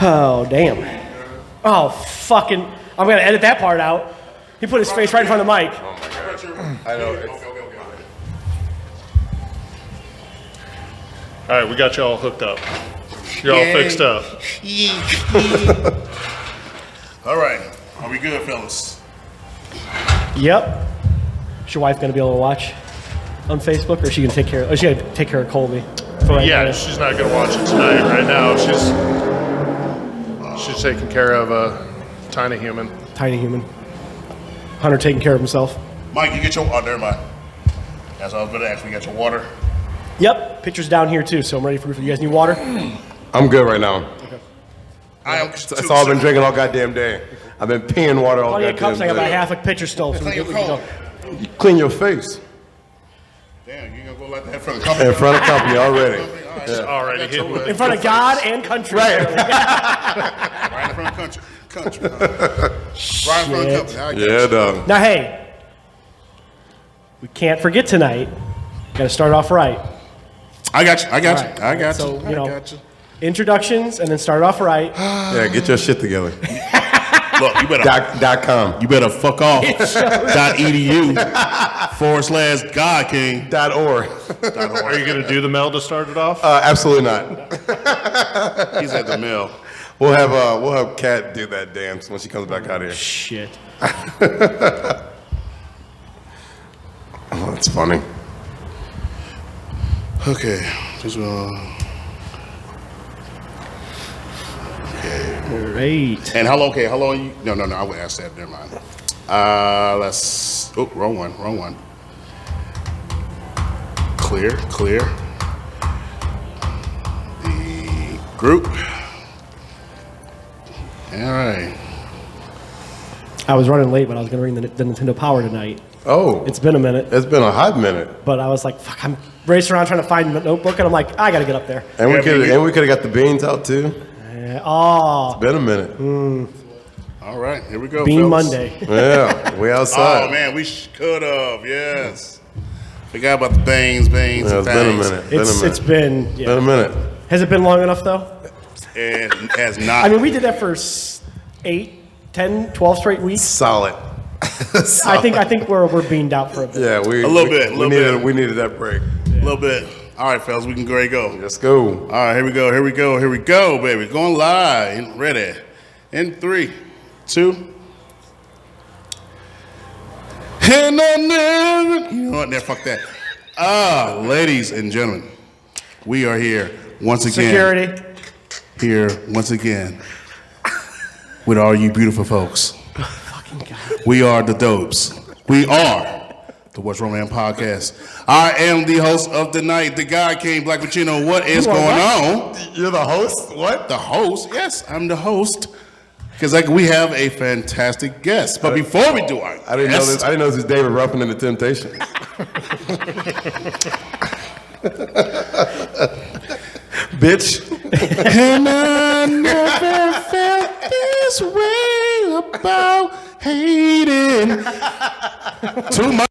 Oh, damn. Oh, fucking. I'm going to edit that part out. He put his face right in front of the mic. Oh, my God. I know. All right, we got y'all hooked up. You're all fixed up. All right. Are we good, fellas? Yep. Is your wife going to be able to watch on Facebook, or is she going to take care of? Or is she going to take care of Colby? Yeah, she's not going to watch it tonight. Right now, she's taking care of a tiny human. Tiny human. Hunter taking care of himself. Mike, you get your... Oh, never mind. That's what I was going to ask. We got your water? Yep. Picture's down here, too, so I'm ready for you. guys need water? I'm good right now. Okay. That's all I've been drinking all goddamn day. I've been peeing water all goddamn day. Cups, I got about half a pitcher still. So we go. You clean your face. Damn, you ain't going to go like that in front of the company? In front of the company already. Already hit with. In front of God and country. Right. Right in front of country. Right in front of the company. Yeah, dog. Now, hey, we can't forget tonight. Got to start off right. I got you. Right. I got So, you. you know, introductions and then start off right. Yeah, get your shit together. Look, you better .com. You better fuck off. .edu/GodKing. .org. Are you going to do the mail to start it off? Absolutely not. He's at the mill. We'll have Kat do that dance when she comes back out here. Shit. Oh, that's funny. Okay. Just okay. Great. And how long? Okay, how long? No. I would ask that. Never mind. Let's. Oh, wrong one. Clear. The group. All right. I was running late, but I was going to ring the Nintendo Power tonight. Oh. It's been a minute. It's been a hot minute. But I was like, fuck, I'm racing around trying to find the notebook, and I'm like, I got to get up there. And we could have got the beans out too. It's been a minute. All right, here we go. Bean fellas. Monday. Yeah, we outside. Oh man, we could have. Yes. Forgot about the beans. Yeah, it's been a minute. It's been Been a minute. Has it been long enough though? It has not. I mean, we did that for 8, 10, 12 straight weeks. Solid. I think we're beaned out for a bit. Yeah, a little bit. We needed that break. A little bit. All right, fellas, we can go. Let's go. All right, here we go, baby. Going live. Ready. In 3, 2. And I never. You know what? Nah, fuck that. Ladies and gentlemen, we are here once again. Security. Here once again with all you beautiful folks. Fucking God. We are the Dopes. We are the What's Wrong Man Podcast. I am the host of the night, the guy King Black Pacino. What is going on? You're the host? What? The host? Yes, I'm the host. Because we have a fantastic guest. But before we do our I didn't know this. I didn't know this was David Ruffin and the Temptations. Bitch. And I never felt this way about hating. To my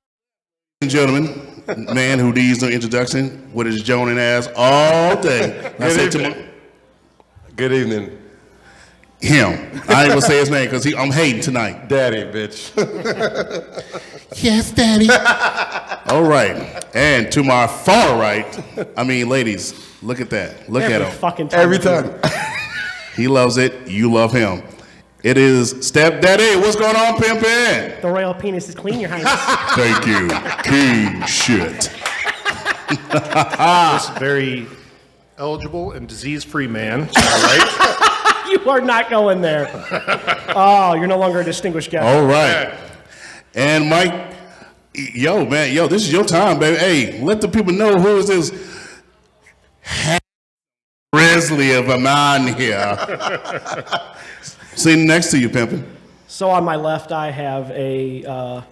gentlemen, man who needs no introduction, with his joning ass all day. Good evening. Him. I ain't gonna say his name because I'm hating tonight. Daddy, bitch. Yes, daddy. All right. And to my far right, ladies, look at that. Look at him. Fucking time. Every time. He loves it. You love him. It is Stepdaddy. What's going on, Pimpin'? The royal penis is clean, your highness. Thank you. King shit. This very eligible and disease-free man. All right. You are not going there. Oh, you're no longer a distinguished guest. All right. And Mike, this is your time, baby. Hey, let the people know who is this grizzly of a man here. Sitting next to you, Pimpin'. So on my left, I have a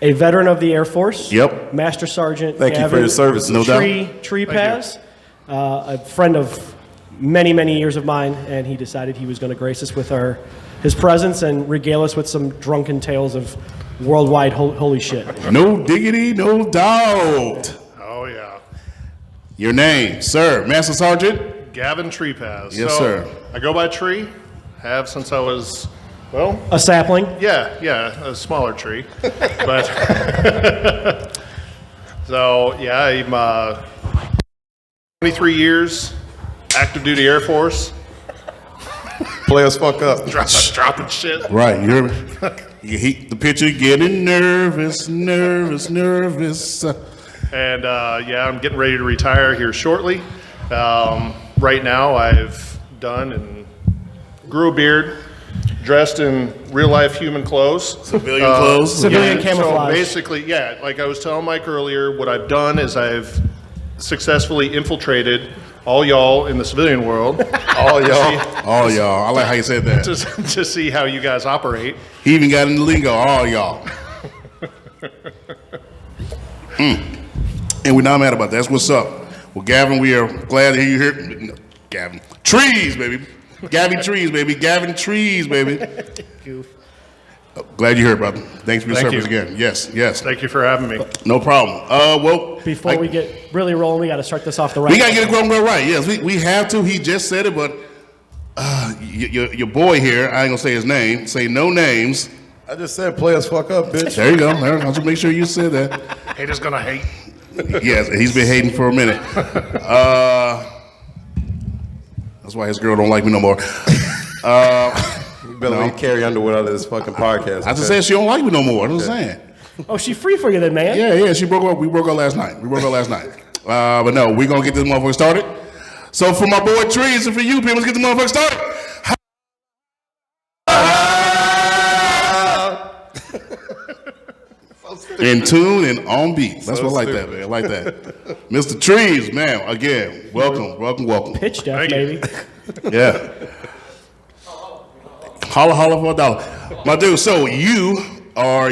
veteran of the Air Force. Yep. Master Sergeant. Thank you for your service, no doubt. Trepacz, a friend of many years of mine, and he decided he was going to grace us with his presence and regale us with some drunken tales of worldwide holy shit. No diggity, no doubt. Oh, yeah. Your name, sir, Master Sergeant? Gavin Trzepacz. Yes, So, sir. I go by Tree. Have since I was, well, A sapling. yeah, a smaller tree. But so yeah, I'm 23 years, active duty Air Force, Players fuck up. dropping shit. Right, you heat the picture, getting nervous. And yeah, I'm getting ready to retire here shortly. Right now, I've done and grew a beard, dressed in real life human clothes. Civilian clothes. Civilian So camouflage. basically, yeah, like I was telling Mike earlier, what I've done is I've successfully infiltrated all y'all in the civilian world All y'all. All y'all. I like how you said that. to see how you guys operate. He even got in the lingo. All y'all. And we're not mad about that. That's what's up. Well, Gavin, we are glad to hear you here. No, Gavin. Trees, baby. Gavin Trees, baby. Gavin Trees, baby. Glad you're here, brother. Thanks for your Thank service you. again. Yes. Thank you for having me. No problem. Well, Before we get really rolling, we got to start this off the right. we got to get it going right. Yes, we have to. He just said it, but your boy here, I ain't going to say his name, say no names. I just said players fuck up, bitch. There you go. I'll just make sure you said that. Haters gonna hate. Yes, he's been hating for a minute. That's why his girl don't like me no more. You better leave Carrie Underwood out of this fucking podcast. I just said she don't like me no more. That's what I'm saying. Oh, she free for you then, man. Yeah, she broke up. We broke up last night. But no, we're going to get this motherfucker started. So for my boy Trees and for you people, let's get the motherfucker started. In tune and on beat. That's what I like that, man. I like that. Mr. Trees, man, again, welcome. Pitch death, Thank you. baby. Yeah. Holla for a dollar. My dude, so you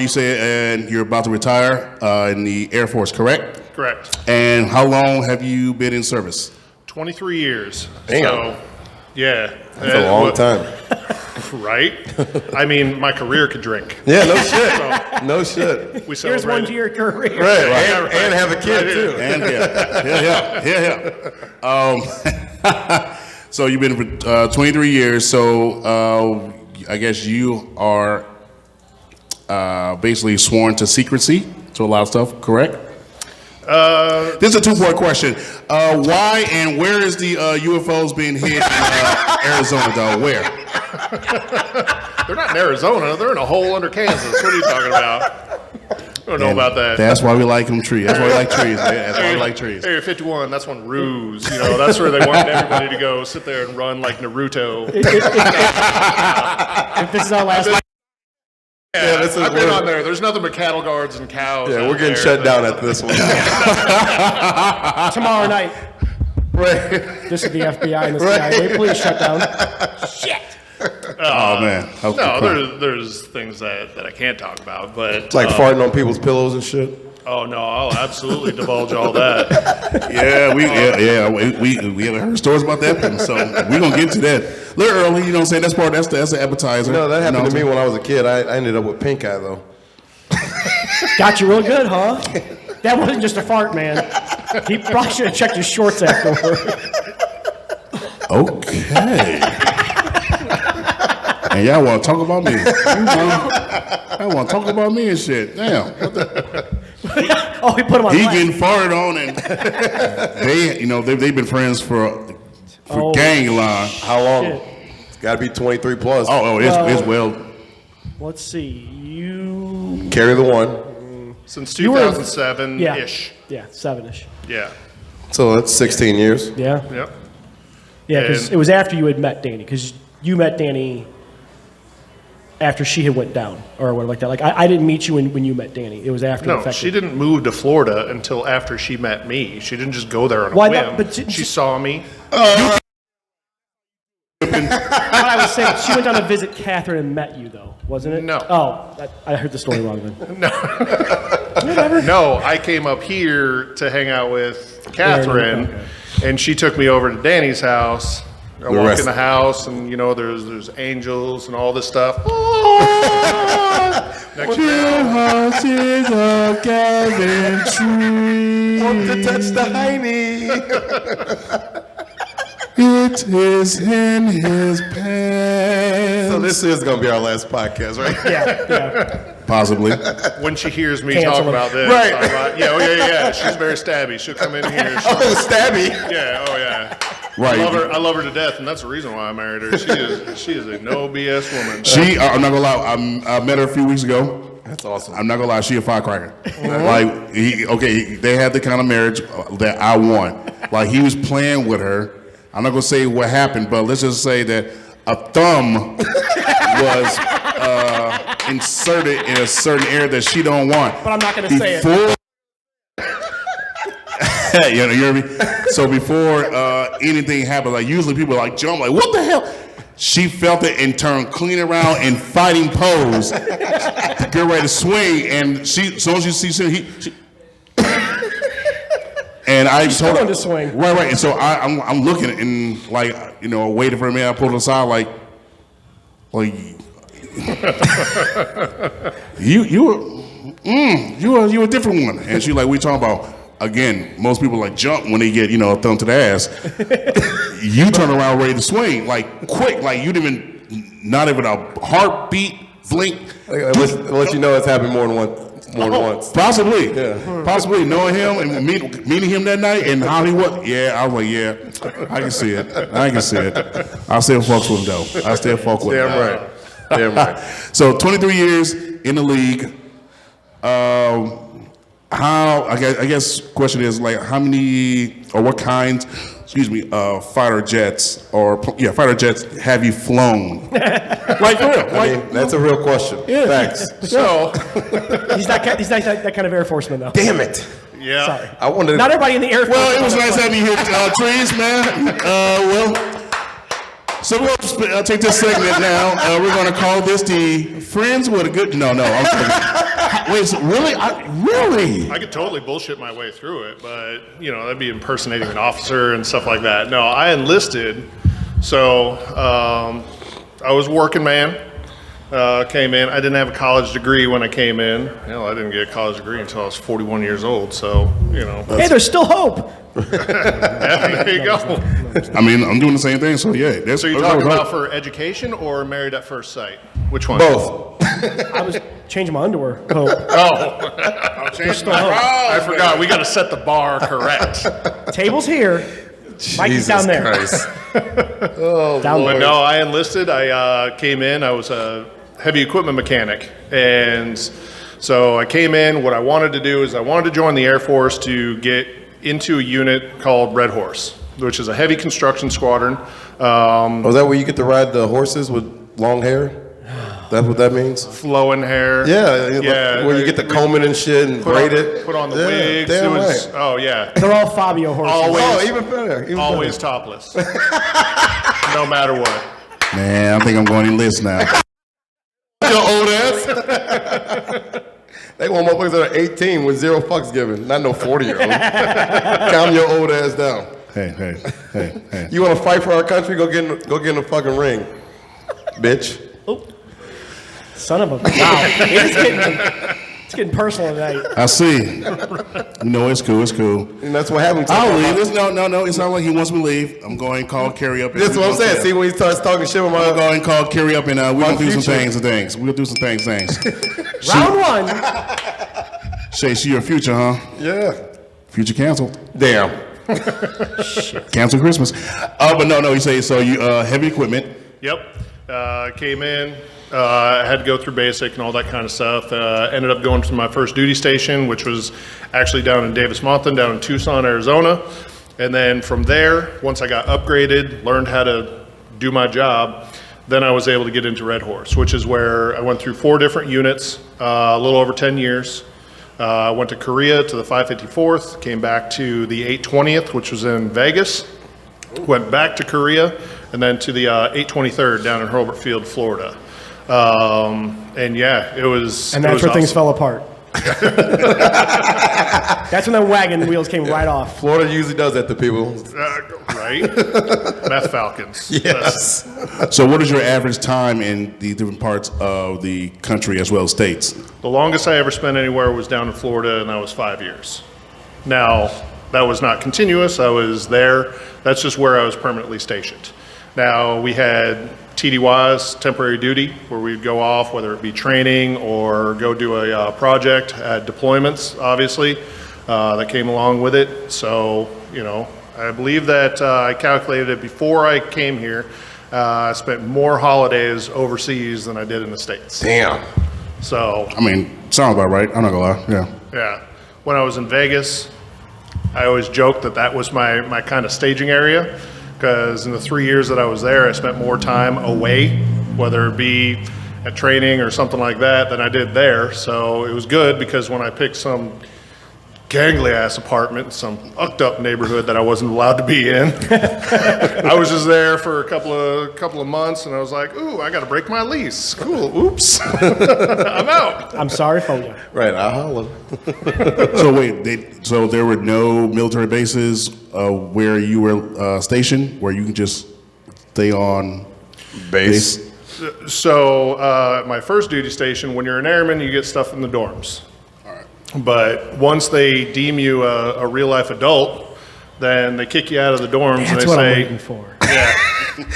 said, and you're about to retire in the Air Force, correct? Correct. And how long have you been in service? 23 years. Damn. So, yeah. That's a long time. Right? I mean, my career could drink. Yeah, no shit. No shit. We Here's one celebrated. to your career. Right. Yeah, And have a kid, Right. too. And yeah. So you've been for 23 years. So I guess you are basically sworn to secrecy to a lot of stuff, correct? This is a two-part question. Why and where is the UFOs being hid in Arizona, though? Where? They're not in Arizona. They're in a hole under Kansas. What are you talking about? I don't know about that. That's why we like them trees. That's why we like trees, man. That's why we like trees. Area 51, that's one ruse. You know, that's where they wanted everybody to go sit there and run like Naruto. If this is our last Yeah, this is I've been where- on there. There's nothing but cattle guards and cows. Yeah, out we're getting there, shut but- down at this one. tomorrow night, Right. this is the FBI and the CIA. Please shut down. Shit. Oh, man. No, there's things that I can't talk about, but It's like farting on people's pillows and shit. oh no, I'll absolutely divulge all that. We haven't heard stories about that, so we're gonna get to that a little early. You know what I'm saying? That's the appetizer. No, that happened You know to me what when I was a kid. I ended up with pink eye, though. Got you real good, huh? That wasn't just a fart, man. He probably should have checked his shorts afterward. I'm saying? Okay. And y'all want to talk about me? Y'all want to talk about me and shit? Damn. What the? Oh, he put him on He blast. getting farted on, and they've been friends for gang line. How long? Shit. It's got to be 23 plus. It's well. Let's see. You. Carry the one. Since You were- 2007-ish. Yeah, 7-ish. Yeah. So that's 16 years. Yeah. Yep. Yeah, because And- it was after you had met Danny. Because you met Danny after she had went down or whatever like that. Like I didn't meet you when you met Danny. It was after the No, fact. she didn't move to Florida until after she met me. She didn't just go there on a Why whim. not? But she saw me. What I was saying, she went down to visit Catherine and met you, though, wasn't it? No. Oh, I heard the story wrong then. No, I came up here to hang out with Catherine, okay. and she took me over to Danny's house. I walk rest- in the house, and you know, there's angels and all this stuff. Next Houses of Gavin Trees. Want to touch the hiney. It is in his pants. So this is gonna be our last podcast, right? Yeah. Possibly. When she hears me Cancel talk him. about this, Right. I'm like, yeah, oh yeah. She's very stabby. She'll come in here. Oh, stabby. Yeah, oh yeah. Right. I love her to death, and that's the reason why I married her. She is a no BS woman. I'm not gonna lie. I met her a few weeks ago. That's awesome. I'm not gonna lie, she a firecracker. Like, they had the kind of marriage that I want. Like, he was playing with her. I'm not gonna say what happened, but let's just say that a thumb was inserted in a certain area that she don't want. But I'm not going to say it. You hear me? So before anything happened, like usually people like jump, like what the hell? She felt it and turned clean around in fighting pose to get ready to swing. And as soon as you see she and I told her to swing. Right. And so I'm looking and like waiting for a minute. I pulled her aside like you were a different one. And she like, we talking about. Again, most people like jump when they get, a thumb to the ass. You turn around ready to swing, like quick, like you didn't even, not even a heartbeat, blink. I'll let you know it's happened more than once. Possibly. Yeah. Possibly knowing him and meeting him that night and how he was. Yeah, I was like, yeah, I can see it. I still fucks with him though. I still fuck with him. Damn right. So 23 years in the league. How I guess question is like how many or what kinds fighter jets have you flown? Like for real? Like That's a real question. Yeah. Thanks. So, He's not that kind of Air Forceman, though. Damn it. yeah. Sorry. I wanted. Not everybody in the Air Force. well, it was nice having you here, Trees, man. So we'll take this segment now. We're going to call this the Friends with a Good. No, I'm kidding. Wait, so really? Really? I could totally bullshit my way through it, but that'd be impersonating an officer and stuff like that. No, I enlisted, so I was working man. Came in. I didn't have a college degree when I came in. I didn't get a college degree until I was 41 years old. So Hey, there's still hope. there you go. I mean, I'm doing the same thing. So yeah. So you're talking about for education or married at first sight? Which one? Both. I was changing my underwear. Oh, I'll change my I forgot. We got to set the bar correct. table's here. Mikey's down there. Christ. Down But there. no, I enlisted. I came in. I was a heavy equipment mechanic, and so I came in. What I wanted to do is I wanted to join the Air Force to get into a unit called Red Horse, which is a heavy construction squadron. Was that where you get to ride the horses with long hair? That's what that means? Flowing hair. Yeah. Where you get the combing and shit and braid it. Put on the Yeah, wigs. damn It was, right. Oh yeah. They're all Fabio horses. Always. Oh, even better. Even Always topless. No matter what. Man, I think I'm going to enlist now. better. Your old ass. They want motherfuckers that are 18 with zero fucks given. Not no 40-year-old. Calm your old ass down. Hey. You want to fight for our country? Go get in the fucking ring, bitch. Son of a. Wow. It's getting personal tonight. I see. It's cool. And that's what happens. I'll leave. No. It's not like he wants me to leave. I'm going to call Carrie up. That's what I'm saying. See, when he starts talking shit with I'm my... going to call Carrie up and we're going to do some future. things. We'll do some things. Round one. Shay, she your future, huh? Yeah. Future canceled. Damn. Cancel Christmas. But no, you say, so you heavy equipment. Yep. Came in. I had to go through basic and all that kind of stuff. Ended up going to my first duty station, which was actually down in Davis-Monthan, down in Tucson, Arizona. And then from there, once I got upgraded, learned how to do my job, then I was able to get into Red Horse, which is where I went through 4 different units, a little over 10 years. I went to Korea to the 554th, came back to the 820th, which was in Vegas, went back to Korea, and then to the 823rd down in Hurlburt Field, Florida. And yeah, it was. And that's where things fell apart. That's when the wagon wheels came right off. Florida usually does that to people. Right? Meth Falcons. Yes. So what is your average time in the different parts of the country as well as states? The longest I ever spent anywhere was down in Florida, and that was 5 years. Now, that was not continuous. I was there. That's just where I was permanently stationed. Now, we had TDYs, temporary duty, where we'd go off, whether it be training or go do a project, deployments, obviously, that came along with it. So, you know, I believe that I calculated it before I came here. I spent more holidays overseas than I did in the States. Damn. So, I mean, sounds about right. I'm not gonna lie. Yeah. yeah. When I was in Vegas, I always joked that that was my kind of staging area, because in the 3 years that I was there, I spent more time away, whether it be at training or something like that, than I did there. So it was good, because when I picked some gangly ass apartment in some ucked up neighborhood that I wasn't allowed to be in, I was just there for a couple of months, and I was like, ooh, I got to break my lease. Cool. Oops. I'm out. I'm sorry for you. Right, I holla. So wait, so there were no military bases where you were stationed, where you can just stay on base? So my first duty station, when you're an airman, you get stuff in the dorms. But once they deem you a real life adult, then they kick you out of the dorms. That's and they what I'm say, waiting for. yeah,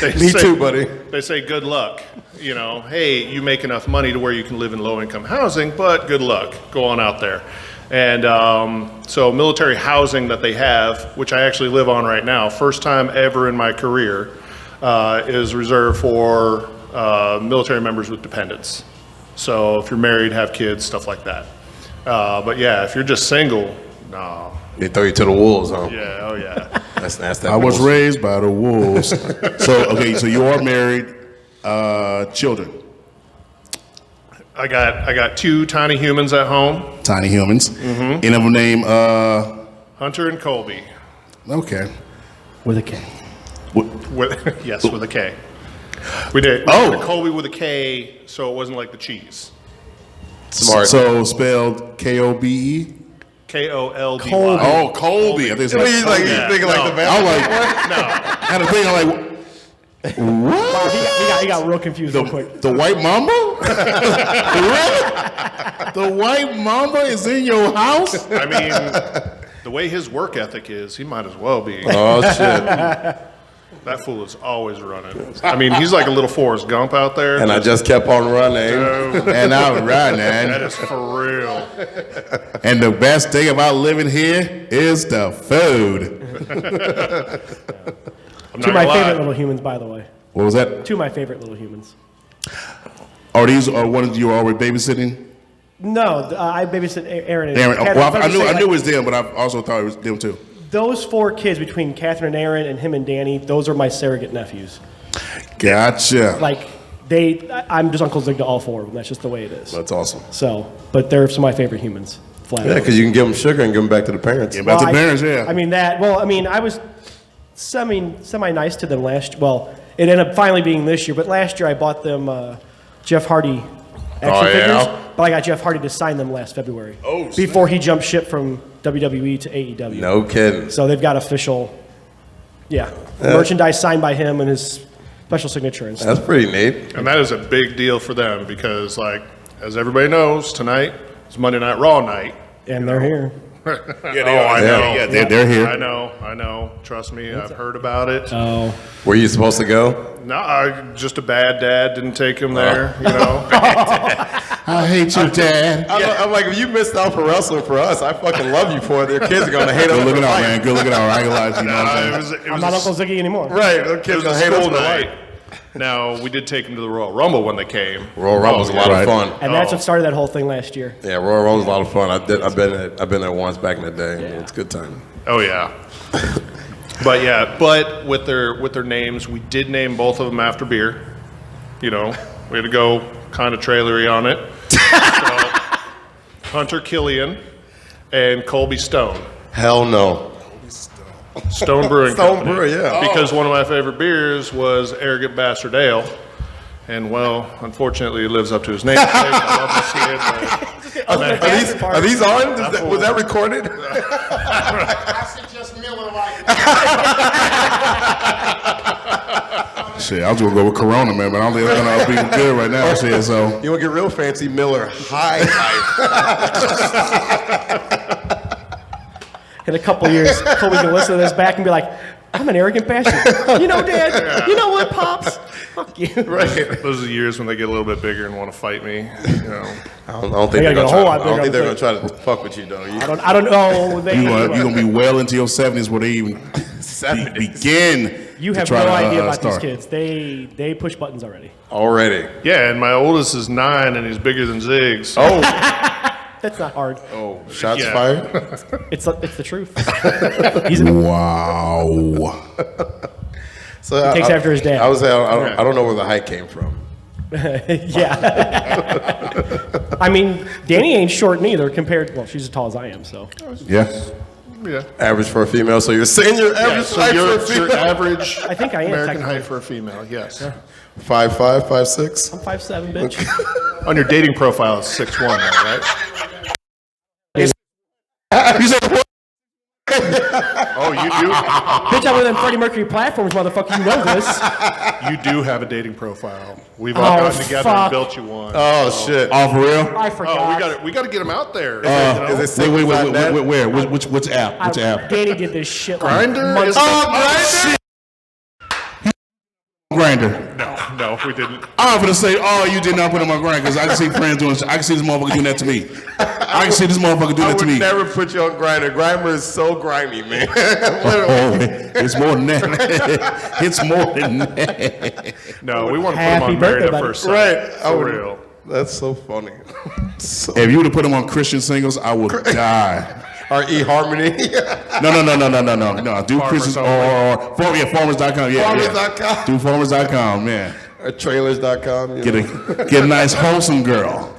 they Me say, too, buddy. They say good luck. You know, hey, you make enough money to where you can live in low income housing, but good luck. Go on out there. And so military housing that they have, which I actually live on right now, first time ever in my career, is reserved for military members with dependents. So if you're married, have kids, stuff like that. But yeah, if you're just single, no. They throw you to the wolves, huh? Yeah, oh yeah. That's that. I was raised by the wolves. So you are married, children, I got two tiny humans at home, tiny humans. Mm-hmm. Any of them named Hunter and Colby. okay. With a K. Yes, with a K. We did. Oh. Colby with a K, so it wasn't like the cheese. Smart. So spelled Kobe. Kolby. Colby. Oh, Colby. I think it's He's like, like, Yeah, he's thinking like no. the bad. I'm like, No. I had a thing. I'm like, what? He got real confused real quick. The white mamba? Really? The white mamba is in your house? I mean, the way his work ethic is, he might as well be. Oh shit! That fool is always running. I mean, he's like a little Forrest Gump out there. And I just kept on running. And I'm That running. is for real. And the best thing about living here is the food. I'm Two not of my gonna favorite lie. little humans, by the way. What was that? Two of my favorite little humans. Are these ones you were already babysitting? No, I babysit Aaron and Aaron, Catherine. well, I'm I just knew saying, it was them, but I also thought it was them too. those four kids between Catherine and Aaron and him and Danny, those are my surrogate nephews. Gotcha. Like, I'm just Uncle Zig to all four of them. That's just the way it is. That's awesome. So, but they're some of my favorite humans. Flat Yeah, out. because you can give them sugar and give them back to the parents. Yeah, back to parents, yeah. I mean, I was semi-nice to them last. Well, it ended up finally being this year, but last year I bought them Jeff Hardy action yeah? figures. But I got Jeff Hardy to sign them last February. Oh, snap. Before he jumped ship from WWE to AEW. No kidding. So they've got official, merchandise signed by him and his special signature and stuff. That's pretty neat. And that is a big deal for them because, like, as everybody knows, tonight is Monday Night Raw night. And they're here. Yeah, they Oh, are. I know. Yeah, they're here. I know. Trust me, I've heard about it. Oh. Were you supposed to go? No, just a bad dad didn't take him there, you know. I hate you, Dad. I'm like, if you missed out for wrestling for us, I fucking love you for it. Their kids are going to hate us. Good looking for out, life. man. Good looking out. I ain't gonna lie to you. You know what I'm it saying? was I'm not Uncle Ziggy anymore. Right. Their It kids was going a to hate us school for night. life. Now, we did take him to the Royal Rumble when they came. Royal Rumble was a lot of Right. fun. And that's what started that whole thing last year. Yeah, Royal Rumble was a lot of fun. I've been there once back in the day. It's a good time. Oh yeah. But with their names, we did name both of them after beer. You know, we had to go kind of trailery on it. So, Hunter Killian and Colby Stone. Hell no. Stone Brewing Stone Company. Brewer, yeah. Because one of my favorite beers was Arrogant Bastard Ale. And, well, unfortunately, he lives up to his name. I love to see it, but Are these on? Was that recorded? I suggest Miller Lite. Shit, I was gonna go with Corona, man, but I don't think it's gonna be good right now. Shit, so You want to get real fancy? Miller High Life. in a couple years, Kobe can listen to this back and be like, I'm an arrogant bastard. You know, Dad, you know what, Pops? Fuck you. Right. Those are the years when they get a little bit bigger and want to fight me. You know. I don't think They they're gotta gonna get a try. whole lot I don't think bigger, they're gonna try to fuck with you, though. I don't know. You're gonna be well into your 70s where they even begin. You have to try no to, idea about start. these kids. They push buttons already. Already. Yeah, and my oldest is 9, and he's bigger than Ziggs. Oh. That's not hard. Oh. Shots Yeah. fired. It's the truth. Wow. So He takes after his dad. I was. I don't know where the height came from. Yeah. I mean, Danny ain't short neither compared. Well, she's as tall as I am, so. Yeah. Yeah. Average for a female. So you're saying your Yeah, average so height for a your female? average I think I am American technically. height for a female, yes. 5'5", 5'6". I'm 5'7", bitch. On your dating profile, it's 6'1", though, right? You said what? Oh, you do? Bitch, I'm within Freddie Mercury platforms, motherfucker. You know this. You do have a dating profile. We've all gotten together fuck. and built you one. Oh shit. Oh, for real? I Oh, forgot. we got to get them out there. Is it Wait, Signal.net? where? Which app? Which app? Danny did this shit like Grindr months is ago. Oh, Grinder. No, we didn't. I'm gonna say, oh, you did not put him on grind because I can see friends doing. I can see this motherfucker doing that to me. I can see this motherfucker doing I that to would me. never put you on Grindr. Grindr is so grimy, man. Oh, it's more than that. It's more than that. No, we want to put them Happy on Married birthday, at buddy. First Sight. Right. I For would- real. That's so funny. So, If you would have put him on Christian singles, I would die. our eHarmony. No. Do Christian or farmers.com. Yeah, Farmers.com. Do farmers.com, man. Or trailers.com. Get a nice wholesome girl.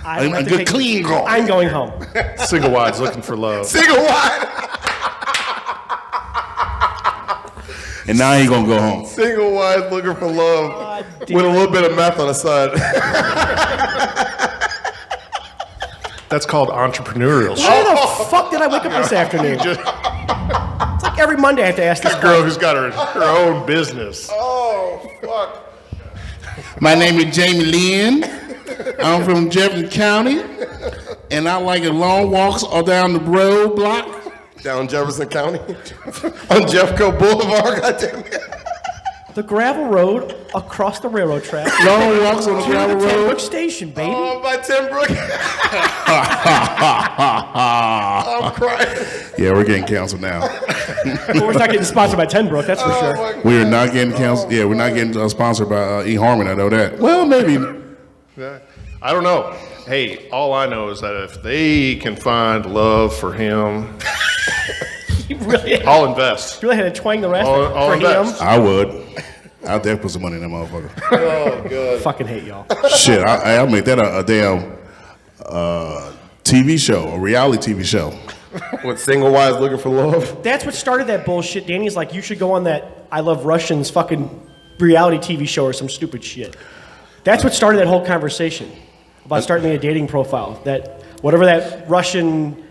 I A good clean girl. I'm going home. Single wides looking for love. Single wide. And now he gonna go home. Single wide looking for love. With damn a little bit of math on the side. That's called entrepreneurial shit. Why the fuck did I wake up this afternoon? It's like every Monday I have to ask this Girl who's got her own business. Oh, fuck. My name is Jamie Lynn. I'm from Jefferson County, and I like long walks all down the road block. Down Jefferson County. On Jeffco Boulevard. Goddamn it. The gravel road across the railroad track. Long walks on the To gravel the road. Tenbrook Station, baby. Oh, by Tim Brook. I'm crying. Yeah, we're getting canceled now. Well, we're not getting sponsored by Tenbrook, that's for Oh, sure. my God. We are not getting canceled. Yeah, we're not getting sponsored by eHarmony. I know that. Well, maybe. Yeah. I don't know. Hey, all I know is that if they can find love for him, You really, I'll invest. really had to twang the rest I'll for invest. him. I would. I'll definitely put some money in that motherfucker. Oh, God. Fucking hate y'all. Shit, I'll make that a damn TV show, a reality TV show. What, single wives looking for love? That's what started that bullshit. Danny's like, you should go on that I Love Russians fucking reality TV show or some stupid shit. That's what started that whole conversation about starting a dating profile. That whatever that Russian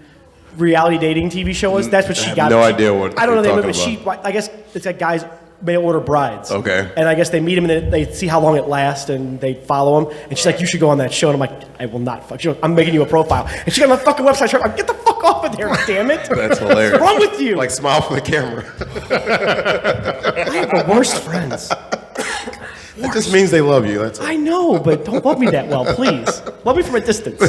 reality dating TV show was, that's what she have got. no idea what I don't know the you're name of it, talking but I guess it's that guy's mail order brides. Okay. And I guess they meet him and they see how long it lasts and they follow him. And she's like, you should go on that show. And I'm like, I will not fuck. She's like, I'm making you a profile. And she got on the fucking website. She's like, get the fuck off of there, damn it. That's hilarious. What's wrong with you? Like, smile for the camera. I have the worst friends. It just means they love you. That's all. I know, but don't love me that well, please. Love me from a distance.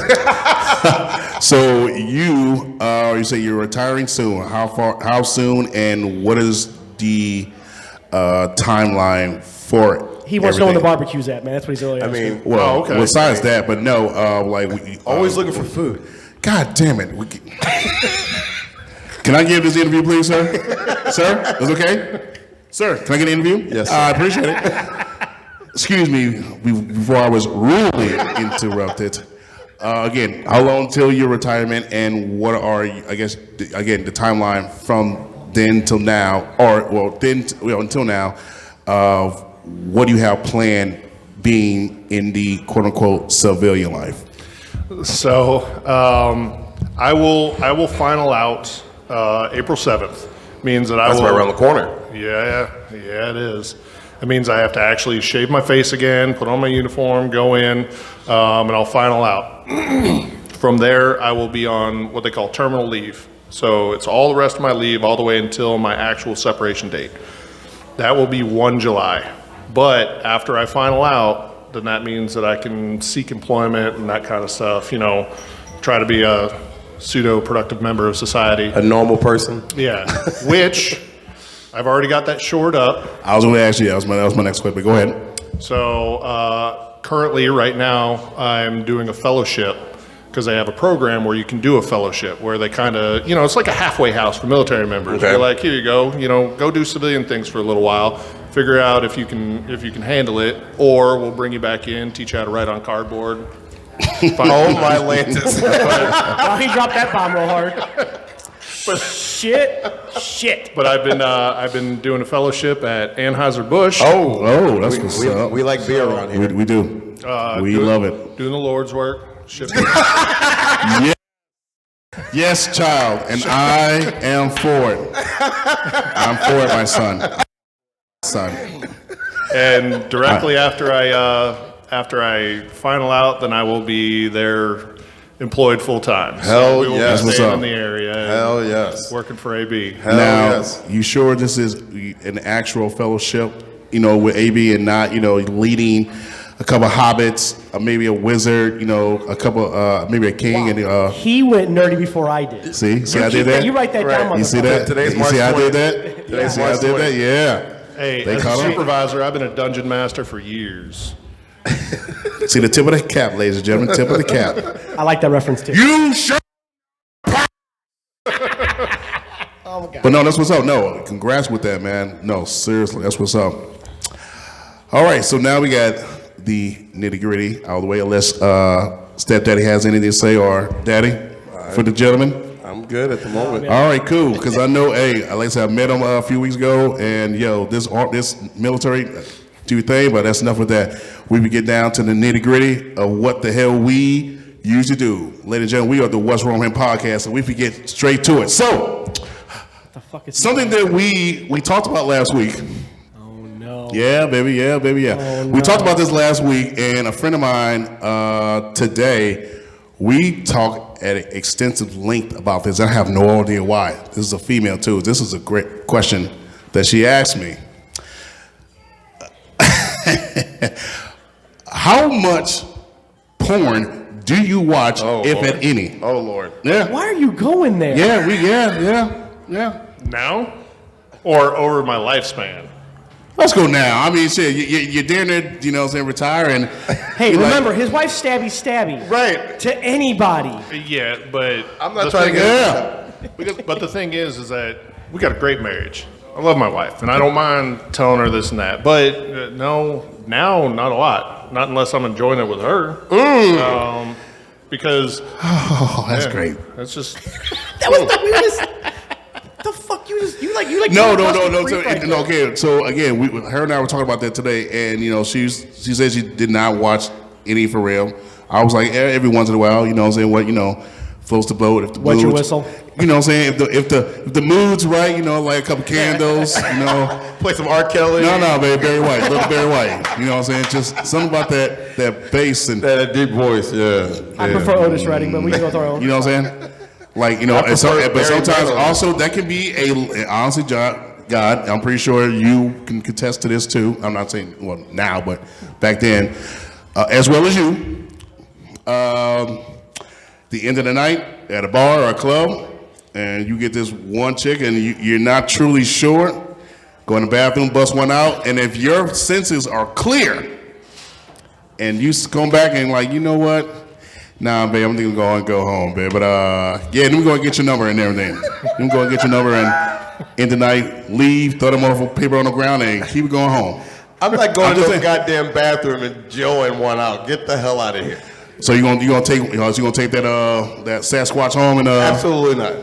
So you say you're retiring soon. How soon, and what is the timeline for it? He wants to know when the everything? barbecue's at, man. That's what he's really I asking. mean, Well, Oh, okay. besides that, but no, always looking for food. God damn it! Can I give this interview, please, sir? Sir, is it okay? Sir, can I get an interview? Yes, sir. I appreciate it. Excuse me, before I was rudely interrupted. Again, how long till your retirement, and what are, I guess, again, the timeline from then till now, or until now, of what do you have planned being in the quote-unquote civilian life? So I will final out April 7th. Means that That's right around the corner. Yeah, it is. It means I have to actually shave my face again, put on my uniform, go in, and I'll final out. From there, I will be on what they call terminal leave. So it's all the rest of my leave all the way until my actual separation date. That will be 1 July. But after I final out, then that means that I can seek employment and that kind of stuff, you know, try to be a pseudo-productive member of society. A normal person. Yeah, which I've already got that shored up. I was going to ask you, that was my next question, but go ahead. So currently, right now, I'm doing a fellowship because they have a program where you can do a fellowship where they kind of, you know, it's like a halfway house for military members. Okay. They're like, here you go, you know, go do civilian things for a little while, figure out if you can handle it, or we'll bring you back in, teach you how to write on cardboard. Oh my Lantis. Oh, he dropped that bomb real hard. Shit. But I've been doing a fellowship at Anheuser-Busch. Oh, that's what's up. We like beer around here. We do. We love it. Doing the Lord's work. Shipping. Yes, child, and I am for it. I'm for it, my son. And directly after I final out, then I will be there employed full time. Hell we will yes. be What's staying up? in the area. and Hell yes. Working for AB. Hell Now, yes. you sure this is an actual fellowship, you know, with AB and not, you know, leading a couple of hobbits, maybe a wizard, you know, a couple, maybe a king, and He went nerdy before I did. see, I did that. You write that down, You see motherfucker. that? Today's you March see, I 20th. did that. Today's See, I March did that. 20th. Yeah. Hey, They as caught a him? supervisor, I've been a dungeon master for years. See the tip of the cap, ladies and gentlemen, tip of the cap. I like that reference too. You shut. But no, that's what's up. No, congrats with that, man. No, seriously, that's what's up. All right, so now we got the nitty gritty out of the way. Unless stepdaddy has anything to say, or daddy, for the gentleman. I'm good at the moment. All right, cool. Because I know, hey, like I said, I met him a few weeks ago, and yo, this military do thing, but that's enough with that. We would get down to the nitty gritty of what the hell we usually do. Ladies and gentlemen, we are the What's Wrong Here podcast, and we could get straight to it. So, The fuck is something that we talked about last week. Oh no. Yeah, baby, yeah. Oh, We talked about this last week, and a friend of mine today, we talked at an extensive length about this. I have no idea why. This is a female too. This is a great question that she asked me. How much porn do you watch, if Lord. at any? Oh Lord. Yeah. Why are you going there? Yeah. Now? Or over my lifespan? Let's go now. I mean, shit, you're damn near, you know what I'm saying, retire, and Hey, you're like- remember, his wife's stabby. Right. To anybody. Yeah, but I'm not the trying to thing get. is- But the thing is that we got a great marriage. I love my wife, and I don't mind telling her this and that. But no, now not a lot. Not unless I'm enjoying it with her. Because oh, that's yeah, great. That's just That was the fuck you like No. creep right there. Okay, so again, her and I were talking about that today, and you know, she said she did not watch any for real. I was like, every once in a while, you know, what I'm saying, what, you know, floats the boat. If the Wet your mood's- whistle. You know, what I'm saying, if the mood's right, you know, like a couple candles, you know. Play some R. Kelly. No, baby, Barry White, little Barry White. You know what I'm saying? Just something about that bass and That deep voice, yeah. I prefer Otis Redding, but we can go with our own. you know what I'm saying? Like, you know, and but sometimes also that can be honestly, God, I'm pretty sure you can contest to this too. I'm not saying, well, now, but back then, as well as you, the end of the night at a bar or a club, and you get this one chick and you're not truly sure, go in the bathroom, bust one out, and if your senses are clear, and you come back and like, you know what? Nah, babe, I'm gonna go and go home, babe. But yeah, then we're gonna get your number and everything. Then we're gonna get your number and end the night, leave, throw them off paper on the ground, and keep it going home. I'm not going I'm to just the saying. goddamn bathroom and Joe and one out. Get the hell out of here. So you gonna take that Sasquatch home and Absolutely not.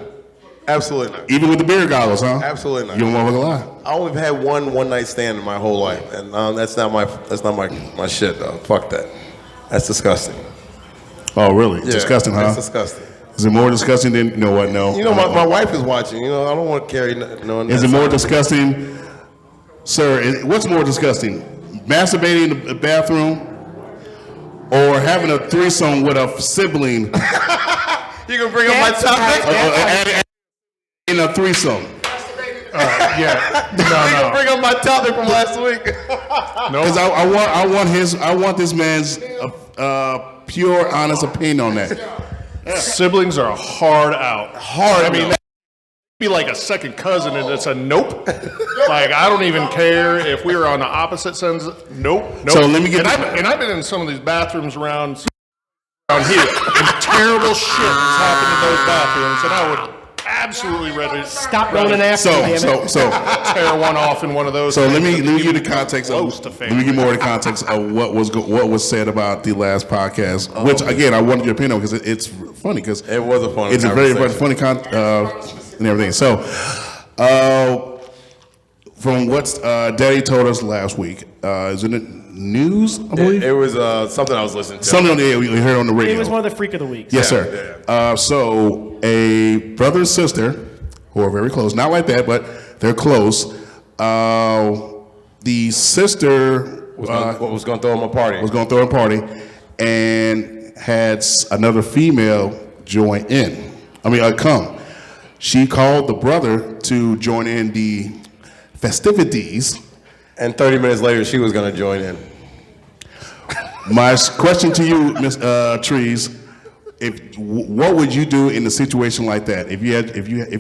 Absolutely not. even with the beer goggles, huh? Absolutely not. You don't want to lie. I only had one night stand in my whole life, and that's not my shit though. Fuck that. That's disgusting. Oh, really? Yeah, Disgusting, huh? That's disgusting. Is it more disgusting than, you know what? No. You know, my wife is watching. You know, I don't want to carry. No, Is it more disgusting, sir? What's more disgusting, masturbating in the bathroom, or having a threesome with a sibling? You gonna bring up my topic? in a threesome. Yeah. No. Bring up my topic from last week. Because I want this man's pure, honest opinion on that. Siblings are hard out. I mean, that'd be like a second cousin, and it's a nope. Like, I don't even care if we were on the opposite ends. Nope. So let me get. I've been in some of these bathrooms around here, and terrible shit has happened in those bathrooms, and I would absolutely ready. Stop running after me, damn it. So tear one off in one of those. So let me things. give you the context of Close to let family. me give more of the context of what was said about the last podcast. Which again, I wanted your opinion because it's funny because It was a funny It's a very conversation. funny and everything. So from what Daddy told us last week, is it news? I believe It was something I was listening to. something on the we heard on the radio. It was one of the freak of the weeks. Yes, sir. So a brother and sister who are very close, not like that, but they're close. The sister was going to throw him a party. was going to throw a party and had another female join in. Come. She called the brother to join in the festivities. And 30 minutes later, she was going to join in. My question to you, Miss Trees, what would you do in a situation like that? If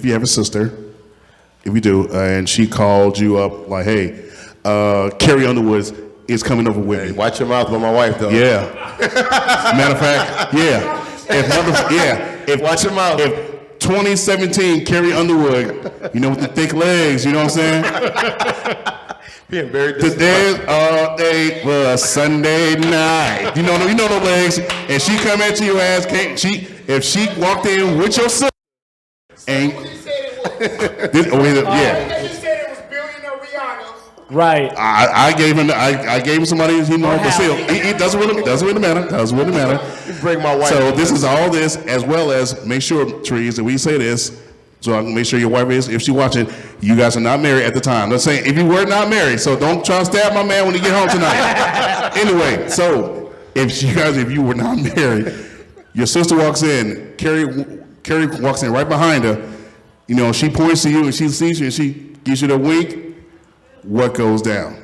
you have a sister, if you do, and she called you up like, "Hey, Carrie Underwood is coming over with me." Watch your mouth with my wife, though. Yeah. Matter of fact, yeah. If Watch your mouth. If 2017 Carrie Underwood, with the thick legs, you know what I'm saying? Being very Today was Sunday night. You know the legs, and she come at your ass. If she walked in with your sister, and He said it was. yeah, He said it was billionaire Rihanna. Right. I gave him somebody but still, it doesn't really matter. Doesn't really matter. Bring my wife. So this is all this, as well as make sure, Trees, that we say this. So I can make sure your wife is, if she watching, you guys are not married at the time. Let's say if you were not married, so don't try to stab my man when he get home tonight. Anyway, so if you were not married, your sister walks in, Carrie walks in right behind her. She points to you and she sees you and she gives you the wink. What goes down?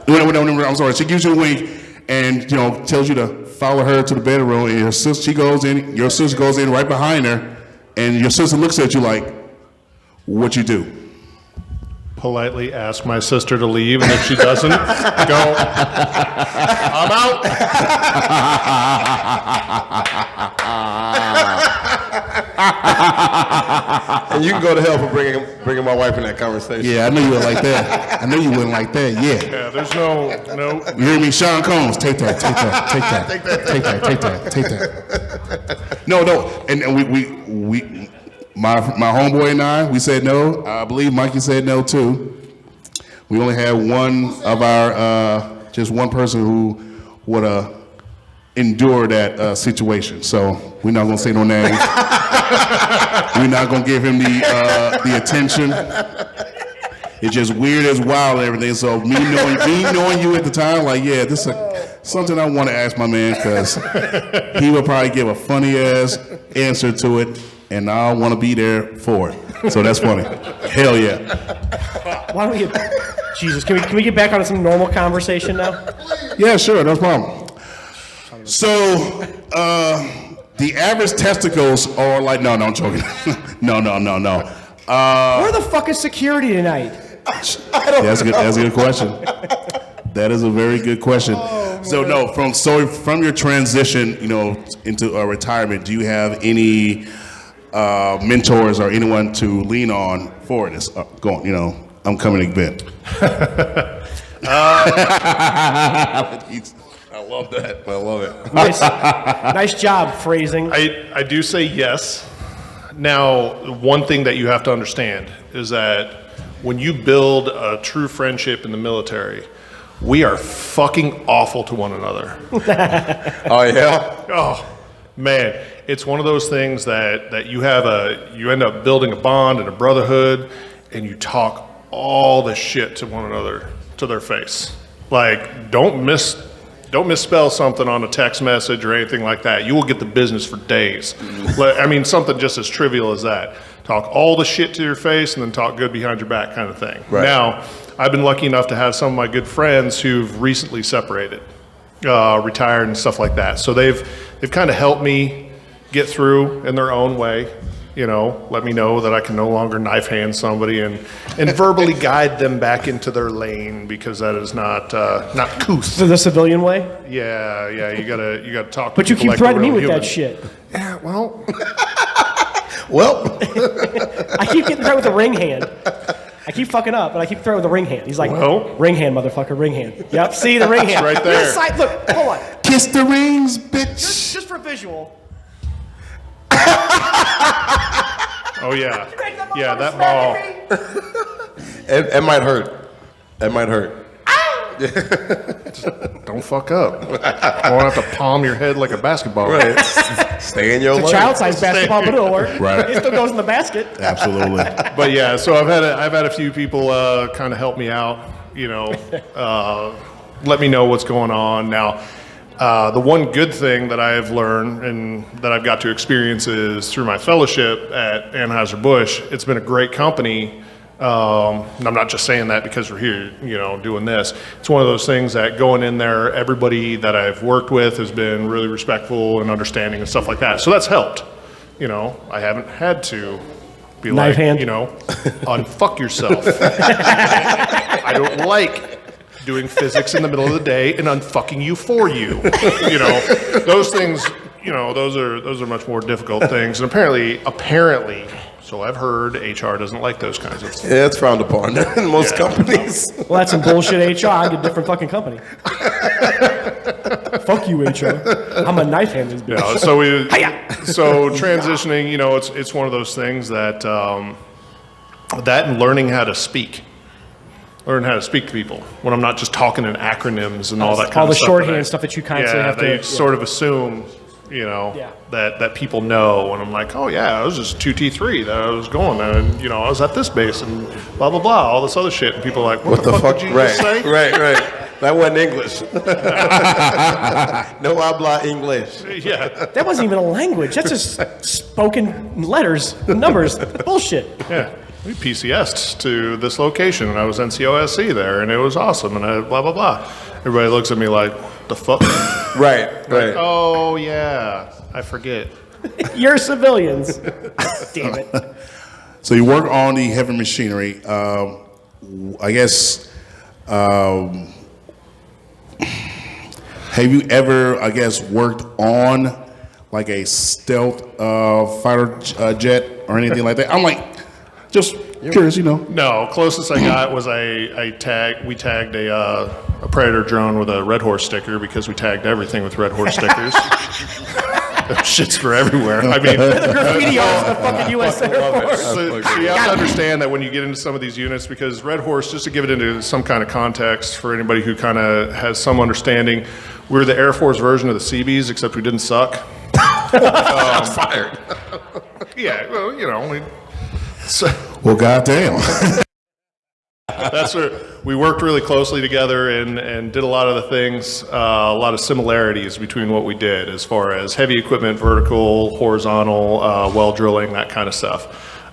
I'm sorry. She gives you a wink and tells you to follow her to the bedroom. And your sister goes in right behind her. And your sister looks at you like, what you do? Politely ask my sister to leave, and if she doesn't, go, I'm out. And you can go to hell for bringing my wife in that conversation. Yeah, I knew you would like that. I knew you wouldn't like that. Yeah. Yeah, there's no. You hear me? Sean Combs, take that. No. And we my homeboy and I, we said no. I believe Mikey said no too. We only had one of our, just one person who would endure that situation. So we're not gonna say no names. We're not gonna give him the attention. It's just weird as wild and everything. So me knowing you at the time, like, yeah, this is something I want to ask my man because he would probably give a funny ass answer to it, and I want to be there for it. So that's funny. Hell yeah. Why don't we get... Jesus, can we get back on some normal conversation now? Yeah, sure, no problem. So the average testicles are like, no, I'm joking. No. Where the fuck is security tonight? That's a good question. That is a very good question. From your transition, into retirement, do you have any mentors or anyone to lean on for this I'm coming event? I love that. I love it. Nice job phrasing. I do say yes. Now, one thing that you have to understand is that when you build a true friendship in the military, we are fucking awful to one another. Oh, yeah? Oh, man. It's one of those things that you end up building a bond and a brotherhood, and you talk all the shit to one another to their face. Like, don't Don't misspell something on a text message or anything like that. You will get the business for days. I mean, something just as trivial as that. Talk all the shit to your face and then talk good behind your back kind of thing. Right. Now, I've been lucky enough to have some of my good friends who've recently separated, retired and stuff like that. So they've kind of helped me get through in their own way. You know, let me know that I can no longer knife hand somebody and verbally guide them back into their lane, because that is not couth. So the civilian way? Yeah, you gotta talk to But you people keep like they're threatening me real with that human. shit. Yeah, well, Well, I keep getting threatened with a ring hand. I keep fucking up, but I keep throwing with a ring hand. He's like, Well. ring hand, motherfucker, ring hand. Yep, see the ring hand. right there. Look, hold on. Kiss the rings, bitch. Just for visual. oh yeah, Yeah, that ball. it might hurt. It might hurt. Don't fuck up. I won't have to palm your head like a basketball. Right. Stay in your lane. Child-sized basketball, but it'll work. Right. It still goes in the basket. Absolutely. But yeah, so I've had a few people kind of help me out. You know, let me know what's going on. Now, the one good thing that I have learned and that I've got to experience is through my fellowship at Anheuser-Busch. It's been a great company. And I'm not just saying that because we're here, you know, doing this. It's one of those things that going in there, everybody that I've worked with has been really respectful and understanding and stuff like that. So that's helped. You know, I haven't had to be Knife like, hand. you know, unfuck yourself. I don't like doing physics in the middle of the day and unfucking you for you. You know, those things, you know, those are much more difficult things. And apparently, so I've heard HR doesn't like those kinds of things. Yeah, it's frowned upon in most companies. Well, that's some bullshit HR. I get a different fucking company. Fuck you, HR. I'm a knife hand this bitch. Yeah, so transitioning, you know, it's one of those things that that and learning how to speak. Learn how to speak to people when I'm not just talking in acronyms and all that kind All of the stuff. shorthand stuff that you constantly have to. they yeah. sort of assume, you know, Yeah. that people know. And I'm like, oh yeah, I was just 2T3 that I was going, and you know, I was at this base and blah blah blah, all this other shit. And people are like, what the fuck did you right, just say? Right. That wasn't English. No habla English. Yeah, That wasn't even a language. That's just spoken letters, numbers. Bullshit. yeah. We PCS'd to this location, and I was NCOSC there, and it was awesome, and I blah blah blah. Everybody looks at me like, the fuck? Right. Oh yeah, I forget. You're civilians. Damn it. So you work on the heavy machinery. I guess, have you ever, worked on like a stealth fighter jet or anything like that? I'm like, just curious, you know. No, closest I got was we tagged a Predator drone with a Red Horse sticker, because we tagged everything with Red Horse stickers. Those shits were everywhere. I mean, The graffiti on the fucking U.S. Air Force. so you have to understand that when you get into some of these units, because Red Horse, just to give it into some kind of context for anybody who kind of has some understanding, we're the Air Force version of the Seabees, except we didn't suck. Fired. Yeah, well, you know, Well, goddamn. that's where we worked really closely together and did a lot of the things, a lot of similarities between what we did as far as heavy equipment, vertical, horizontal, well drilling, that kind of stuff.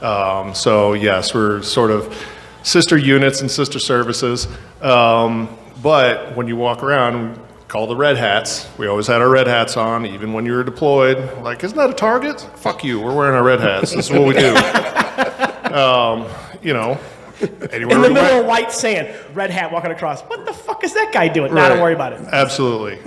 So yes, we're sort of sister units and sister services. But when you walk around, we call the red hats. We always had our red hats on, even when you were deployed. Like, isn't that a target? Fuck you, we're wearing our red hats. This is what we do. You know, anywhere In the we middle went. of white sand, red hat walking across. What the fuck is that guy doing? Nah, don't worry about it. Absolutely.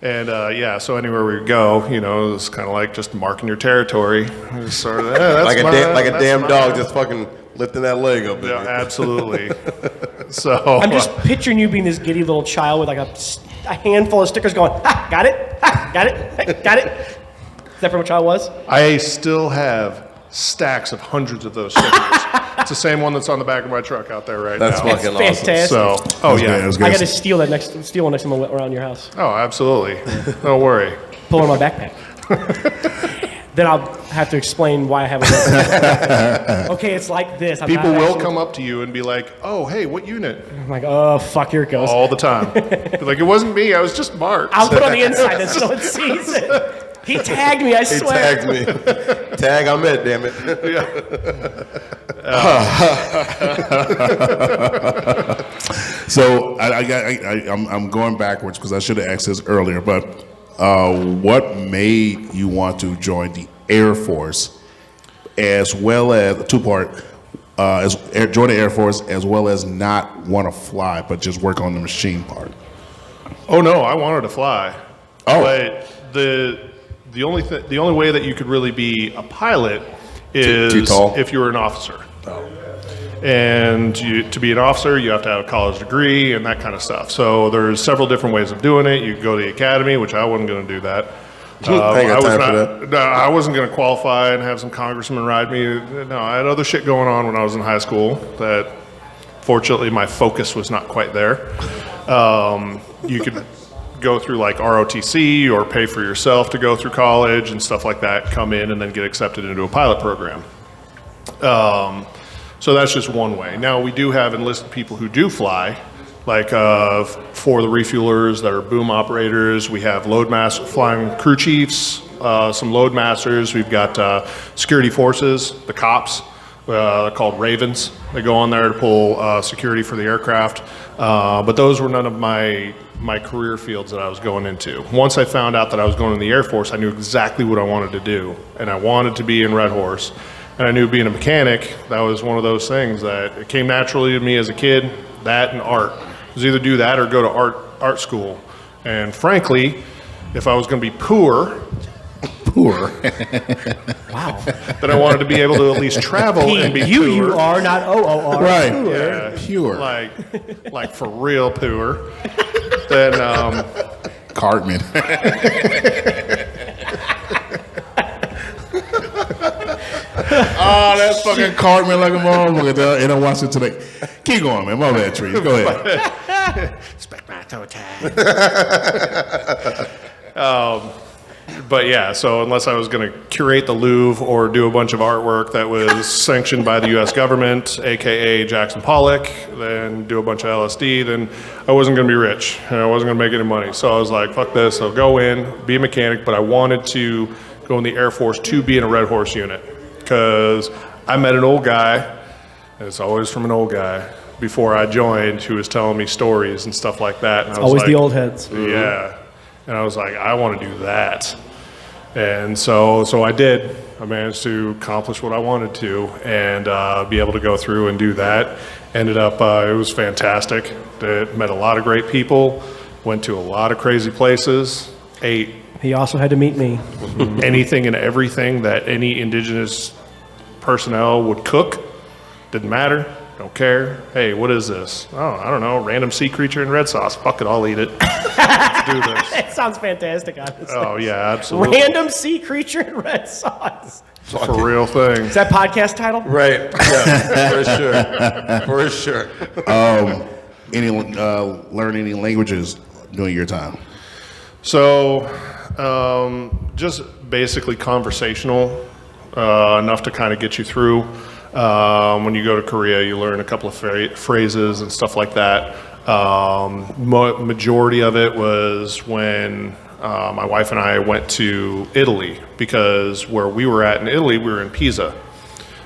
Yeah, so anywhere we go, you know, it's kind of like just marking your territory. It's sort of, that's Like a that's damn my- dog just fucking lifting that leg up. Yeah, Baby. absolutely. So I'm just picturing you being this giddy little child with like a handful of stickers going, ha, got it, ha, got it, ha, got it. Is that pretty much how it was? I still have stacks of hundreds of those stickers. It's the same one that's on the back of my truck out there right That's now. fucking Fantastic. awesome. So, oh yeah. That's I good. got to steal one next time I'm around your house. Oh, absolutely. Don't worry. Pull it in my backpack. then I'll have to explain why I have a okay, it's like this. I'm People not will actually- come up to you and be like, "Oh, hey, what unit?" I'm like, oh, fuck, here it goes. All the time. Be like, "It wasn't me. I was just Mark." I'll put on the inside then so it sees it. He tagged me, I He swear. tagged me. Tag, I'm it, damn it. So I'm going backwards because I should have asked this earlier. But what made you want to join the Air Force, as well as two-part, join the Air Force as well as not want to fly but just work on the machine part? Oh no, I wanted to fly. Oh. But the only way that you could really be a pilot is Too tall? if you were an officer. And to be an officer, you have to have a college degree and that kind of stuff. So there's several different ways of doing it. You can go to the academy, which I wasn't going to do that. I ain't got time for that. No, I wasn't going to qualify and have some congressman ride me. No, I had other shit going on when I was in high school that, fortunately, my focus was not quite there. You could go through like ROTC or pay for yourself to go through college and stuff like that, come in and then get accepted into a pilot program. So that's just one way. Now, we do have enlisted people who do fly, like for the refuelers that are boom operators. We have flying crew chiefs, some load masters. We've got security forces, the cops, called Ravens. They go on there to pull security for the aircraft. But those were none of my career fields that I was going into. Once I found out that I was going in the Air Force, I knew exactly what I wanted to do. And I wanted to be in Red Horse. And I knew being a mechanic, that was one of those things that it came naturally to me as a kid, that and art. It was either do that or go to art school. And frankly, if I was going to be poor, Wow. then I wanted to be able to at least travel and be poor. You are, not OOR. Right. Yeah, Pure. like for real poor. Then Cartman. Oh, that's fucking Cartman like a motherfucker. And I watched it today. Keep going, man. My bad, Trees. Go ahead. Expect my toe tag. But yeah, so unless I was going to curate the Louvre or do a bunch of artwork that was sanctioned by the U.S. government, aka Jackson Pollock, then do a bunch of LSD, then I wasn't going to be rich and I wasn't going to make any money. So I was like, fuck this, I'll go in, be a mechanic, but I wanted to go in the Air Force to be in a Red Horse unit because I met an old guy, and it's always from an old guy, before I joined, who was telling me stories and stuff like that. And I was Always like, the old heads. yeah. And I was like, I want to do that. And so I did. I managed to accomplish what I wanted to and be able to go through and do that. Ended up, it was fantastic. Met a lot of great people, went to a lot of crazy places, ate He also had to meet me. anything and everything that any indigenous personnel would cook. Didn't matter. Don't care. Hey, what is this? Oh, I don't know. Random sea creature in red sauce. Fuck it, I'll eat it. Let's do this. It sounds fantastic, honestly. Oh, yeah, absolutely. Random sea creature in red sauce. It's a real thing. Is that podcast title? Right. Yeah, for sure. Learn any languages during your time? So, just basically conversational, enough to kind of get you through. When you go to Korea, you learn a couple of phrases and stuff like that. Majority of it was when my wife and I went to Italy, because where we were at in Italy, we were in Pisa.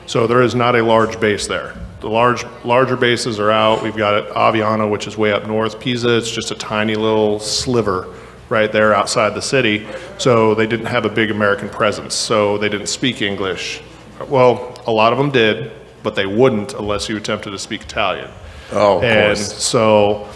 So there is not a large base there. The larger bases are out. We've got Aviano, which is way up north. Pisa, it's just a tiny little sliver right there outside the city. So they didn't have a big American presence. So they didn't speak English. Well, a lot of them did, but they wouldn't unless you attempted to speak Italian. Oh, of And course. so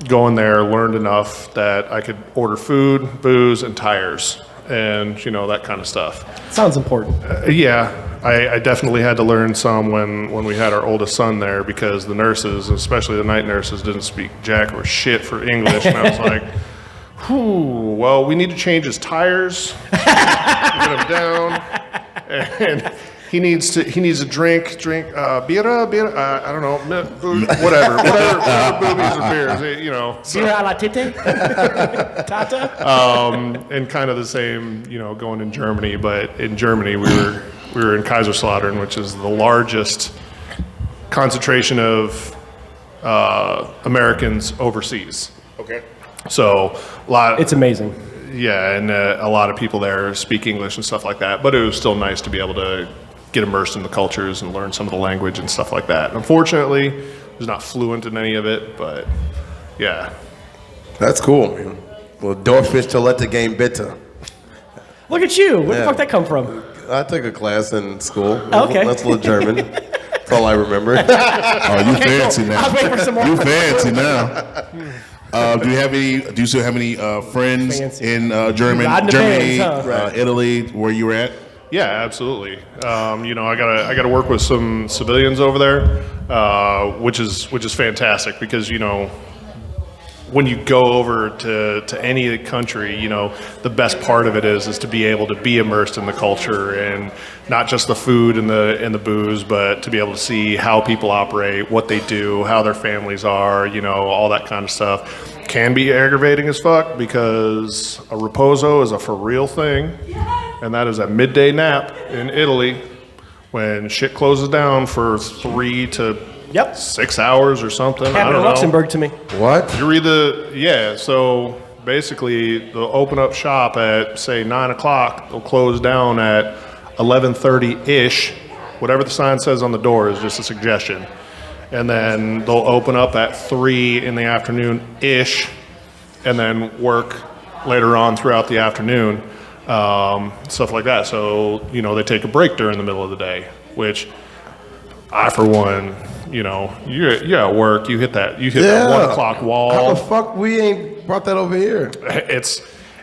going there, learned enough that I could order food, booze, and tires, and that kind of stuff. Sounds important. Yeah, I definitely had to learn some when we had our oldest son there, because the nurses, especially the night nurses, didn't speak jack or shit for English, and I was like, whew, well, we need to change his tires, get him down, he needs to drink beer, I don't know, whatever boobies or beers, you know. So, Beer a la tete? Tata? and kind of the same, you know, going in Germany, but in Germany we were in Kaiserslautern, which is the largest concentration of Americans overseas. Okay. So It's amazing. yeah, and a lot of people there speak English and stuff like that, but it was still nice to be able to get immersed in the cultures and learn some of the language and stuff like that. Unfortunately, I was not fluent in any of it, but yeah. That's cool, man. Well, Dorfish Toilette game bitter. Look at you. Where the Yeah. fuck that come from? I took a class in school. Okay. That's a little German. That's all I remember. Oh, you fancy I now. was waiting for some more. You fancy now. Do you still have any friends Fancy. in Riding Germany, the bands, huh? Italy, where you were at? Yeah, absolutely. You know, I gotta work with some civilians over there, which is fantastic because, you know, when you go over to any country, you know, the best part of it is to be able to be immersed in the culture and not just the food and the booze, but to be able to see how people operate, what they do, how their families are, you know, all that kind of stuff. Can be aggravating as fuck because a riposo is a for real thing, and that is a midday nap in Italy when shit closes down for 3 to Yep. 6 hours or something. I Happened don't in know. Luxembourg to me. What? You read so basically they'll open up shop at, say, 9 o'clock. They'll close down at 11:30-ish. Whatever the sign says on the door is just a suggestion. And then they'll open up at 3 in the afternoon-ish and then work later on throughout the afternoon, stuff like that. So, you know, they take a break during the middle of the day, which I, for one, you know, you're at work, you hit that 1 o'clock How wall. the fuck we ain't brought that over here?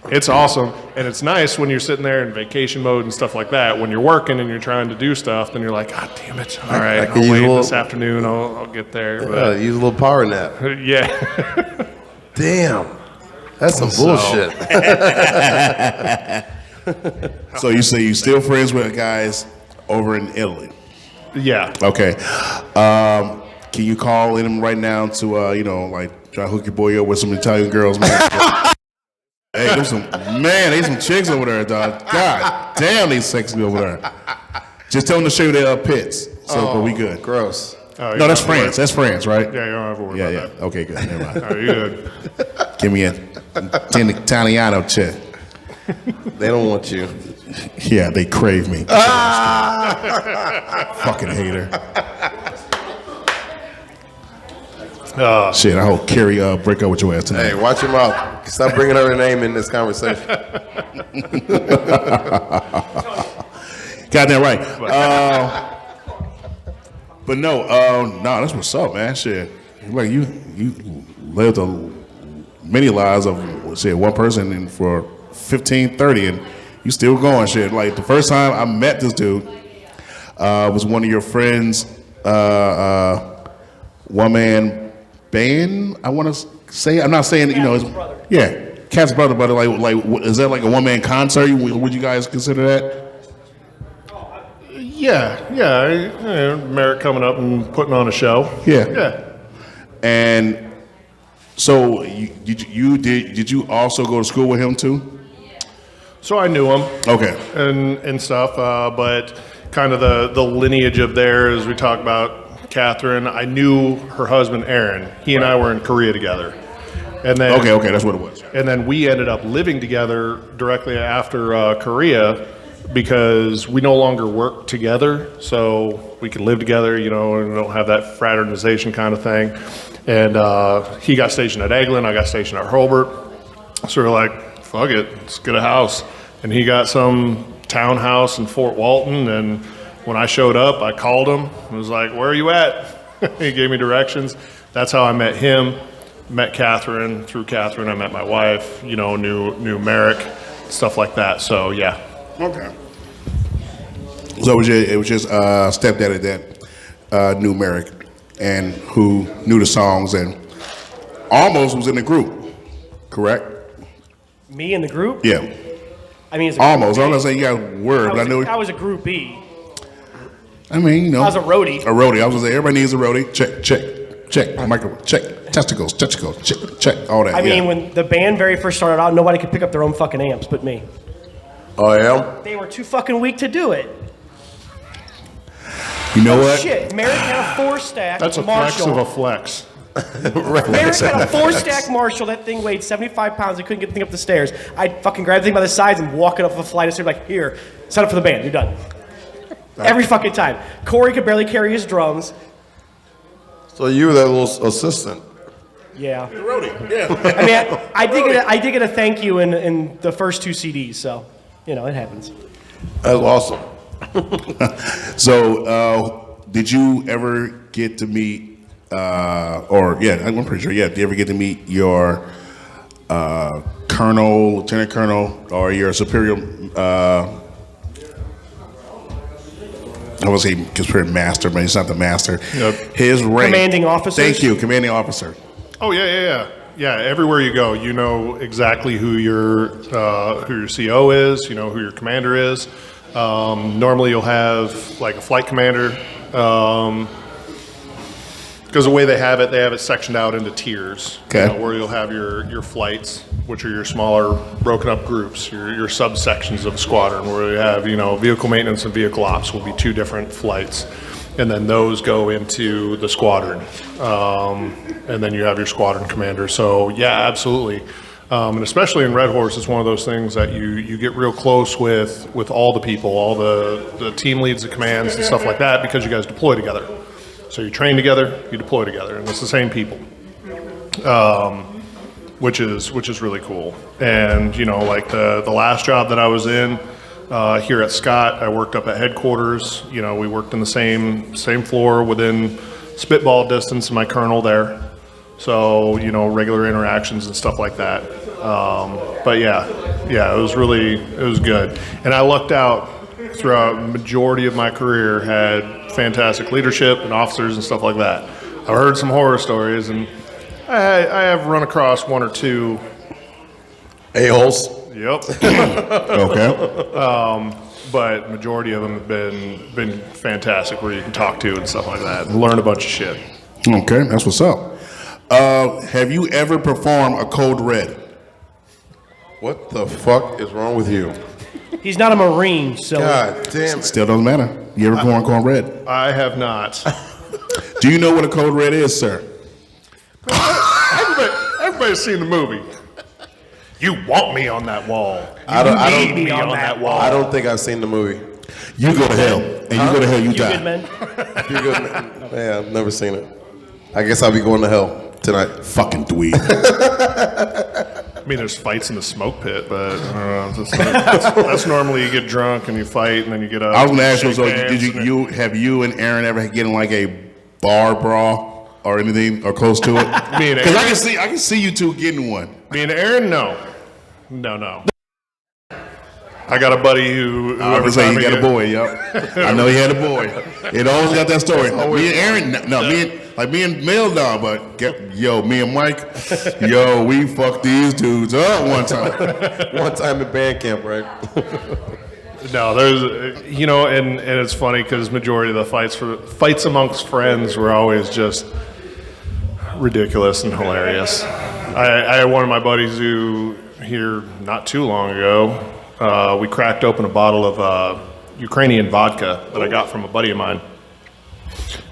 It's awesome, and it's nice when you're sitting there in vacation mode and stuff like that. When you're working and you're trying to do stuff, then you're like, God damn it! All right, can I'll use wait a little- this afternoon. I'll get there. But, Use a little power nap. yeah, Damn. That's some bullshit. So you say you still friends with guys over in Italy? yeah. Okay. Can you call in right now to you know, like try to hook your boy up with some Italian girls, man? Hey, there's some chicks over there, dog. God damn, these sexy over there. Just tell them to show you their pits, but we good. Gross. Oh, you No, that's don't have to France. That's France, right? worry- Yeah, you don't have to worry Yeah, about yeah. Okay, good. Never mind. that. Oh, you're good. Give me a Italiano chick. They don't want you. Yeah, they crave me. Fucking hater. Shit, I hope Carrie break up with your ass tonight. Hey, watch your mouth. Stop bringing her name in this conversation. Goddamn right. But no, that's what's up, man. Shit, like you lived many lives of say one person and for 15, 30, and you still going. Shit, like the first time I met this dude was one of your friends, one man band. I want to say, I'm not saying you know, it's, yeah, Cat's brother, but like, is that like a one man concert? Would you guys consider that? Yeah. Merrick coming up and putting on a show. Yeah. And so did you also go to school with him too? So I knew him. Okay. and stuff, but kind of the lineage of theirs. We talk about Catherine. I knew her husband Aaron. He and I were in Korea together, and then Okay, that's what it was. and then we ended up living together directly after Korea because we no longer work together, so we could live together, you know, and don't have that fraternization kind of thing. And he got stationed at Eglin, I got stationed at Hurlburt. So we were like, fuck it, let's get a house. And he got some townhouse in Fort Walton, and when I showed up, I called him. I was like, where are you at? He gave me directions. That's how I met him, met Catherine. Through Catherine, I met my wife, you know, knew Merrick, stuff like that. So, yeah. Okay. So it was just stepdaddy that knew Merrick and who knew the songs and almost was in the group, correct? Me and the group? Yeah, I mean, it's a almost. group I'm B. not saying you got a word, but I know. I was a group B. I mean, you know. How's a roadie? A roadie. I was going to say, everybody needs a roadie. Check. Microphone, check. Testicles, check. All that. I mean, when the band very first started out, nobody could pick up their own fucking amps but me. Oh, yeah? They were too fucking weak to do it. You know what? Shit, Merrick had a 4-stack That's a flex Marshall. of a flex. Merrick had a 4-stack Marshall. That thing weighed 75 pounds. He couldn't get the thing up the stairs. I'd fucking grab the thing by the sides and walk it up a flight of stairs like, here, set up for the band. You're done. Every fucking time. Corey could barely carry his drums. So you were that little assistant. Yeah. Roadie. Yeah. I mean, I did get a thank you in the first 2 CDs, so, you know, it happens. That's awesome. So, did you ever get to meet, I'm pretty sure, did you ever get to meet your colonel, lieutenant colonel, or your superior, I would say superior master, but he's not the master. Yep. His rank. Commanding officer. Thank you, commanding officer. Oh yeah. Everywhere you go, you know exactly who your CO is. You know who your commander is. Normally, you'll have like a flight commander. Because the way they have it sectioned out into tiers. Okay. You know, where you'll have your flights, which are your smaller broken up groups, your subsections of a squadron, where you have, vehicle maintenance and vehicle ops will be 2 different flights. And then those go into the squadron. And then you have your squadron commander. So yeah, absolutely. And especially in Red Horse, it's one of those things that you get real close with all the people, all the team leads, the commands and stuff like that, because you guys deploy together. So you train together, you deploy together, and it's the same people, which is really cool. And like the last job that I was in here at Scott, I worked up at headquarters. We worked in the same floor within spitball distance of my colonel there. So regular interactions and stuff like that. But yeah, it was good. And I lucked out throughout the majority of my career, had fantastic leadership and officers and stuff like that. I've heard some horror stories, and I have run across 1 or 2 A-holes. Yep. Okay. But majority of them have been fantastic, where you can talk to and stuff like that, and learn a bunch of shit. Okay, that's what's up. Have you ever performed a code red? What the fuck is wrong with you? He's not a Marine, so. God damn it. Still doesn't matter. You ever perform code red? I have not. Do you know what a code red is, sir? Everybody's seen the movie. You want me on that wall. I don't need me on that wall. I don't think I've seen the movie. You go to hell, and you go to hell, you You die. good men? You good, man? Yeah, I've never seen it. I guess I'll be going to hell tonight. Fucking dweeb. I mean, there's fights in the smoke pit, but I don't know. That's normally you get drunk and you fight, and then you get up. I was gonna ask you, shake so hands, did and you have you and Aaron ever get in like a bar brawl or anything or close to it? Me and Because Aaron, I can see you two getting one. me and Aaron, no. I got a buddy who I every was saying time he got a get- boy. Yep. I know he had a boy. It always got that story. Me and Aaron, me and Mel dog, but me and Mike, we fucked these dudes up one time. One time in band camp, right? No, there's, and it's funny because majority of the fights amongst friends were always just ridiculous and hilarious. I had one of my buddies who here not too long ago, we cracked open a bottle of Ukrainian vodka that I got from a buddy of mine,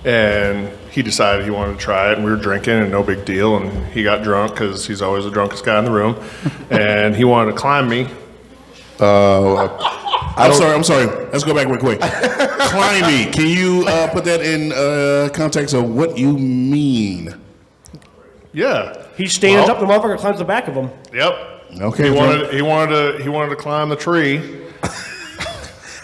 and he decided he wanted to try it, and we were drinking, and no big deal, and he got drunk because he's always the drunkest guy in the room, and he wanted to climb me. I'm sorry. Let's go back real quick. Climbing. Can you put that in context of what you mean? Yeah. He stands Well, up, the motherfucker climbs the back of him. Yep. Okay. He wanted to climb the tree,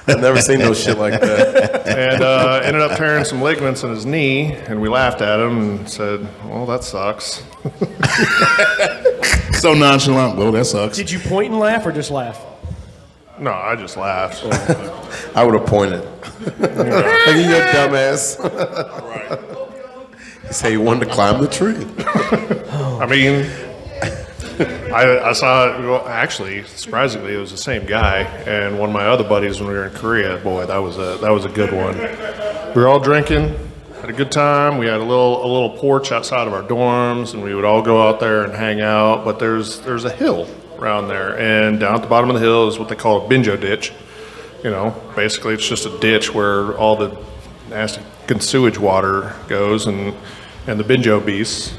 I've never seen no shit like that. and ended up tearing some ligaments in his knee, and we laughed at him and said, "Well, that sucks." So nonchalant. Well, that sucks. Did you point and laugh or just laugh? No, I just laughed. I would have pointed. Hey, you dumbass. He said he wanted to climb the tree. I mean, I saw it. Well, actually, surprisingly, it was the same guy, and one of my other buddies when we were in Korea. Boy, that was a good one. We were all drinking, had a good time. We had a little porch outside of our dorms, and we would all go out there and hang out. But there's a hill around there, and down at the bottom of the hill is what they call a binjo ditch. You know, basically it's just a ditch where all the nasty sewage water goes, and the binjo beasts.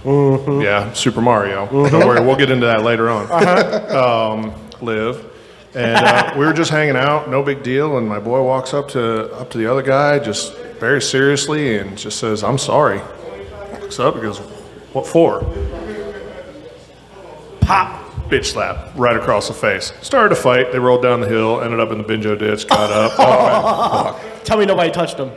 Mm-hmm. Yeah, Super Mario. Don't worry, we'll get into that later on. Live. And we were just hanging out, no big deal. And my boy walks up to the other guy, just very seriously, and just says, "I'm sorry." Looks up, he goes, "What for?" Pop! Bitch slap right across the face. Started a fight. They rolled down the hill, ended up in the binjo ditch, got up. Tell me nobody touched him.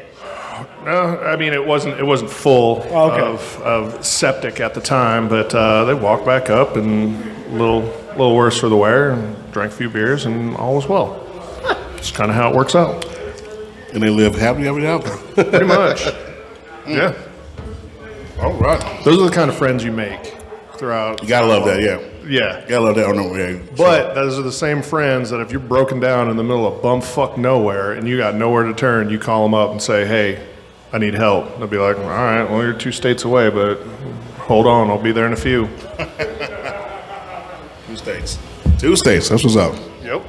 No, I mean it wasn't full of septic at the time, but they walked back up and a little worse for the wear, and drank a few beers, and all was well. It's kind of how it works out. And they live happily ever after. Pretty much. Yeah. All right. Those are the kind of friends you make throughout. You gotta love that, yeah. Yeah. Gotta love that. I don't know. Yeah. But those are the same friends that if you're broken down in the middle of bumfuck nowhere and you got nowhere to turn, you call them up and say, "Hey, I need help." They'll be like, "All right, well, you're 2 states away, but hold on, I'll be there in a few." 2 states. 2 states. That's what's up. Yep.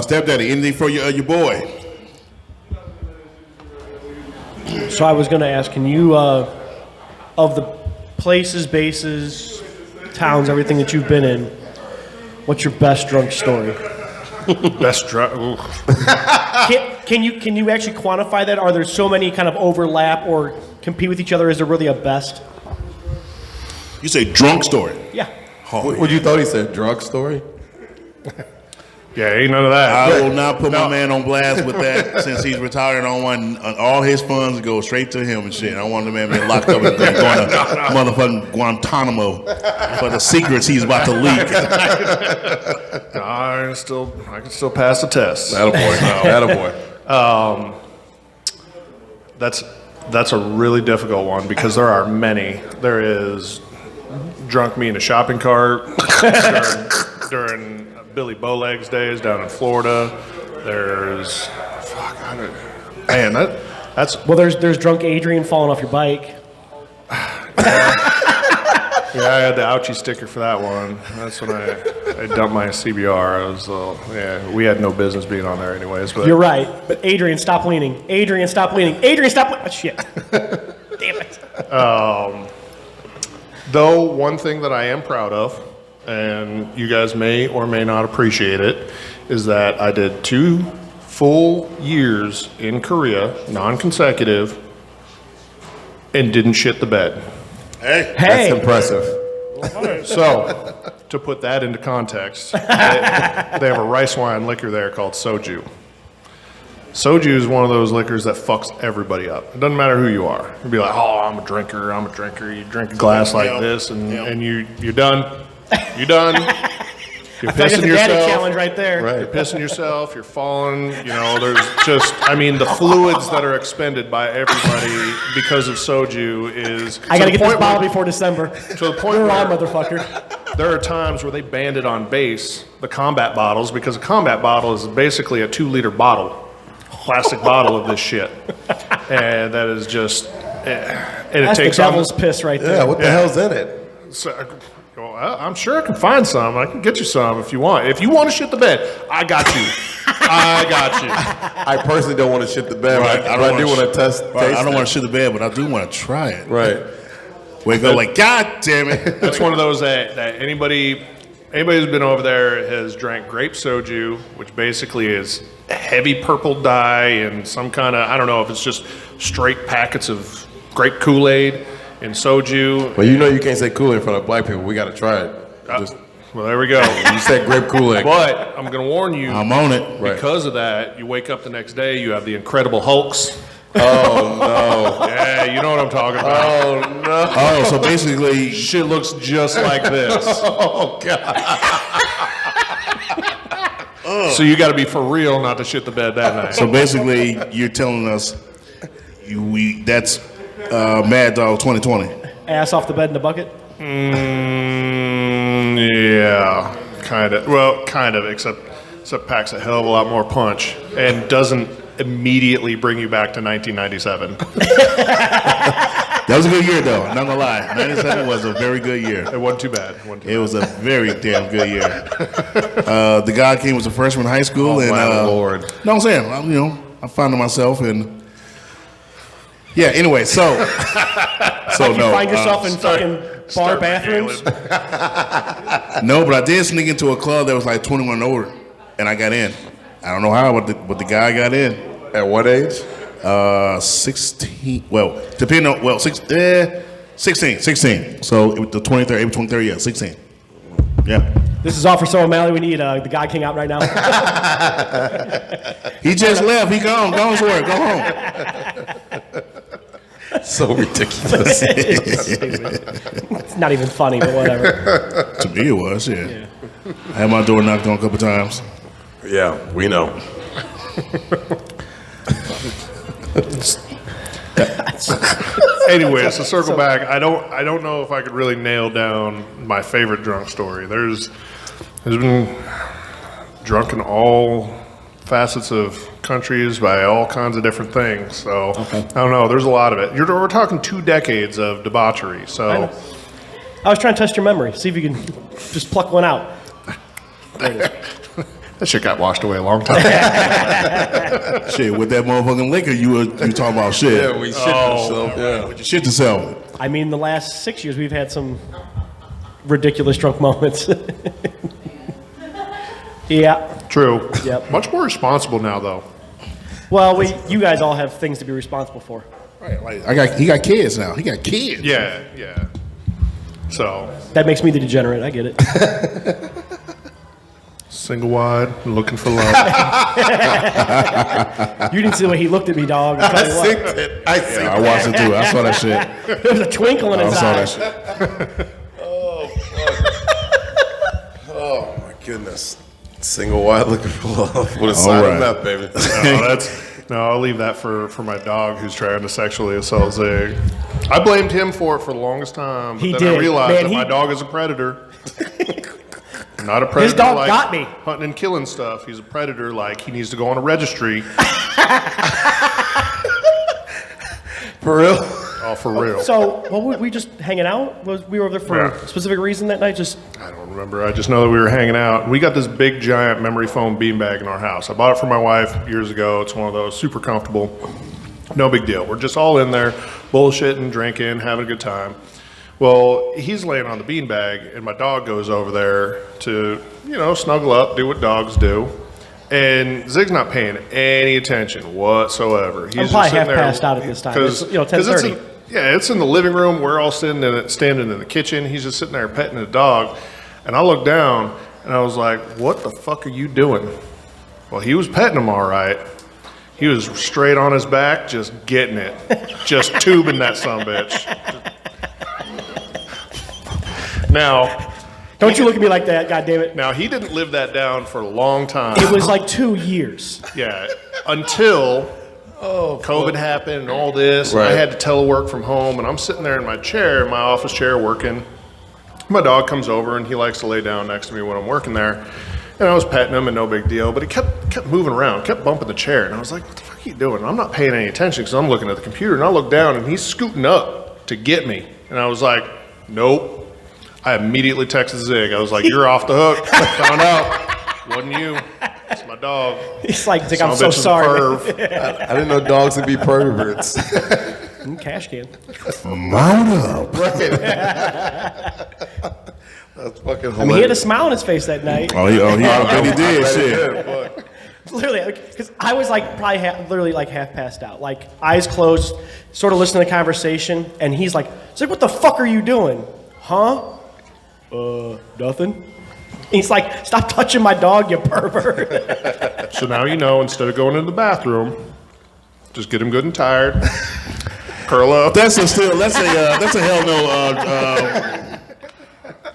Stepdaddy, anything for your boy? So I was going to ask, can you, of the places, bases, towns, everything that you've been in, what's your best drunk story? Best drunk. Can you actually quantify that? Are there so many kind of overlap or compete with each other? Is there really a best? You say drunk story. Yeah. Oh, What you thought he said? Drug story? Yeah, ain't none of that. I will not put my man on blast with that since he's retired. I don't want all his funds go straight to him and shit. I don't want the man being locked up and going to motherfucking Guantanamo for the secrets he's about to leak. I can still pass the test. Attaboy. That's a really difficult one because there are many. There is drunk me in a shopping cart during Billy Bowlegs days down in Florida. There's that's Well, there's drunk Adrian falling off your bike. yeah, I had the ouchie sticker for that one. That's when I dumped my CBR. I was we had no business being on there anyways. But You're right. But Adrian, stop leaning. Adrian, stop leaning. Adrian, stop leaning. Oh, shit. Damn it. Though one thing that I am proud of, and you guys may or may not appreciate it, is that I did 2 full years in Korea, non-consecutive, and didn't shit the bed. Hey. That's impressive. So, to put that into context, they have a rice wine liquor there called soju. Soju is one of those liquors that fucks everybody up. It doesn't matter who you are. You'd be like, "Oh, I'm a drinker. You drink a glass like this, and you're done. You're done. You're That's pissing the daddy yourself. challenge right there. You're pissing yourself. You're falling. You know, there's just, the fluids that are expended by everybody because of soju is. I got to to the get this point bottle where- before December. To the point You're on, where motherfucker. there are times where they banned it on base, the combat bottles, because a combat bottle is basically a 2-liter bottle, plastic bottle of this shit, and that is just. And it That's takes the on. devil's piss right there. Yeah, what the hell's in it? So, well, I'm sure I can find some. I can get you some if you want. If you want to shit the bed, I got you. I got you. I personally don't want to shit the bed, Right, but I do want to test. I don't want to shit the bed, but I do want to try it. Right. Wake up like, God damn it. That's one of those that anybody who's been over there has drank grape soju, which basically is heavy purple dye and some kind of, I don't know if it's just straight packets of grape Kool-Aid and soju. Well, you can't say Kool-Aid in front of black people. We got to try it. Well, there we go. You said grape Kool-Aid. But I'm going to warn you. I'm on it. Right. Because of that, you wake up the next day, you have the Incredible Hulks. Oh, no. Yeah, you know what I'm talking about. Oh, no. Oh, so basically, Shit looks just like this. Oh, God. So you got to be for real not to shit the bed that night. so basically, you're telling us that's Mad Dog 2020. Ass off the bed in the bucket. Yeah, kind of. Well, kind of, except packs a hell of a lot more punch and doesn't immediately bring you back to 1997. That was a good year, though. Not gonna lie, 97 was a very good year. It wasn't too bad. It was a very damn good year. The God King was a freshman in high school, and my Lord. No, I'm saying, I found myself in. Yeah. Anyway, so You find yourself in fucking bar Start bathrooms. no, but I did sneak into a club that was like 21 and older, and I got in. I don't know how, but the guy got in. At what age? 16. Well, depending on 16. So it was the 23rd, April 23rd. Yeah, 16. Yeah. This is Officer O'Malley. We need the God King out right now. He just left. He gone. Gone to work. Go home. So ridiculous. It's not even funny, but whatever. To me, it was. Yeah. I had my door knocked on a couple times. Yeah, we know. Anyway, so circle back. I don't know if I could really nail down my favorite drunk story. There's been drunk in all facets of countries by all kinds of different things. So I don't know. There's a lot of it. We're talking 2 decades of debauchery. So I was trying to test your memory. See if you can just pluck one out. that shit got washed away a long time. Shit, with that motherfucking liquor, you talking about shit. Yeah, we shit ourselves. Yeah. With your shit to sell. I mean, the last 6 years, we've had some ridiculous drunk moments. Yeah. True. Yep. Much more responsible now, though. Well, you guys all have things to be responsible for. Right, like he got kids now. He got kids. Yeah. So That makes me the degenerate. I get it. single wide, looking for love. You didn't see the way he looked at me, dog. I'll tell you what. Synced it. I synced I watched it too. I saw that shit. There was a twinkle in I his saw eye. that shit. Oh my goodness. Single wide looking for love. With a side right. of meth, baby. I'll leave that for my dog who's trying to sexually assault Zig. I blamed him for it for the longest time, but He then did. I realized Man, that my he- dog is a predator. Not a predator. His dog like got me. hunting and killing stuff. He's a predator. Like he needs to go on a registry. For real? Oh, for real. So, were we just hanging out? We were over there for Yeah. a specific reason that night? Just I don't remember. I just know that we were hanging out. We got this big, giant memory foam beanbag in our house. I bought it for my wife years ago. It's one of those, super comfortable. No big deal. We're just all in there, bullshitting, drinking, having a good time. Well, he's laying on the beanbag, and my dog goes over there to, snuggle up, do what dogs do. And Zig's not paying any attention whatsoever. He's I'm just probably sitting half there passed out at this time. It's, 10:30. It's in the living room. We're all standing in the kitchen. He's just sitting there petting the dog. And I looked down, and I was like, what the fuck are you doing? Well, he was petting him all right. He was straight on his back, just getting it. Just tubing that sumbitch. Now, don't you look at me like that, goddammit. now, he didn't live that down for a long time. It was like 2 years. Yeah, until COVID happened and all this. And I Right. had to telework from home, and I'm sitting there in my chair, my office chair, working. My dog comes over, and he likes to lay down next to me when I'm working there. And I was petting him, and no big deal. But he kept moving around, kept bumping the chair, and I was like, "What the fuck are you doing?" And I'm not paying any attention because I'm looking at the computer, and I look down, and he's scooting up to get me, and I was like, "Nope." I immediately texted Zig. I was like, "You're off the hook." Found out. Wasn't you. It's my dog. He's like, Dick, I'm Son of so a bitch is a sorry. perv. I didn't know dogs would be perverts. Cash can. Mount up. That's fucking hilarious. I mean, he had a smile on his face that night. Oh, I bet he did. Shit. Literally, because I was like probably literally like half passed out, like eyes closed, sort of listening to the conversation, and he's like, "What the fuck are you doing?" Huh? Nothing. He's like, "Stop touching my dog, you pervert." So now you know, instead of going into the bathroom, just get him good and tired. Curl up. That's a hell no.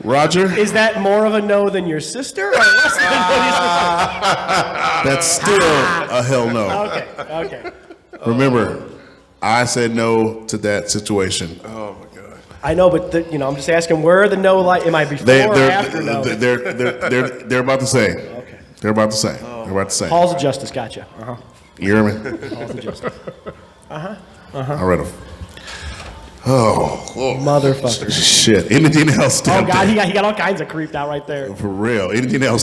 Roger, Is that more of a no than your sister? Or less than that's still a hell no. okay. Remember, I said no to that situation. Oh my god. I know, but I'm just asking, where are the no light? Am I before or after no? They're about the same. Okay. They're about the same. They're about the same. Halls of Justice, gotcha. You hear me? I read a. Oh, Motherfucker. shit. Anything else? Oh, God, he got all kinds of creeped out right there. For real. Anything else?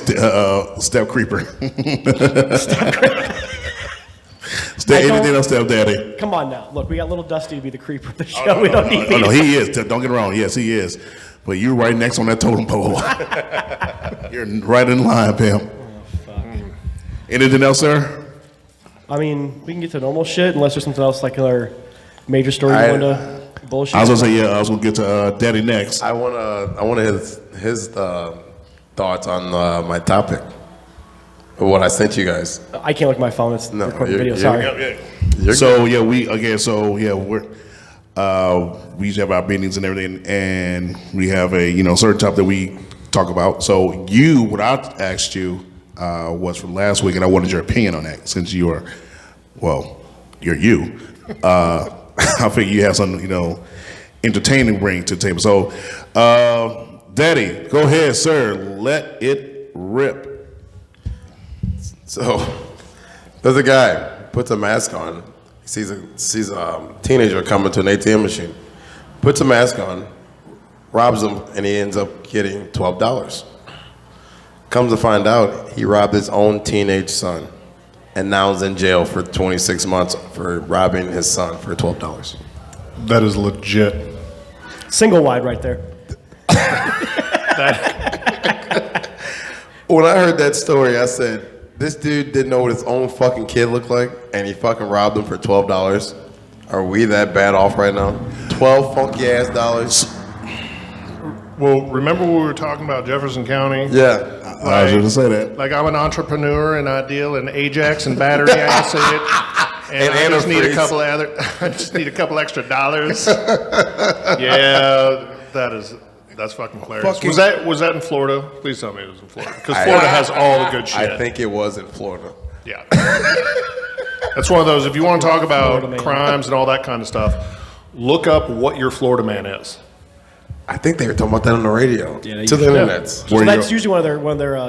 Step creeper. Anything else, Step Daddy? Come on now. Look, we got little Dusty to be the creeper of the show. We don't need Oh, no, he is. Don't get me wrong. Yes, he is. But you're right next on that totem pole. You're right in line, Pam. Oh, fuck. Anything else, sir? I mean, we can get to normal shit unless there's something else like our major story you want to bullshit. I was gonna say I was gonna get to Daddy next. I want his thoughts on my topic. What I sent you guys. I can't look at my phone. It's recording video. Sorry. We usually have our meetings and everything, and we have a certain topic that we talk about. So what I asked you was from last week, and I wanted your opinion on that since you're you. I figure you have some entertaining bring to the table. So, Daddy, go ahead, sir. Let it rip. So there's a guy puts a mask on. He sees a teenager coming to an ATM machine. Puts a mask on, robs him, and he ends up getting $12. Comes to find out, he robbed his own teenage son, and now is in jail for 26 months for robbing his son for $12. That is legit. Single wide right there. When I heard that story, I said, this dude didn't know what his own fucking kid looked like, and he fucking robbed him for $12. Are we that bad off right now? 12 funky ass dollars. Well, remember when we were talking about Jefferson County? Yeah. I was going to say that. Like, I'm an entrepreneur and I deal in Ajax and battery acid. And I just need a couple extra dollars. Yeah, that's fucking hilarious. Was that in Florida? Please tell me it was in Florida. Because Florida has all the good shit. I think it was in Florida. Yeah. That's one of those, if you want to talk about crimes and all that kind of stuff, look up what your Florida man is. I think they were talking about that on the radio. Yeah, to the internet. So that's usually one of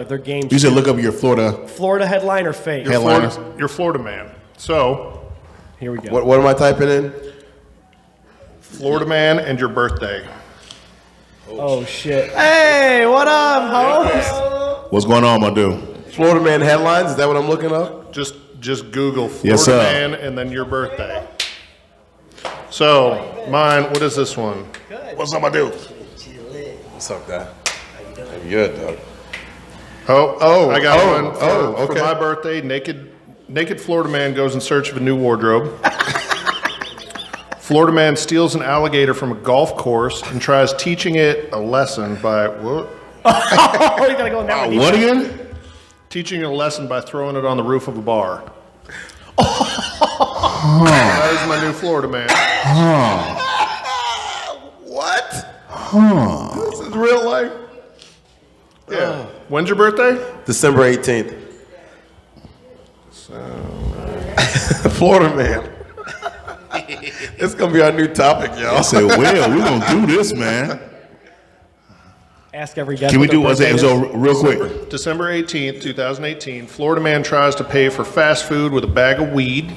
their games. You said look up your Florida headline or fake. Your Florida man. So here we go. What am I typing in? Florida man and your birthday. Oh shit! Hey, what up, Holmes? What's going on, my dude? Florida man headlines. Is that what I'm looking up? Just Google Florida Yes, sir. man and then your birthday. So mine. What is this one? What's up, my dude? What's up, Dad? I'm good, dog. I got one for okay. my birthday. Naked Florida man goes in search of a new wardrobe. Florida man steals an alligator from a golf course and tries teaching it a lesson by what? Oh, you gotta go in that one. What again? Teaching it a lesson by throwing it on the roof of a bar. That is my new Florida man. What? This is real life. Yeah. When's your birthday? December 18th. Florida man. It's gonna be our new topic, y'all. I said, well, we're going to do this, man. Ask every guest. Can we what do their what's birthday that? is. So, real quick. December 18th, 2018. Florida man tries to pay for fast food with a bag of weed.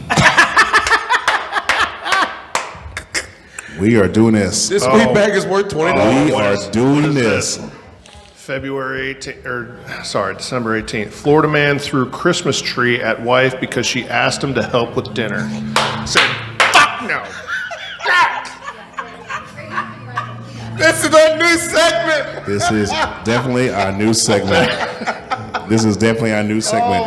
We are doing this. This weed bag is worth $20. We are doing this. December 18th. Florida man threw Christmas tree at wife because she asked him to help with dinner. Said, fuck no. This is our new segment. This is definitely our new segment. Oh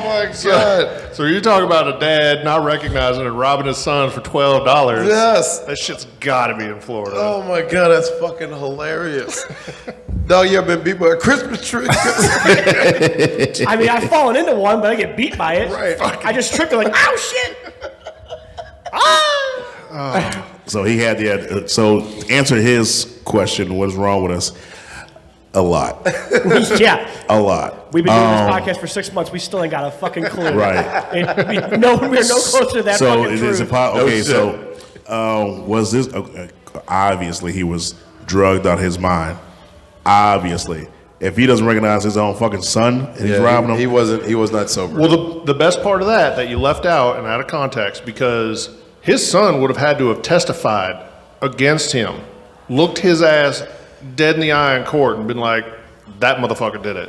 my God. So you talk about a dad not recognizing and robbing his son for $12. Yes. That shit's gotta be in Florida. Oh my God, that's fucking hilarious. Dog, you ever been beat by a Christmas tree? I mean, I've fallen into one, but I get beat by it. Right. I just tripped. Like, oh shit! Ah! So he had the. So to answer his question, what's wrong with us? A lot. Yeah. A lot. We've been doing this podcast for 6 months. We still ain't got a fucking clue. Right. And we're no closer to that So fucking it is truth. okay. So was this? Obviously, he was drugged out of his mind. Obviously, if he doesn't recognize his own fucking son and he's robbing him. He was not sober. Well, the best part of that you left out and out of context, because his son would have had to have testified against him, looked his ass dead in the eye in court and been like, that motherfucker did it.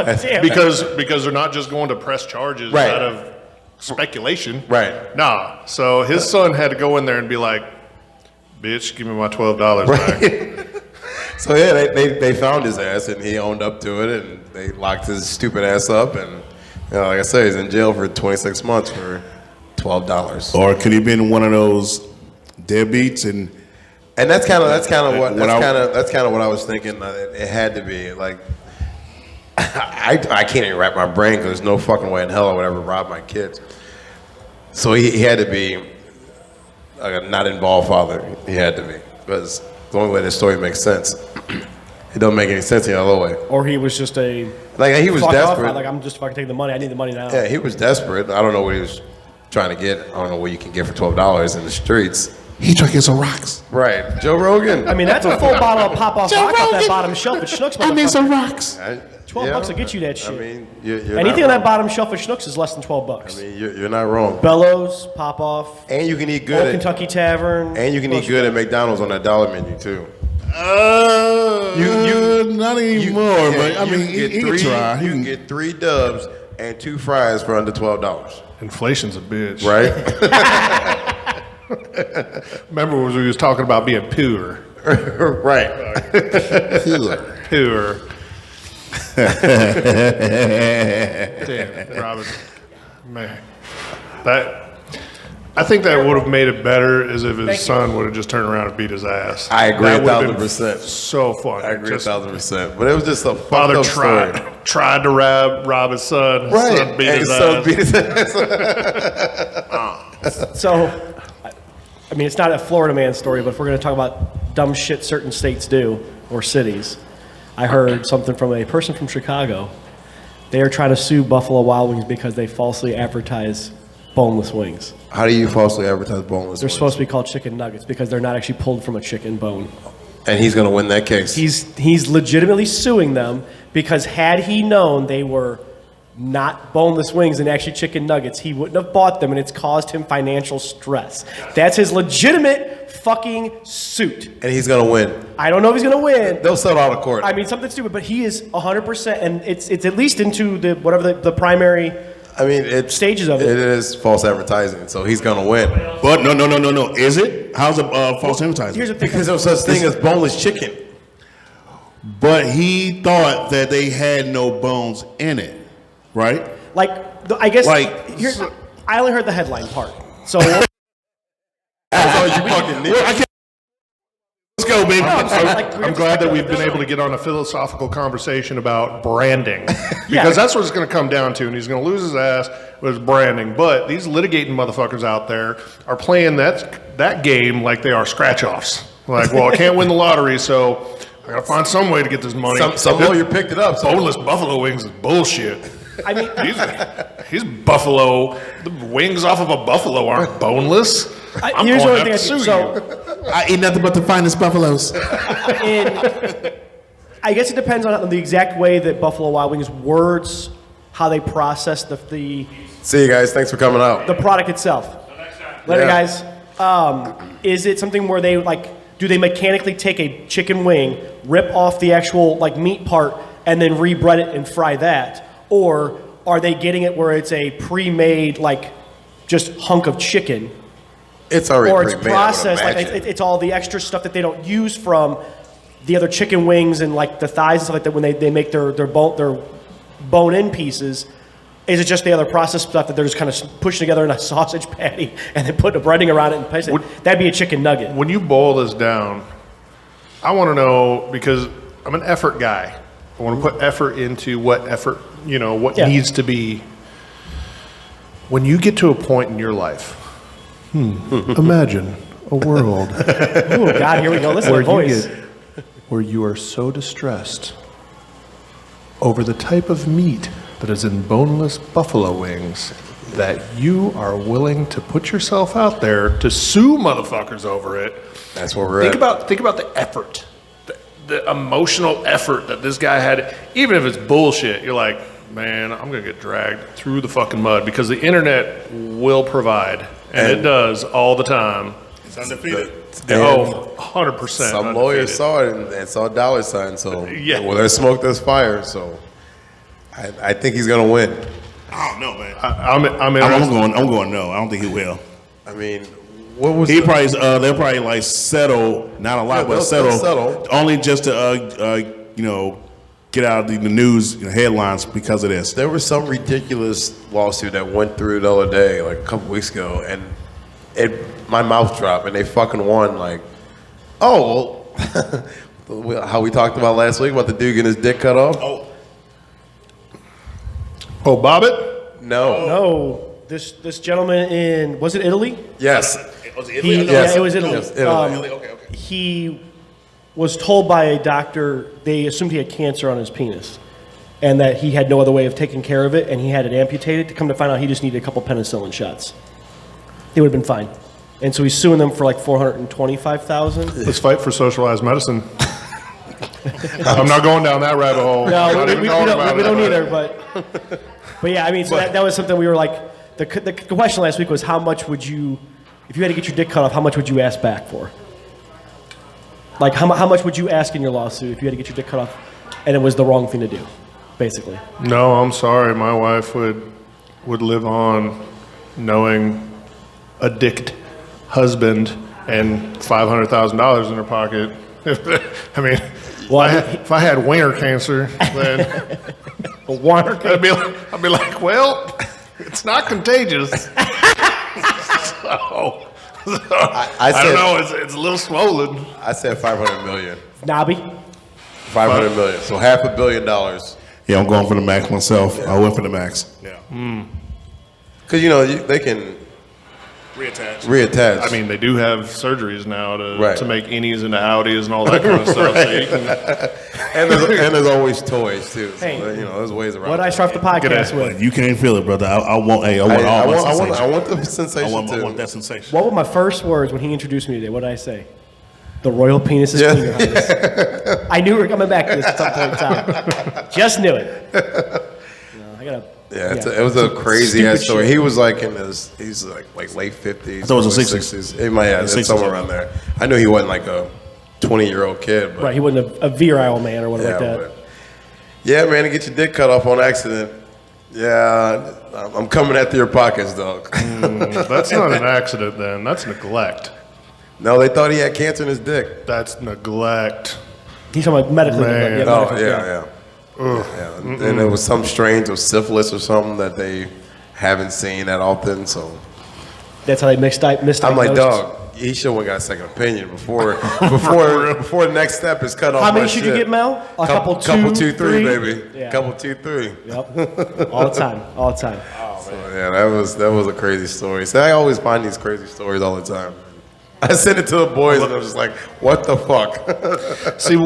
Oh, damn. Because they're not just going to press charges Right. out of speculation. Right. Nah. So his son had to go in there and be like, bitch, give me my $12 back. So yeah, they found his ass and he owned up to it and they locked his stupid ass up and like I said, he's in jail for 26 months for $12. Or could he have been one of those deadbeats and And that's kind of what I was thinking. It had to be like I can't even wrap my brain because there's no fucking way in hell I would ever rob my kids. So he had to be like a not involved father. He had to be because the only way this story makes sense. It don't make any sense any other way. Or he was just a He was fuck desperate. off, like I'm just fucking taking the money. I need the money now. Yeah, he was desperate. I don't know what he was trying to get. I don't know what you can get for $12 in the streets. he tried to get some rocks. Right, Joe Rogan. I mean, that's a full bottle of pop-off vodka off that bottom shelf at Schnucks. I need some motherfucker. rocks. $12 will get you that shit. I mean, you're Anything on not that bottom shelf at Schnucks is less than $12. I mean, you're not wrong. Bellows, pop-off, And you can eat Old good. At, Kentucky Tavern. and you can eat good at McDonald's on that dollar menu too. Not anymore, but I mean, you he can try. You can get 3 dubs and 2 fries for under $12, Inflation's a bitch. right? Remember when we was talking about being poor? Right. Poor. Damn, Robin. Man. I think that would have made it better as if his son would have just turned around and beat his ass. I agree That would have been 1,000%. So fun. I agree Just 1,000%. But it was just a father fucked up story. tried to rob his son. His Right. son beat And his son ass. beat his ass. So, I mean, it's not a Florida man story, but if we're going to talk about dumb shit certain states do, or cities, I heard something from a person from Chicago. They are trying to sue Buffalo Wild Wings because they falsely advertise boneless wings. How do you falsely advertise boneless They're wings? supposed to be called chicken nuggets because they're not actually pulled from a chicken bone. And he's going to win that case. He's legitimately suing them because had he known they were not boneless wings and actually chicken nuggets, he wouldn't have bought them, and it's caused him financial stress. That's his legitimate fucking suit. And he's going to win. I don't know if he's going to win. They'll settle out of court. I mean, something stupid, but he is 100%, and it's at least into the whatever the primary I mean, it's stages of it. It is false advertising, so he's going to win. But no. Is it? How's it false advertising? Here's the thing. Because there's such thing as boneless chicken. But he thought that they had no bones in it, right? I guess Like- here's, I only heard the headline part. So That's all you fucking need. Let's go, baby. I'm glad that we've been able to get on a philosophical conversation about branding. Because that's what it's going to come down to, and he's going to lose his ass with his branding. But these litigating motherfuckers out there are playing that game like they are scratch-offs. Like, well, I can't win the lottery, so I got to find some way to get this money. Some lawyer picked it up. So Boneless buffalo wings is bullshit. I mean, He's buffalo. The wings off of a buffalo aren't boneless. I'm here's the going only to thing. have to sue you. I eat nothing but the finest buffaloes. I guess it depends on the exact way that Buffalo Wild Wings words how they process the see you guys. Thanks for coming out. the product itself. Later, Yeah. guys. Is it something where they do they mechanically take a chicken wing, rip off the actual meat part, and then rebread it and fry that, or are they getting it where it's a pre-made just hunk of chicken, It's already or it's pre-made, I would processed imagine. it's all the extra stuff that they don't use from the other chicken wings and the thighs and stuff like that when they make their bone-in pieces? Is it just the other processed stuff that they're just kind of pushing together in a sausage patty and then putting a breading around it and place it? That'd be a chicken nugget. When you boil this down, I want to know, because I'm an effort guy. I want to put effort into what needs to be. When you get to a point in your life, imagine a world Oh, God, here we go. Listen to the voice. where you are so distressed over the type of meat that is in boneless buffalo wings that you are willing to put yourself out there to sue motherfuckers over it. That's where we're Think at. about the effort the emotional effort that this guy had, even if it's bullshit, you're like, man, I'm going to get dragged through the fucking mud because the internet will provide, and it does all the time. It's undefeated. Oh, 100%. Some lawyers saw it and saw dollar signs. So Yeah. well, there's smoke, there's fire. So I think he's gonna win. I don't know, man. I'm I'm interested. going no. I don't think he will. I mean, what was He probably they'll probably like settle, not a lot, Yeah, but they'll settle. only just to get out of the news headlines because of this. There was some ridiculous lawsuit that went through the other day, like a couple weeks ago, and my mouth dropped, and they fucking won. Like, oh, well, how we talked about last week about the dude getting his dick cut off. Oh, Bobbitt? No. No, this gentleman in, was it Italy? Yes. Was He, Yes. yeah, it was Italy. Yes, Italy. Okay. He was told by a doctor, they assumed he had cancer on his penis, and that he had no other way of taking care of it, and he had it amputated. To come to find out, he just needed a couple penicillin shots. They would have been fine. And so he's suing them for like $425,000. Let's fight for socialized medicine. I'm not going down that rabbit hole. No, I'm not we even going about don't it. either. But yeah, I mean, so that was something we were like. The question last week was how much would you, if you had to get your dick cut off, how much would you ask back for? Like how much would you ask in your lawsuit if you had to get your dick cut off, and it was the wrong thing to do, basically? No, I'm sorry. My wife would live on knowing a dicked husband and $500,000 in her pocket. I mean, Well, if I had wiener cancer, then I'd be like, well, it's not contagious. I said- don't know. It's a little swollen. I said 500 million. Nobby. 500 million. So $500 million. Yeah, I'm going for the max myself. I went for the max. Yeah. Because they can reattach. I mean, they do have surgeries now Right. to make innies into outies and all that kind of stuff. So you can, and there's always toys too. So, Hey. there's ways around. What did I start the podcast with? But you can't feel it, brother. I want all I my want sensation. the sensation I too. want that sensation. What were my first words when he introduced me today? What did I say? The royal penis is Yeah. cleaner, Highness. I knew we were coming back to this at some point in time. Just knew it. I gotta. Yeah, it was a crazy Stupid ass story. shit. He was like he's like late 50s. I thought it was the early 60s. It might have, it's 60s. somewhere around there. I knew he wasn't like a 20-year-old kid. But Right, he wasn't a virile man or whatever like that. but- yeah, man, to get your dick cut off on accident. Yeah, I'm coming after your pockets, dog. that's not an accident then. That's neglect. No, they thought he had cancer in his dick. That's neglect. He's talking about medically. Man. Yeah, Oh, medically, yeah. And there was some strains of syphilis or something that they haven't seen that often. So That's how they misdiagnosed. I'm like, dog, he should have got a second opinion before the next step is cut off. How many my should shit. you get, Mel? A couple, couple two, three, three? baby. Yeah. Couple 2, 3. Yep. All the time. All the time. So, yeah, that was a crazy story. So I always find these crazy stories all the time. I sent it to the boys and I was just like, what the fuck? See,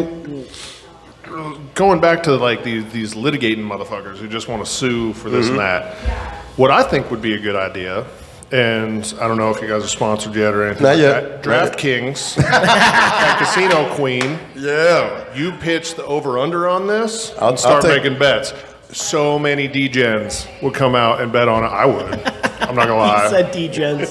going back to like these litigating motherfuckers who just want to sue for this and that, what I think would be a good idea, and I don't know if you guys are sponsored yet or anything Not like yet. that, DraftKings at Casino Queen, Yeah. you pitch the over-under on this I'll and start take- making bets. So many D-gens would come out and bet on it. I would. I'm not going to He lie. said D-gens.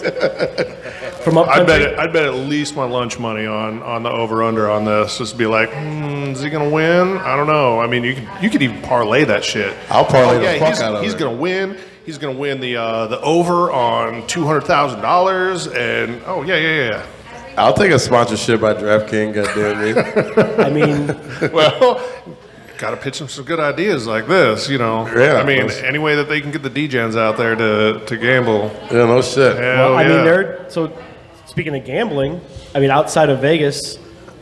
From up I'd bet at least my lunch money on the over under on this. Just be like, is he gonna win? I don't know. I mean, you could even parlay that shit. I'll parlay the fuck out of he's it. gonna win. He's gonna win the over on $200,000, and yeah. I'll take a sponsorship by DraftKings, goddamn me. I mean, Well, gotta pitch him some good ideas like this, Yeah, I mean, that's- any way that they can get the D-gens out there to gamble. Yeah, no shit. Hell well, I mean, yeah. so speaking of gambling, I mean, outside of Vegas,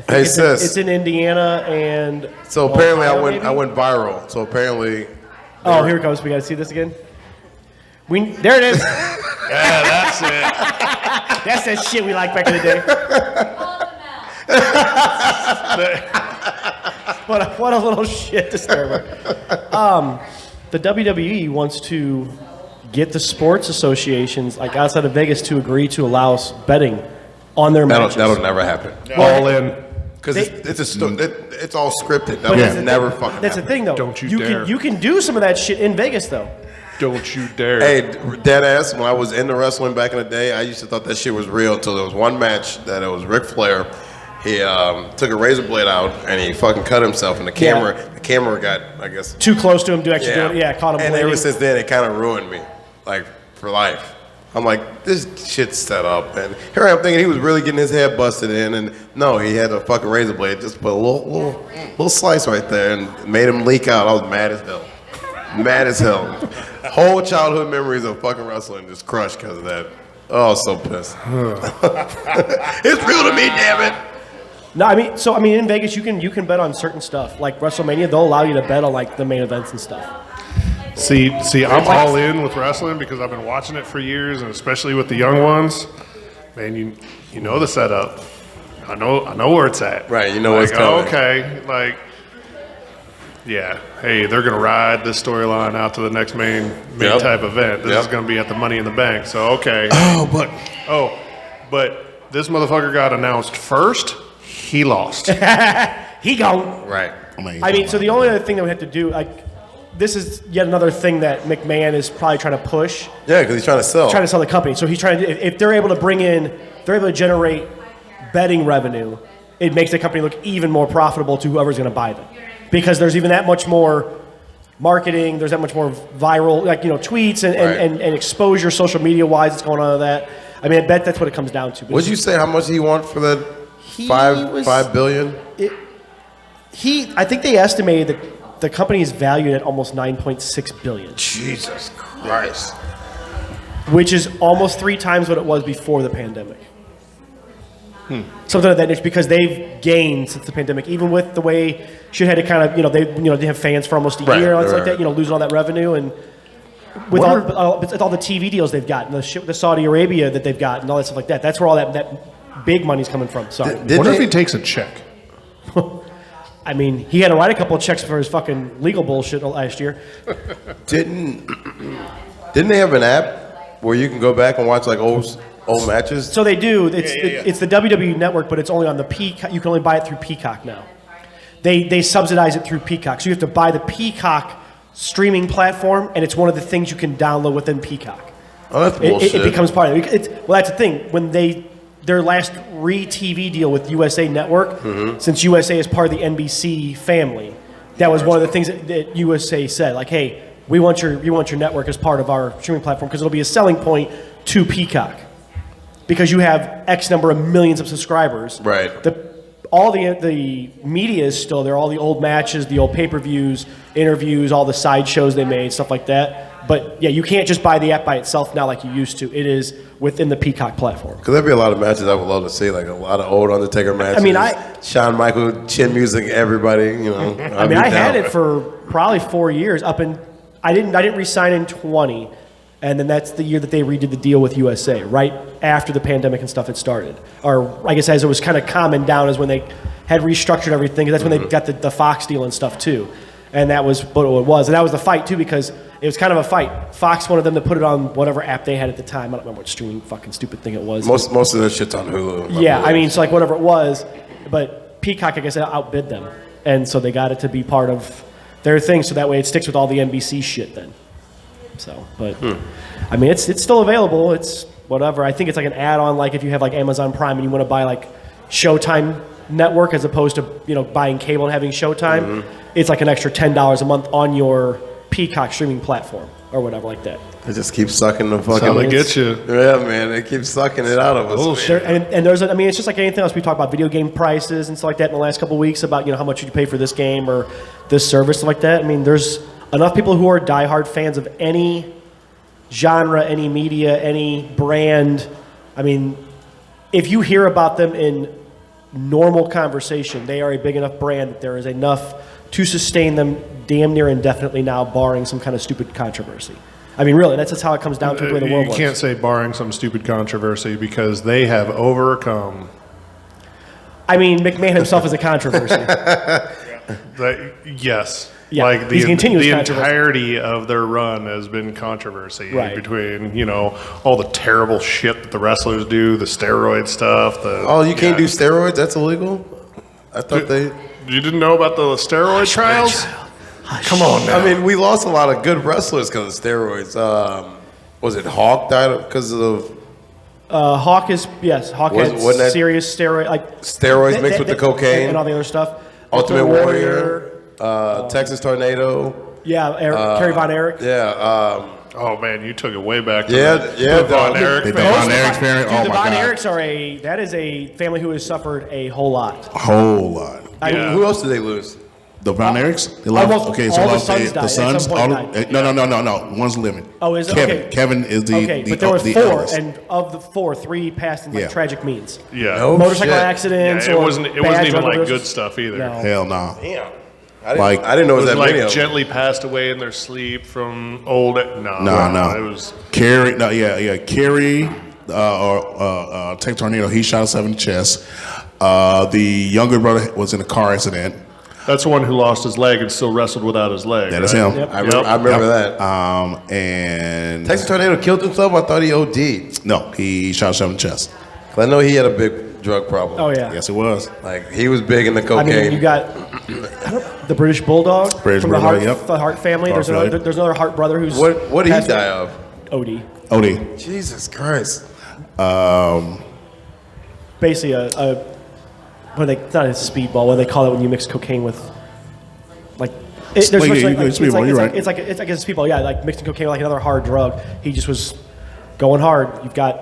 I Hey, think sis. it's in Indiana and. So apparently Ohio, I maybe? went viral. So apparently Oh, here it comes. We got to see this again. There it is. Yeah, that's it. That's that shit we liked back in the day. What a little shit disturber. The WWE wants to get the sports associations, like outside of Vegas, to agree to allow betting on their matches. that'll never happen. All in. Because it's all scripted. That But was that's never fucking. That's the thing, though. Don't you dare. You can do some of that shit in Vegas, though. Don't you dare. Hey, dead ass. When I was into wrestling back in the day, I used to thought that shit was real until there was one match that it was Ric Flair. He took a razor blade out and he fucking cut himself, and the camera got, I guess, Too close to him to actually do it. Yeah, caught him And bleeding. ever since then, it kind of ruined me, like for life. I'm like, this shit's set up, and here I am thinking he was really getting his head busted in, and no, he had a fucking razor blade, just put a little slice right there, and made him leak out. I was mad as hell, mad as hell. Whole childhood memories of fucking wrestling just crushed because of that. Oh, I was so pissed. It's real to me, damn it. No, I mean, in Vegas, you can bet on certain stuff. Like WrestleMania, they'll allow you to bet on like the main events and stuff. See, I'm all in with wrestling because I've been watching it for years, and especially with the young ones. Man, you know the setup. I know where it's at. Right, you know what's coming. Okay, like, yeah. Hey, they're gonna ride this storyline out to the next main Yep. type event. This Yep. is gonna be at the Money in the Bank. So okay. Oh, But this motherfucker got announced first. He lost. He gone. Right. I mean, so the only other thing that we have to do, like, this is yet another thing that McMahon is probably trying to push, Yeah, because he's trying to sell. trying to sell the company. So he's trying to, if they're able to bring in, they're able to generate betting revenue, it makes the company look even more profitable to whoever's going to buy them. Because there's even that much more marketing, there's that much more viral, like, tweets and exposure social media wise that's going on to that. I mean, I bet that's what it comes down to. What'd you say? How much he want for that? He $5 was- billion. I think they estimated that the company is valued at almost $9.6 billion, Jesus Christ. which is almost 3 times what it was before the pandemic. Something like that nature, because they've gained since the pandemic, even with the way shit had to kind of, they have fans for almost a Right, year, and it's right, like that, losing all that revenue, and with all the TV deals they've gotten, the shit with the Saudi Arabia that they've got, and all that stuff like that. That's where all that big money's coming from. Sorry. Did What if they- he takes a check? I mean, he had to write a couple of checks for his fucking legal bullshit last year. Didn't they have an app where you can go back and watch like old matches? So they do. It's the WWE Network, but it's only on the Peacock. You can only buy it through Peacock now. They subsidize it through Peacock, so you have to buy the Peacock streaming platform, and it's one of the things you can download within Peacock. Oh, that's bullshit. It becomes part of it. Well, that's the thing. When their last re-TV deal with USA Network, since USA is part of the NBC family, that was one of the things that USA said. Like, hey, we want your network as part of our streaming platform because it'll be a selling point to Peacock. Because you have X number of millions of subscribers. Right. All the media is still there. All the old matches, the old pay-per-views, interviews, all the side shows they made, stuff like that. But yeah, you can't just buy the app by itself now like you used to. It is within the Peacock platform. Because there'd be a lot of matches I would love to see, like a lot of old Undertaker matches. I mean, Shawn Michael, chin music, everybody. I had it for probably 4 years. I didn't re-sign in 20, and then that's the year that they redid the deal with USA, right after the pandemic and stuff had started. Or I guess as it was kind of calming down is when they had restructured everything. That's when they got the Fox deal and stuff too. And that was what it was. And that was the fight too, because it was kind of a fight. Fox wanted them to put it on whatever app they had at the time. I don't remember what streaming fucking stupid thing it was. Most of that shit's on Hulu. Yeah, I mean, so like whatever it was, but Peacock, I guess, outbid them, and so they got it to be part of their thing. So that way, it sticks with all the NBC shit then. So, but I mean, it's still available. It's whatever. I think it's like an add-on, like if you have like Amazon Prime and you want to buy like Showtime Network as opposed to buying cable and having Showtime. It's like an extra $10 a month on your Peacock streaming platform or whatever like that. It just keeps sucking the fucking. That's how they get you. Yeah, man, it keeps sucking it out of us. Bullshit. And there's, I mean, it's just like anything else. We talk about video game prices and stuff like that in the last couple of weeks about, how much you pay for this game or this service, stuff like that. I mean, there's enough people who are diehard fans of any genre, any media, any brand. I mean, if you hear about them in normal conversation, they are a big enough brand that there is enough to sustain them damn near indefinitely now, barring some kind of stupid controversy. I mean, really, that's just how it comes down to the way the world You works. can't say barring some stupid controversy because they have overcome. I mean, McMahon himself is a controversy. Yes. Yeah, Like he's a continuous the controversy. entirety of their run has been controversy Right. between, all the terrible shit that the wrestlers do, the steroid stuff. Oh, you can't do steroids? That's illegal? I thought they. You didn't know about the steroid trials? Come on now. I mean, we lost a lot of good wrestlers because of steroids. Was it Hawk died because of Hawk is Hawk Wasn't that- serious steroid like steroids mixed with the cocaine? and all the other stuff. Ultimate Warrior, Texas Tornado? Yeah, Kerry Von Erich. Yeah. Oh man, you took it way back. To Yeah, the yeah, Von dog. Erich The family. Von Erich's parent. Dude, Oh the my Von God. Erichs that is a family who has suffered a whole lot. Whole lot. I mean, Yeah. Who else did they lose? The Von Erichs? They Almost okay, all the lost sons died. the At sons. some point died. No. One's living. Oh, is it? Kevin? Okay. Kevin is the okay, the, but there were the four, eldest. and of the four, three passed in like Yeah. tragic means. Yeah. No Motorcycle shit. accidents. Yeah, it or wasn't. It bad wasn't even drug like overdoses. good stuff either. No. Hell no. Damn. Like- I didn't know it It was was that many like of them. gently passed away in their sleep from old. No. No. It was. Carrie, no, yeah. Carrie Tech Tornado, he shot himself in the chest. The younger brother was in a car accident. That's the one who lost his leg and still wrestled without his leg. That is right? him. Yep. I remember that. And Texas Tornado killed himself? I thought he OD'd. no, he shot himself in the chest. I know he had a big drug problem. Oh yeah. Yes, it was. Like, he was big in the I cocaine. mean, you got the British Bulldog British from Bulldog, the yep. Hart family. Hart family. There's another Hart brother who's What did he passed die away. of? OD. Odie. Jesus Christ. Basically it's not a speedball. What do they call it when you mix cocaine with like there's Well, much yeah, like, speedball, it's you're like right. it's like a speedball. Yeah, like mixing cocaine with like another hard drug. He just was going hard. You've got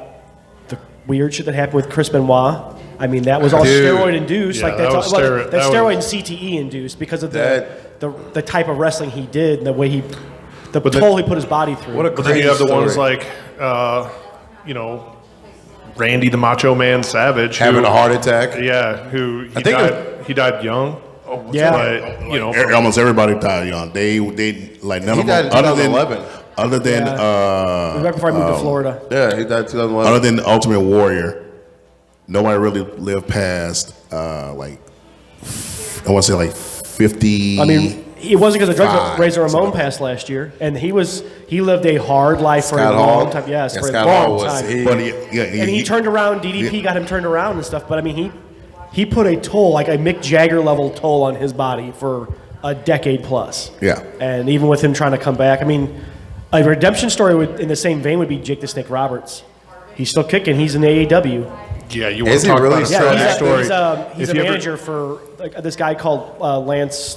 the weird shit that happened with Chris Benoit. I mean, that was all Dude. steroid induced. Yeah, Like that's that was all, steroid- that's that steroid was- and CTE induced because of That- the type of wrestling he did and the way the toll he put his body through. What a But then you crazy have the story. ones like, Randy the Macho Man Savage. Having who, a heart attack. Yeah, who I think he died young. Yeah. But, Almost everybody died young. They like none He of died them in other than 2011. other than right before I moved to Florida. Yeah, he died in 2011. other than the Ultimate Warrior, nobody really lived past I want to say like 50. I mean, it wasn't because of drugs. Five, Razor Ramon something. passed last year, and he lived a hard life for Scott a Hall. long time. Yes, Yeah, for Scott a long Hall was- time. but And he turned around. DDP got him turned around and stuff. But I mean, he put a toll, like a Mick Jagger level toll, on his body for a decade plus. Yeah. And even with him trying to come back, I mean, a redemption story in the same vein would be Jake the Snake Roberts. He's still kicking. He's in AEW. Yeah, you want Is to he talk really about a still- tragic Yeah, story. he's If a you ever- manager for this guy called Lance.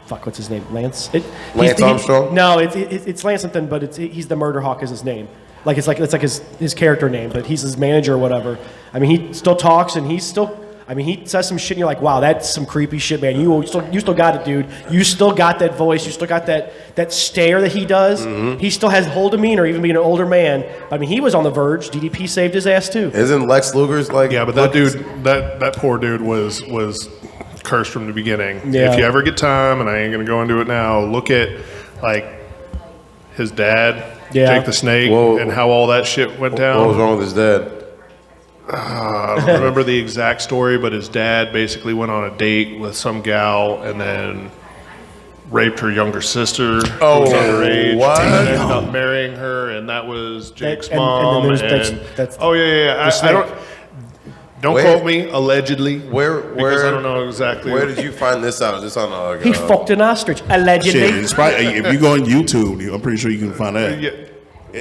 What's his name? Lance. Lance Armstrong? No, it's Lance something, but he's the Murder Hawk is his name. Like it's like his character name, but he's his manager or whatever. I mean, he still talks and he's still. I mean, he says some shit, and you're like, wow, that's some creepy shit, man. You still got it, dude. You still got that voice. You still got that stare that he does. Mm-hmm. He still has whole demeanor, even being an older man. I mean, he was on the verge. DDP saved his ass too. Isn't Lex Luger's like? Yeah, but that dude, that poor dude was cursed from the beginning. Yeah. If you ever get time, and I ain't gonna go into it now, look at like his dad, Yeah. Jake the Snake, Whoa. and how all that shit went down. What was wrong with his dad? I don't remember the exact story, but his dad basically went on a date with some gal and then raped her younger sister, who was underage, what? and ended up marrying her, and that was Jake's and mom. then that's oh yeah. I snake. don't Where- quote me. Allegedly, Where because I don't know exactly. Where did you find this out? Is this on a? he fucked an ostrich allegedly. Shit, it's probably, if you go on YouTube, I'm pretty sure you can find that. Yeah.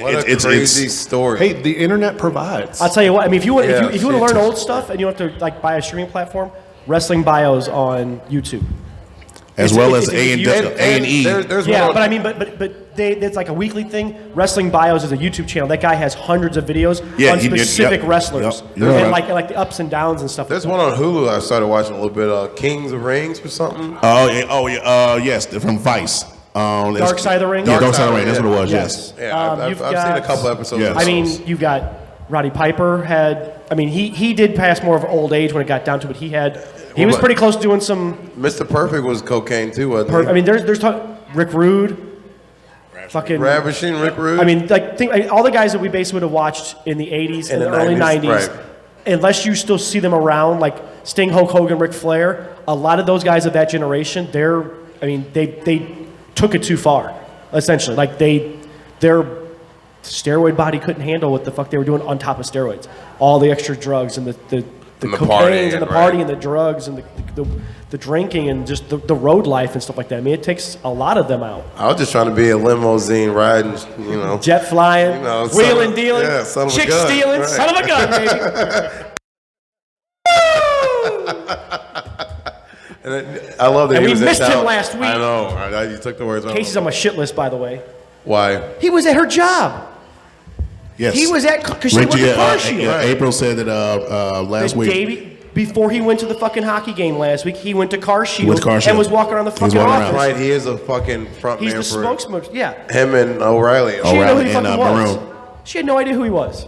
What a crazy story. Hey, the internet provides. I'll tell you what. I mean, if you want Yeah, to shit. learn old stuff and you don't have to like buy a streaming platform, wrestling bios on YouTube. as It's- well it's- as it's- A&E. There's Yeah, one but on, I mean, it's like a weekly thing. Wrestling Bios is a YouTube channel. That guy has hundreds of videos Yeah, on he did, specific yep, wrestlers yep, you're and right. like the ups and downs and stuff. there's one on Hulu I started watching a little bit. Kings of Rings or something. Yes, from Vice. Dark Side of the Ring. Yeah, Dark Side of the Side, Ring. That's yeah. what it was. Yes. Yes. Yeah, I've you've seen a got- couple episodes. Yeah. of I mean, those. you've got Roddy Piper had. I mean, he did pass more of old age when it got down to it. He was about- pretty close to doing some. Mr. Perfect was cocaine too, wasn't he? I mean, there's Rick Rude, fucking. Ravishing Rick Rude. I mean, all the guys that we basically would have watched in the 80s and In the the early 90s, 90s, right. unless you still see them around, like Sting, Hulk Hogan, Ric Flair, a lot of those guys of that generation, they took it too far, essentially. Like their steroid body couldn't handle what the fuck they were doing on top of steroids. All the extra drugs and the the And the cocaine and the partying, right. partying and the drugs and the drinking and just the road life and stuff like that. I mean, it takes a lot of them out. I was just trying to be a limousine riding, Jet flying, wheeling, dealing, yeah, son of a chick gun, stealing, right. son of a gun, baby. And I love that And he we was in missed him town. last week. I know. You took the words out. Casey's on my shit list, by the way. Why? He was at her job. Yes. He was at because she went to Car Shield. April said that last That week. Davey, before he went to the fucking hockey game last week, he went to Car Shield, Went to Car Shield. and was walking around the He was fucking walking office. around. Right, he is a fucking front He's man the for spokesman. Yeah. him and O'Reilly. She didn't know who he O'Reilly fucking and, was. Barone. She had no idea who he was.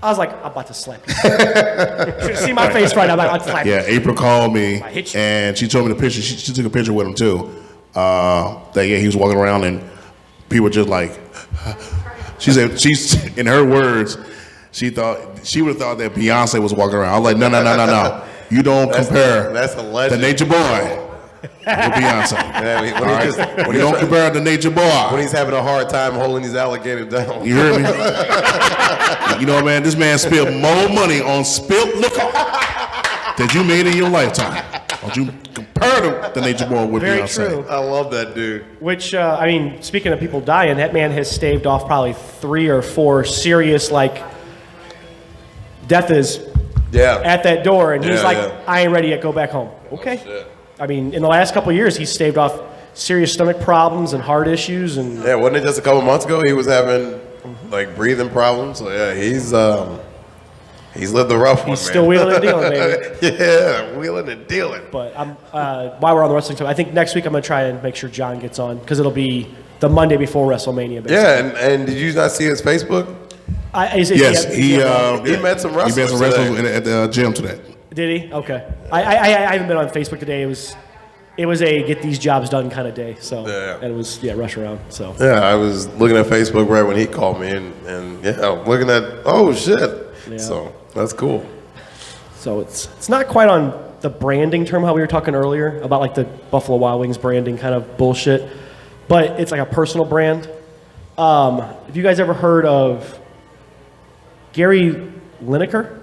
I was like, I'm about to slap you. Should have seen my face right now. I'm about to slap you. Yeah, April called me I hit you. and she told me the picture. She took a picture with him too. That he was walking around and people were just like. She said she's in her words. She would have thought that Beyonce was walking around. I was like, no. You don't compare that's a legend. the Nature Boy with Beyonce. Yeah, when All he right? You don't compare the Nature Boy. when he's having a hard time holding these alligators down. You hear me? You know, man, this man spilled more money on spilt liquor that you made in your lifetime. Don't you compare the Nature Boy with Very Beyonce? true. I love that dude. Which, I mean, speaking of people dying, that man has staved off probably 3 or 4 serious, death is Yeah. at that door, and he's Yeah, like, yeah. I ain't ready yet, go back home. Okay. shit. I mean, in the last couple of years, he's staved off serious stomach problems and heart issues, and Yeah, wasn't it just a couple months ago he was having breathing problems? So yeah, he's lived the rough one, he's man. still wheeling and dealing, baby. Yeah, wheeling and dealing. But while we're on the wrestling talk, I think next week I'm going to try and make sure John gets on, because it'll be the Monday before WrestleMania, basically. Yeah, and did you not see his Facebook? Yes, he met some wrestlers He met some wrestlers at the gym today. Did he? Okay. I haven't been on Facebook today. It was a get these jobs done kind of day. So Yeah. and it was rush around. So Yeah, I was looking at Facebook right when he called me, and yeah, I'm looking at, oh shit. Yeah. So that's cool. so it's not quite on the branding term how we were talking earlier about the Buffalo Wild Wings branding kind of bullshit, but it's like a personal brand. Have you guys ever heard of Gary Lineker?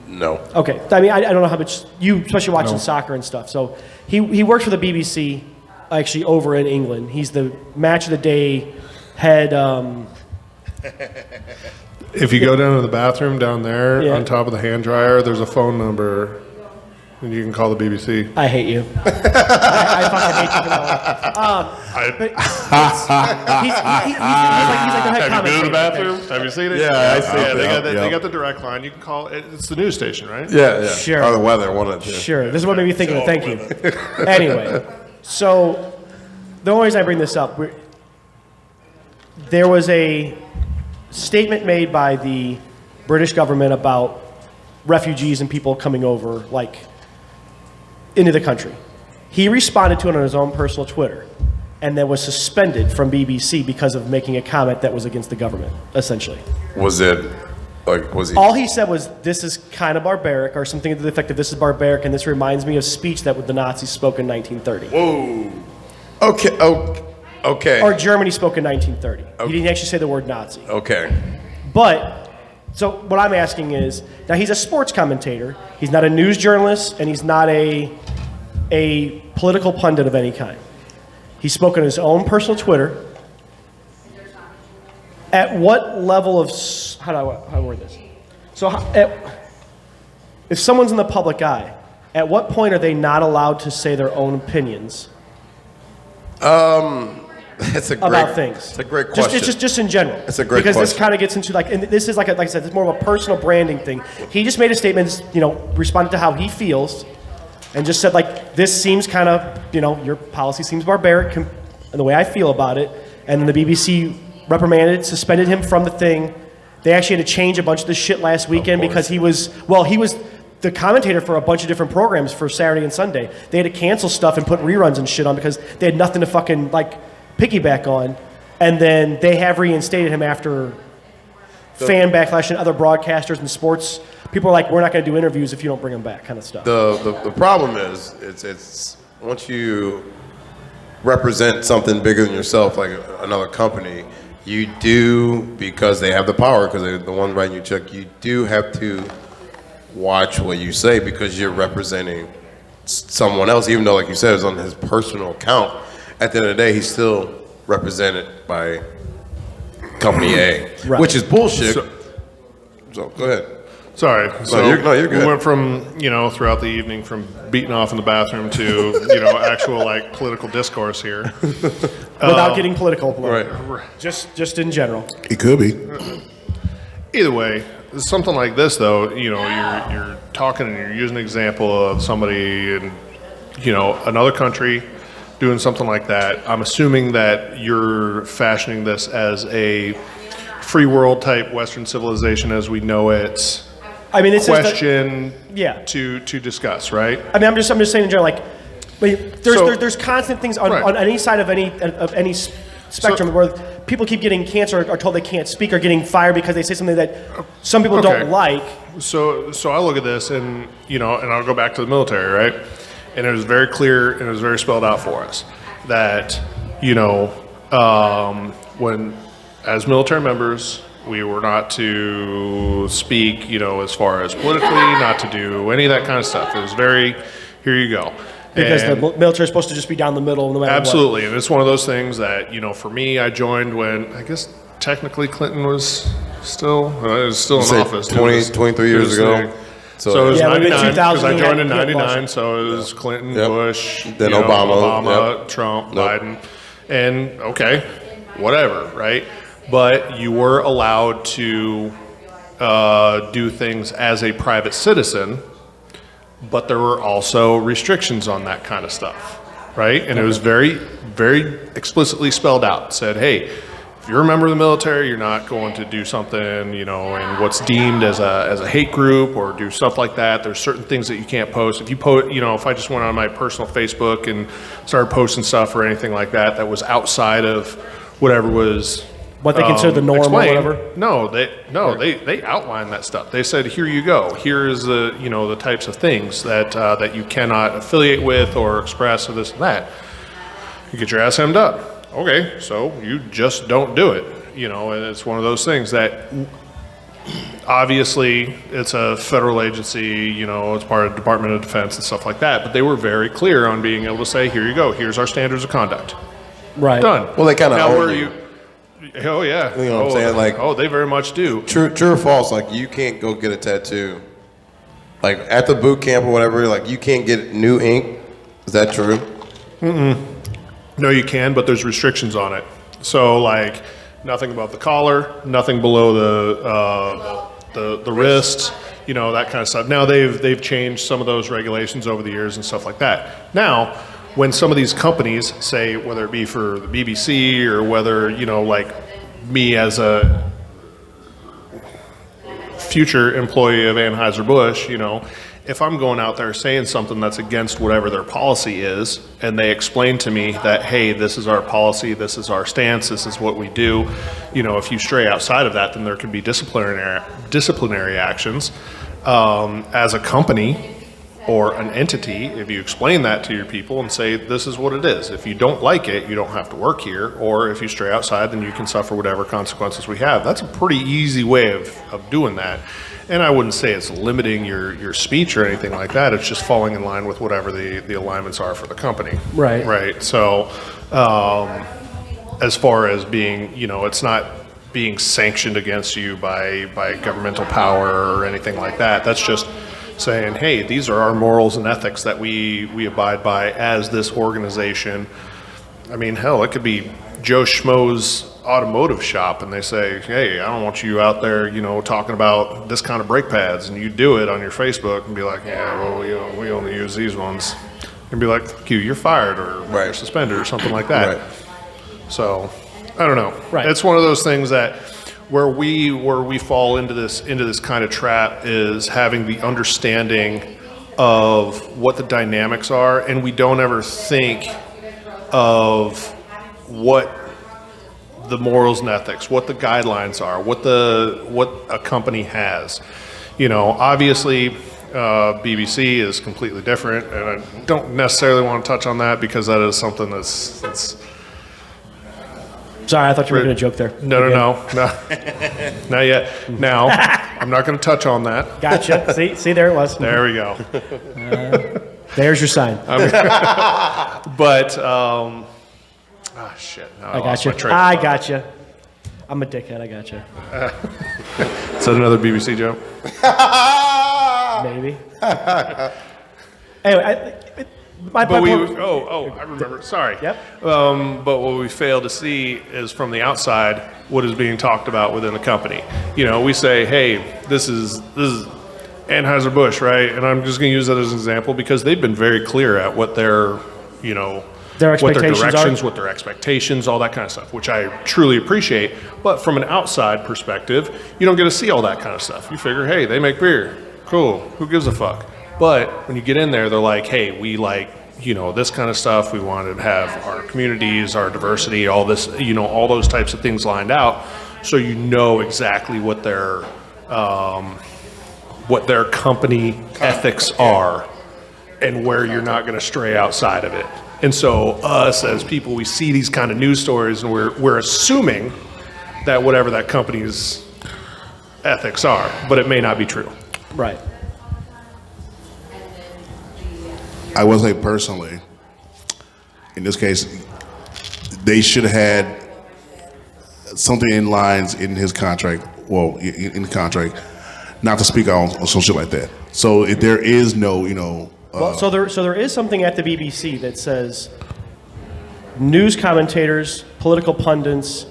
No. Okay, I mean, I don't know how much you, especially watching soccer and stuff. So he works for the BBC, actually over in England. He's the match of the day head. If you go down to the bathroom down there Yeah. on top of the hand dryer, there's a phone number, and you can call the BBC. I hate you. I fucking hate you for that one. But he's like the head Have you been to the commentator. bathroom? Have you seen it? Yeah, I see it. They got the direct line. You can call it. It's the news station, right? Yeah. Sure. Or the weather, one of the two. Sure, this is what made me think of it. Thank you. Anyway, so the only reason I bring this up, there was a statement made by the British government about refugees and people coming over, into the country. He responded to it on his own personal Twitter, and then was suspended from BBC because of making a comment that was against the government, essentially. Was it, was he? All he said was, this is kind of barbaric, or something to the effect of, this is barbaric, and this reminds me of speech that the Nazis spoke in 1930. Whoa. Okay. Or Germany spoke in 1930. He didn't actually say the word Nazi. Okay. But, so what I'm asking is, now he's a sports commentator, he's not a news journalist, and he's not a political pundit of any kind. He spoke on his own personal Twitter. At what level of, how do I word this? So if someone's in the public eye, at what point are they not allowed to say their own opinions That's a great, about things? It's a great question. Just in general. It's a great because this question. kind of gets into and this is like I said, it's more of a personal branding thing. He just made a statement, responded to how he feels, and just said this seems kind of, your policy seems barbaric, and the way I feel about it. And then the BBC reprimanded, suspended him from the thing. They actually had to change a bunch of this shit last weekend because he was the commentator for a bunch of different programs for Saturday and Sunday. They had to cancel stuff and put reruns and shit on because they had nothing to fucking piggyback on. And then they have reinstated him after fan backlash and other broadcasters and sports. People are like, we're not going to do interviews if you don't bring him back, kind of stuff. The problem is, it's once you represent something bigger than yourself, like another company, you do, because they have the power, because they're the one writing your check, you do have to watch what you say because you're representing someone else, even though, like you said, it's on his personal account. At the end of the day, he's still represented by Company A, Right. which is bullshit. So go ahead. Sorry. So you're good. we went from, throughout the evening from beating off in the bathroom to, actual like political discourse here. Without getting political. Right. Just in general. He could be. Either way, something like this though, you're talking and you're using an example of somebody in, another country doing something like that. I'm assuming that you're fashioning this as a free world type Western civilization as we know it. I mean, it's question yeah. to discuss, right? I mean, I'm just saying in general, like, there's constant things on, Right. on any side of any spectrum where people keep getting cancer or are told they can't speak or getting fired because they say something that some people Okay. don't like. So I look at this and and I'll go back to the military, right? And it was very clear and it was very spelled out for us that when as military members we were not to speak, as far as politically, not to do any of that kind of stuff. It was very, here you go. Because And- the military is supposed to just be down the middle no matter Absolutely, and it's one of those things that for me, I joined when I guess technically Clinton was still in Say office. 23 years ago. So it was Yeah, it would've been 99 because 2000, I joined in he had '99. lost. So it was Clinton, Yep. Bush, Then Obama, yep. Trump, Yep. Biden, and okay, whatever, right? But you were allowed to do things as a private citizen. But there were also restrictions on that kind of stuff, right? And it was very, very explicitly spelled out. Said, hey, if you're a member of the military, you're not going to do something, in what's deemed as a hate group or do stuff like that. There's certain things that you can't post. If you post, if I just went on my personal Facebook and started posting stuff or anything like that that was outside of whatever was what they consider the norm explained. or whatever. They outlined that stuff. They said, here you go. Here's the the types of things that you cannot affiliate with or express or this and that. You get your ass hemmed up. Okay, so you just don't do it. And it's one of those things that obviously it's a federal agency. It's part of the Department of Defense and stuff like that. But they were very clear on being able to say, here you go. Here's our standards of conduct. Right. Done. Well, they kind of Now, own were you. you? Oh yeah. You know what I'm saying? Like- they very much do. True or false? Like, you can't go get a tattoo. Like, at the boot camp or whatever, like, you can't get new ink. Is that true? No, you can, but there's restrictions on it. So like nothing above the collar, nothing below the wrist, that kind of stuff. Now they've changed some of those regulations over the years and stuff like that. Now, when some of these companies say, whether it be for the BBC or whether like me as a future employee of Anheuser-Busch, if I'm going out there saying something that's against whatever their policy is, and they explain to me that, hey, this is our policy, this is our stance, this is what we do, if you stray outside of that, then there could be disciplinary actions. As a company or an entity, if you explain that to your people and say, this is what it is. If you don't like it, you don't have to work here, or if you stray outside, then you can suffer whatever consequences we have. That's a pretty easy way of doing that. And I wouldn't say it's limiting your speech or anything like that. It's just falling in line with whatever the alignments are for the company. Right. Right. So as far as being, it's not being sanctioned against you by governmental power or anything like that. That's just saying, hey, these are our morals and ethics that we abide by as this organization. I mean, hell, it could be Joe Schmo's automotive shop and they say, hey, I don't want you out there, talking about this kind of brake pads, and you do it on your Facebook and be like, yeah, well, we only use these ones. And be like, fuck you, you're fired or you're suspended or something like that. Right. So, I don't know. Right. It's one of those things that where we fall into this kind of trap is having the understanding of what the dynamics are, and we don't ever think of what the morals and ethics, what the guidelines are, what a company has. Obviously, BBC is completely different, and I don't necessarily want to touch on that because that is something that's Sorry, I thought you were making a joke there. No, not yet. Now, I'm not going to touch on that. Gotcha. See, there it was. There we go. There's your sign. But, shit. No, I got you. I got you. I'm a dickhead. I got you. Is that another BBC joke? Maybe. Anyway, I remember. Sorry. Yep. But what we fail to see is from the outside what is being talked about within the company. You know, we say, hey, this is Anheuser-Busch, right? And I'm just going to use that as an example because they've been very clear at what their, you know, their what their expectations directions, are. what their expectations, all that kind of stuff, which I truly appreciate. But from an outside perspective, you don't get to see all that kind of stuff. You figure, hey, they make beer. Cool. Who gives a fuck? But when you get in there, they're like, hey, we like, you know, this kind of stuff. We wanted to have our communities, our diversity, all this, you know, all those types of things lined out. So you know exactly what their company ethics are and where you're not going to stray outside of it. And so us as people, we see these kind of news stories and we're assuming that whatever that company's ethics are, but it may not be true. Right. I will say personally, in this case, they should have had something in lines in his contract, well, in the contract, not to speak on some shit like that. So if there is no, you know... Well, so there is something at the BBC that says news commentators, political pundits,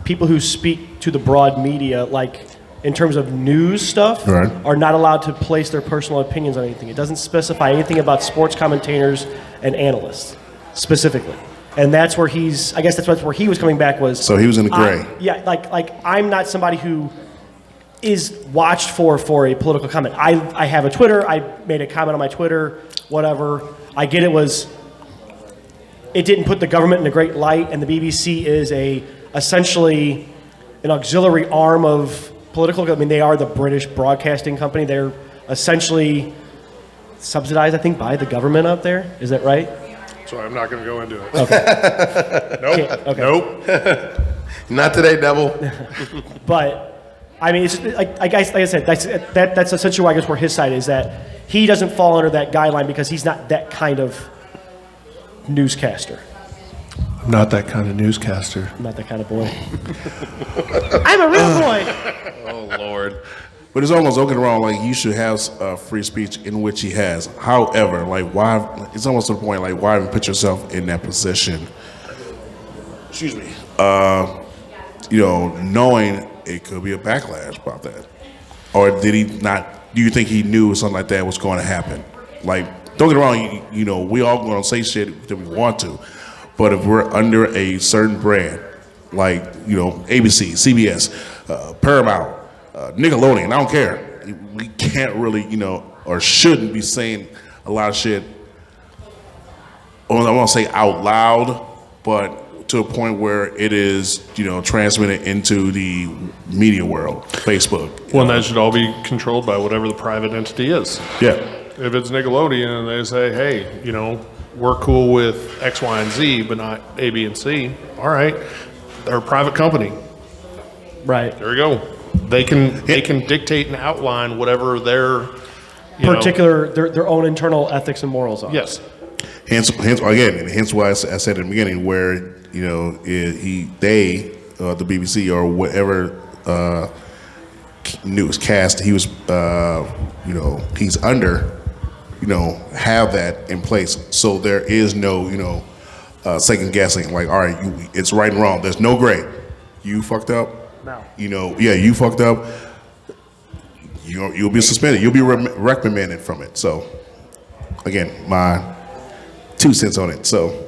people who speak to the broad media, like in terms of news stuff, Right. are not allowed to place their personal opinions on anything. It doesn't specify anything about sports commentators and analysts specifically. And that's where I guess that's where he was coming back was. So he was in the gray. Yeah, like I'm not somebody who is watched for a political comment. I have a Twitter. I made a comment on my Twitter, whatever. I get it didn't put the government in a great light, and the BBC is essentially an auxiliary arm of political. I mean, they are the British broadcasting company. They're essentially subsidized, I think, by the government out there. Is that right? So I'm not going to go into it. Okay. Nope. Okay. Nope. Not today, devil. But I mean, it's like I said, that's essentially why I guess where his side is, that he doesn't fall under that guideline because he's not that kind of newscaster. I'm not that kind of newscaster. I'm not that kind of boy. I'm a real boy. Oh, Lord. But it's almost, don't get it wrong, like, you should have free speech in which he has. However, like, why, it's almost to the point, like, why even put yourself in that position? Excuse me. You know, knowing it could be a backlash about that. Or did he not, do you think he knew something like that was going to happen? Like, don't get it wrong, you know, we all going to say shit that we want to. But if we're under a certain brand, like, you know, ABC, CBS, Paramount, Nickelodeon, I don't care. We can't really, you know, or shouldn't be saying a lot of shit, I won't say out loud, but to a point where it is, you know, transmitted into the media world, Facebook. Well, that should all be controlled by whatever the private entity is. Yeah. If it's Nickelodeon and they say, hey, you know, we're cool with X, Y, and Z, but not A, B, and C, all right, they're a private company. Right. There we go. They can dictate and outline whatever their their own internal ethics and morals are. Yes. Hence why I said in the beginning, where, you know, the BBC or whatever newscast he was, you know, he's under, you know, have that in place, so there is no, you know, second guessing. Like, all right, it's right and wrong. There's no gray. You fucked up. No. You know, yeah, you fucked up. You'll be suspended. You'll be reprimanded from it. So, again, my 2 cents on it. So,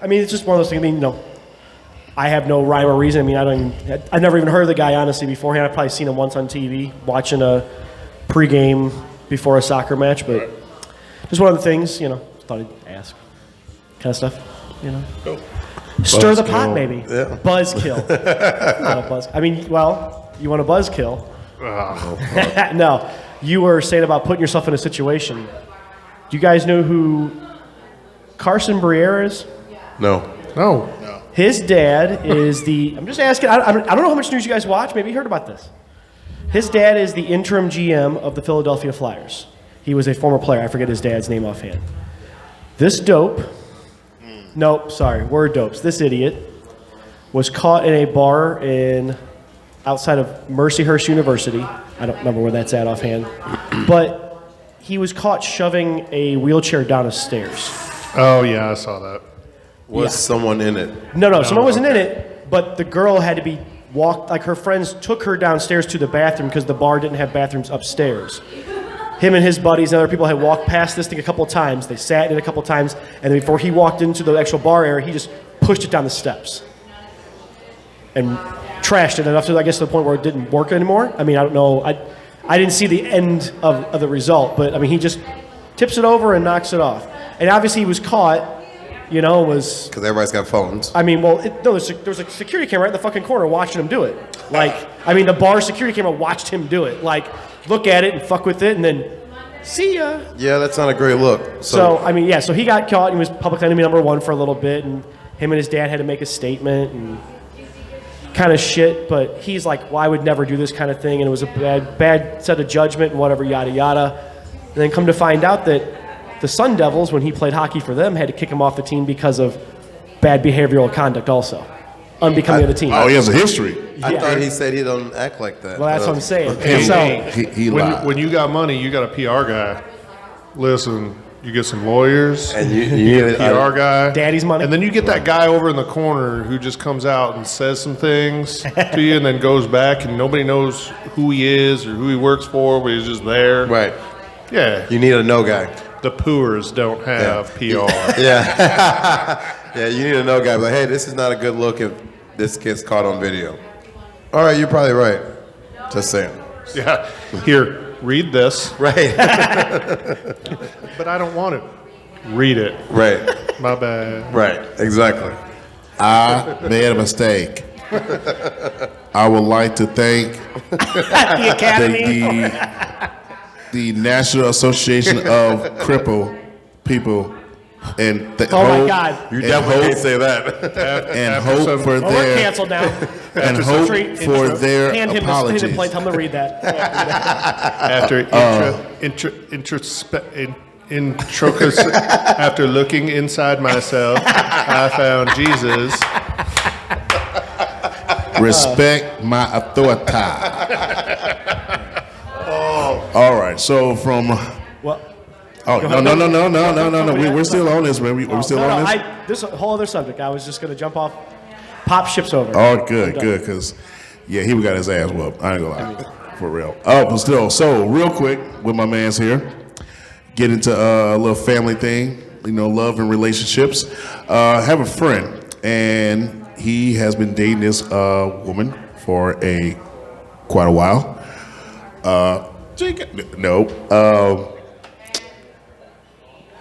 I mean, it's just one of those things. I mean, you know, I have no rhyme or reason. I mean, I've never even heard of the guy, honestly, beforehand. I've probably seen him once on TV, watching a pregame before a soccer match. But just one of the things, you know, thought I'd ask. Kind of stuff, you know. Cool. Stir the pot, maybe. Yeah. Buzzkill. Not a buzz. I mean, well, you want a buzzkill? No. You were saying about putting yourself in a situation. Do you guys know who Carson Briere is? No. No. His dad is the. I'm just asking. I don't know how much news you guys watch. Maybe you heard about this. His dad is the interim GM of the Philadelphia Flyers. He was a former player. I forget his dad's name offhand. This dope. Nope, sorry, we're dopes. This idiot was caught in a bar outside of Mercyhurst University. I don't remember where that's at offhand. But he was caught shoving a wheelchair down a stairs. Oh, yeah, I saw that. Was someone in it? No, someone wasn't in it, but the girl had to be walked, like her friends took her downstairs to the bathroom because the bar didn't have bathrooms upstairs. Him and his buddies and other people had walked past this thing a couple of times. They sat in it a couple of times, and then before he walked into the actual bar area, he just pushed it down the steps and trashed it enough to, I guess, to the point where it didn't work anymore. I mean, I don't know. I didn't see the end of the result, but, I mean, he just tips it over and knocks it off. And obviously he was caught. Was... Because everybody's got phones. I mean, well, there was a security camera right in the fucking corner watching him do it. The bar security camera watched him do it. Look at it and fuck with it and then see ya. Yeah, that's not a great look. So he got caught and he was public enemy number one for a little bit, and him and his dad had to make a statement and kind of shit, but he's like, well, I would never do this kind of thing, and it was a bad set of judgment and whatever, yada, yada. And then come to find out that the Sun Devils, when he played hockey for them, had to kick him off the team because of bad behavioral conduct also. Unbecoming of the team. Oh, he has a history. I thought he said he don't act like that. Well, that's what I'm saying. He lied. When you got money, you got a PR guy. Listen, you get some lawyers, And you need a PR guy. Daddy's money. And then you get that guy over in the corner who just comes out and says some things to you and then goes back and nobody knows who he is or who he works for, but he's just there. Right. Yeah. You need a no guy. The poors don't have PR. Yeah. Yeah, you need a no guy. But hey, this is not a good look if this gets caught on video. All right, you're probably right. Just saying. Yeah. Here, read this. Right. But I don't want it. Read it. Right. My bad. Right. Exactly. I made a mistake. I would like to thank the Academy. the National Association of Crippled People and Oh my God. You definitely can't say that. and hope for We're their canceled now. and hope for their Hand him apologies. the plate. Tell him to read that. After looking inside myself, I found Jesus. Respect my authority. All right. So from Well, oh no. We're still on this, man. We're still on this. This is a whole other subject. I was just going to jump off. Pop ships over. Oh, good, because he got his ass whooped. I ain't gonna lie, for real. Oh, but still, so real quick with my man's here, get into a little family thing, love and relationships. Have a friend, and he has been dating this woman for quite a while.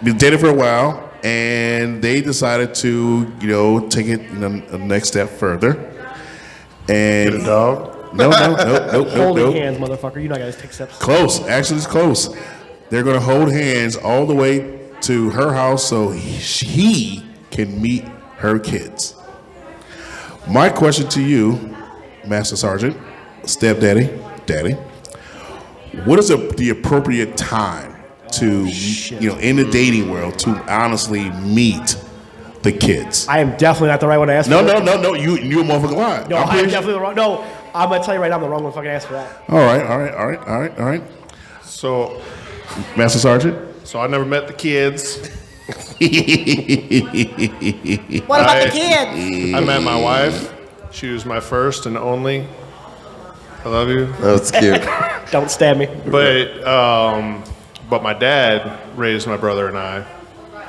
Been dating for a while, and they decided to, take it a next step further. And Get a dog? No. Holding hands, motherfucker. You're not going to take steps. Close. Actually, it's close. They're going to hold hands all the way to her house so he can meet her kids. My question to you, Master Sergeant, stepdaddy, daddy, what is the appropriate time to, in the dating world, to honestly meet the kids? I am definitely not the right one to ask No. for that. You a motherfucking lie. No, I am definitely the wrong. No, I'm going to tell you right now, I'm the wrong one to fucking ask for that. All right. So Master Sergeant? I never met the kids. What about the kids? I met my wife. She was my first and only. I love you. That's cute. Don't stab me. But my dad raised my brother and I,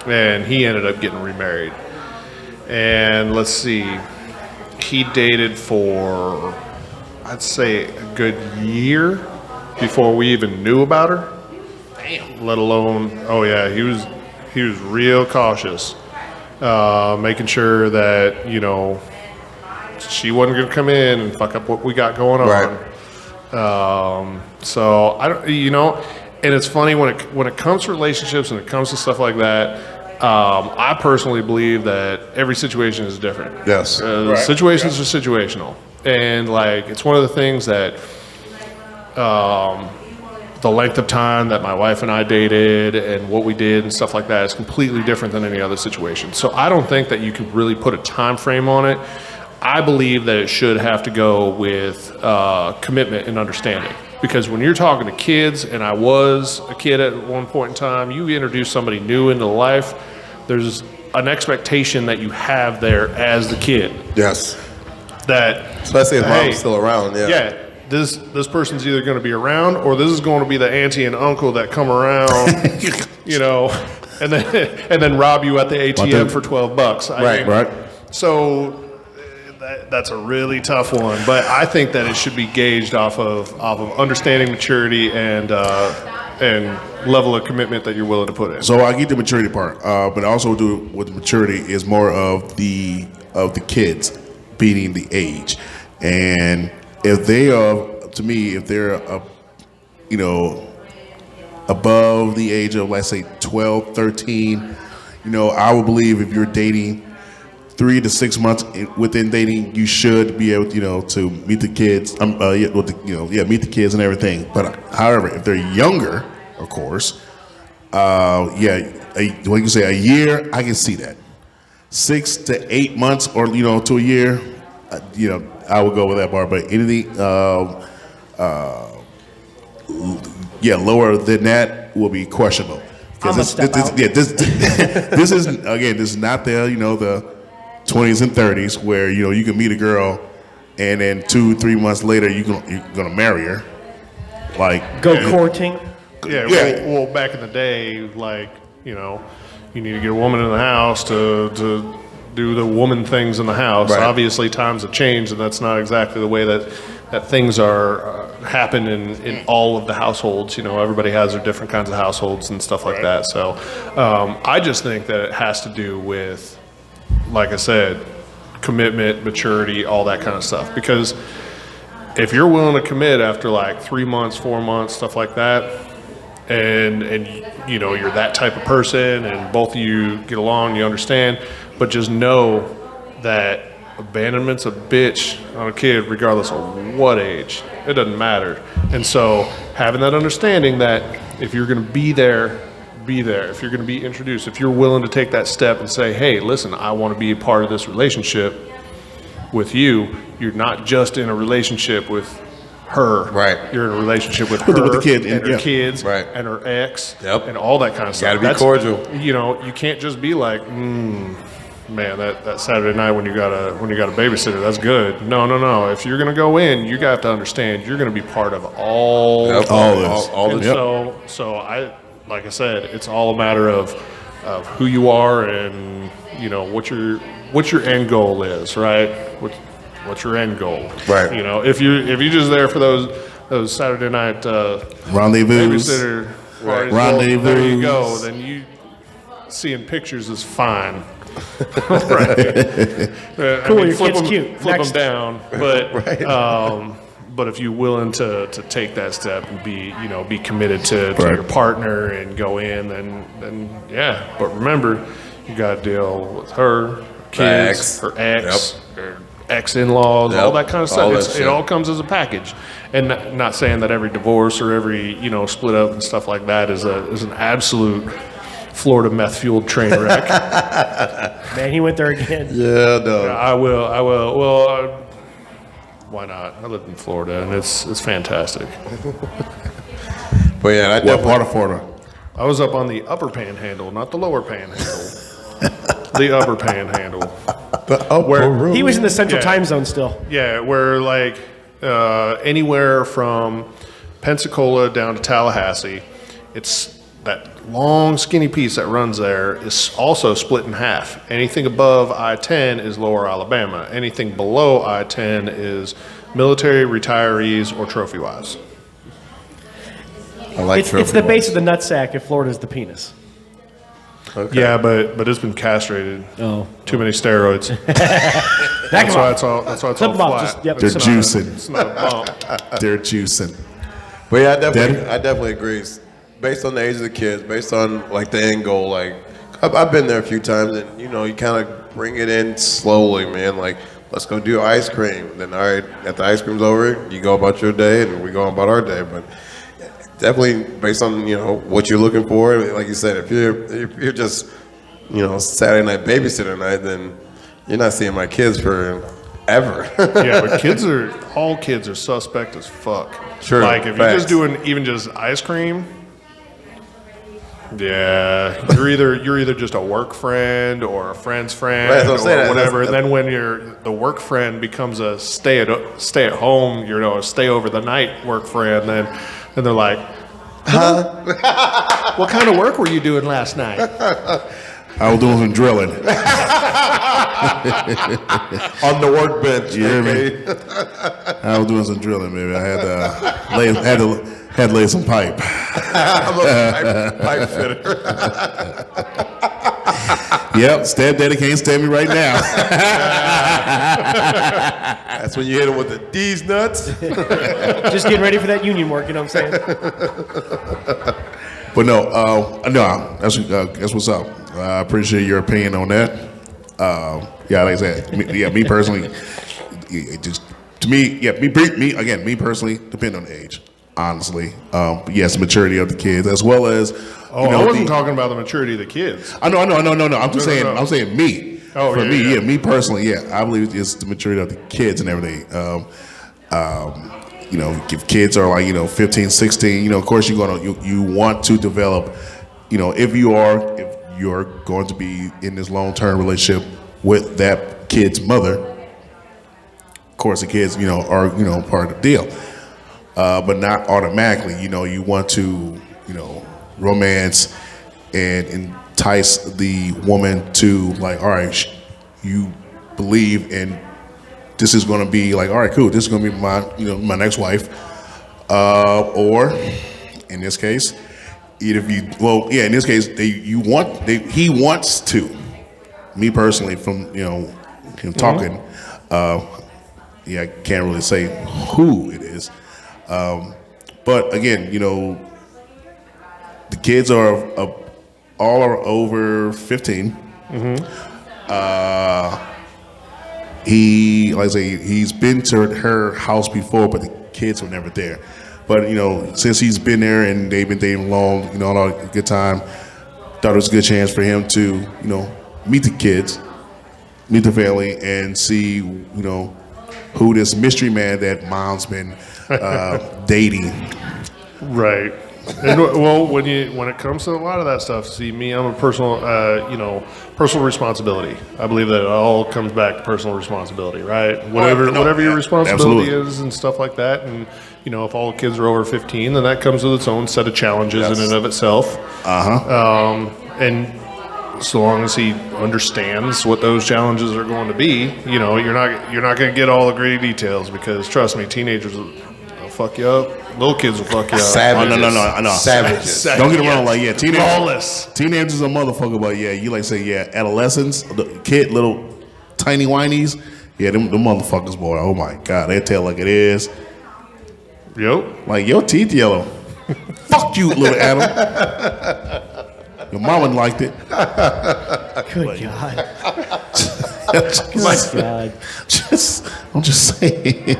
and he ended up getting remarried. And let's see, he dated for, I'd say, a good year before we even knew about her. Damn. Let alone, oh yeah, he was real cautious, making sure that she wasn't gonna come in and fuck up what we got going on. Right. So I don't, and it's funny when it comes to relationships and it comes to stuff like that. I personally believe that every situation is different. Yes. Situations are situational, and like it's one of the things that the length of time that my wife and I dated and what we did and stuff like that is completely different than any other situation. So I don't think that you could really put a time frame on it. I believe that it should have to go with commitment and understanding. Because when you're talking to kids, and I was a kid at one point in time, you introduce somebody new into life, there's an expectation that you have there as the kid. Yes. That, Especially if hey, mom's still around. Yeah. Yeah, this person's either going to be around, or this is going to be the auntie and uncle that come around, you know, and then rob you at the ATM for $12. Right. So that's a really tough one, but I think that it should be gauged off of understanding, maturity, and level of commitment that you're willing to put in. So I get the maturity part, but I also do with maturity is more of the kids beating the age, and if they are, to me, if they're above the age of, let's say, 12, 13, I would believe if you're dating 3 to 6 months within dating, you should be able, to meet the kids, meet the kids and everything. But however, if they're younger, of course, what you say, a year, I can see that. 6 to 8 months or, to a year, I would go with that bar. But anything, lower than that will be questionable. Because this is not the 20s and 30s where you can meet a girl and then 2-3 months later you're gonna marry her. Courting. Well, back in the day, you need to get a woman in the house to do the woman things in the house. Right. Obviously, times have changed, and that's not exactly the way that things are happen in all of the households. Everybody has their different kinds of households and stuff like that. So I just think that it has to do with, like I said, commitment, maturity, all that kind of stuff. Because if you're willing to commit after 3 months, 4 months, stuff like that, and you're that type of person, and both of you get along, you understand, but just know that abandonment's a bitch on a kid regardless of what age. It doesn't matter. And so having that understanding that if you're going to be there, be there. If you're going to be introduced, if you're willing to take that step and say, hey, listen, I want to be a part of this relationship with you. You're not just in a relationship with her. Right. You're in a relationship with her with the kid, and her kids right. and her ex Yep. and all that kind of stuff. Gotta be cordial. You can't just be like, man, that Saturday night when you got a babysitter, that's good. No. If you're gonna go in, you got to understand you're gonna be part of all Yep. All and this. so I, like I said, it's all a matter of who you are and what your end goal is, right? What's your end goal? Right. If you're just there for those Saturday night rendezvous, babysitter parties, rendezvous. well, there you go. Then you seeing pictures is fine. Right. Cool, your kid's cute. Flip Next. them down, but but if you're willing to take that step and be committed to Right. your partner and go in, then yeah. But remember, you got to deal with her kids, her ex, her ex-in-laws, all that kind of All that stuff. shit. It all comes as a package. And not saying that every divorce or every split up and stuff like that is an absolute Florida meth-fueled train wreck. Man, he went there again. Yeah, no. I will. Well, why not? I lived in Florida, and it's fantastic. But yeah, I What definitely. part of Florida? I was up on the upper panhandle, not the lower panhandle. The upper panhandle. Where He was in the central Yeah. time zone still. Yeah, where anywhere from Pensacola down to Tallahassee, it's that long skinny piece that runs there is also split in half. Anything above I-10 is lower Alabama. Anything below I-10 is military, retirees, or trophy wives. I like It's the base of the nutsack if Florida's the penis. Okay. Yeah, but it's been castrated. Oh. Too many steroids. That's why it's all Clip flat. 'em off, just- yep. They're It's not- juicing. It's not a bump. They're juicing. But yeah, I Daddy? definitely agree. Based on the age of the kids, based on the end goal, I've been there a few times, and you kind of bring it in slowly, man. Like, let's go do ice cream. Then, all right, after the ice cream's over, you go about your day, and we go about our day. But definitely based on what you're looking for. Like you said, if you're just Saturday night babysitter night, then you're not seeing my kids for ever. Yeah, but all kids are suspect as fuck. Sure, Like if facts. you're just doing even just ice cream, yeah, you're either just a work friend or a friend's friend Right, that's what I'm saying. or whatever. That's- And then when the work friend becomes a stay at home, stay over the night work friend, then they're like, huh? What kind of work were you doing last night? I was doing some drilling. On the workbench. You hear me? Okay? I was doing some drilling, baby. I had to lay some pipe. I'm a pipe fitter. Yep, stepdaddy can't stand me right now. That's when you hit them with the D's nuts. Just getting ready for that union work, you know what I'm saying? But no, that's what's up. I appreciate your opinion on that. Yeah, like I said, me personally, it just to me, me personally, depending on the age, honestly. Yes, maturity of the kids as well as. I wasn't talking about the maturity of the kids. I know. I'm just saying. No. I'm saying me. Oh, for yeah, me, yeah. me personally, I believe it's the maturity of the kids and everything. If kids are like 15, 16, of course you want to develop. If you're going to be in this long-term relationship with that kid's mother, of course the kids are part of the deal, but not automatically. You want to romance and entice the woman to like, all right, you believe in this is going to be like, all right, cool, this is going to be my next wife, or in this case, in this case he wants to. Me personally, from him talking, I can't really say who it is, but again, the kids all are over 15. He's been to her house before, but the kids were never there. But since he's been there and they've been dating long, all a good time, thought it was a good chance for him to meet the kids, meet the family, and see who this mystery man that mom's been dating. Right. And well, when it comes to a lot of that stuff, see me, I'm a personal responsibility. I believe that it all comes back to personal responsibility, right? Whatever your responsibility is and stuff like that. And if all the kids are over 15, then that comes with its own set of challenges in and of itself. And so long as he understands what those challenges are going to be, you're not going to get all the gritty details, because trust me, teenagers will fuck you up. Little kids will fuck you up. Savages. No. I know. Savages. Don't get it wrong. Like, Lawless. Teenagers are motherfucker, but you like say, adolescents, the kid, little tiny whinies, them motherfuckers, boy. Oh my God, they tell like it is. Yep. Like, your teeth yellow. Fuck you, little Adam. Your mama liked it. Good God. My God. I'm just saying.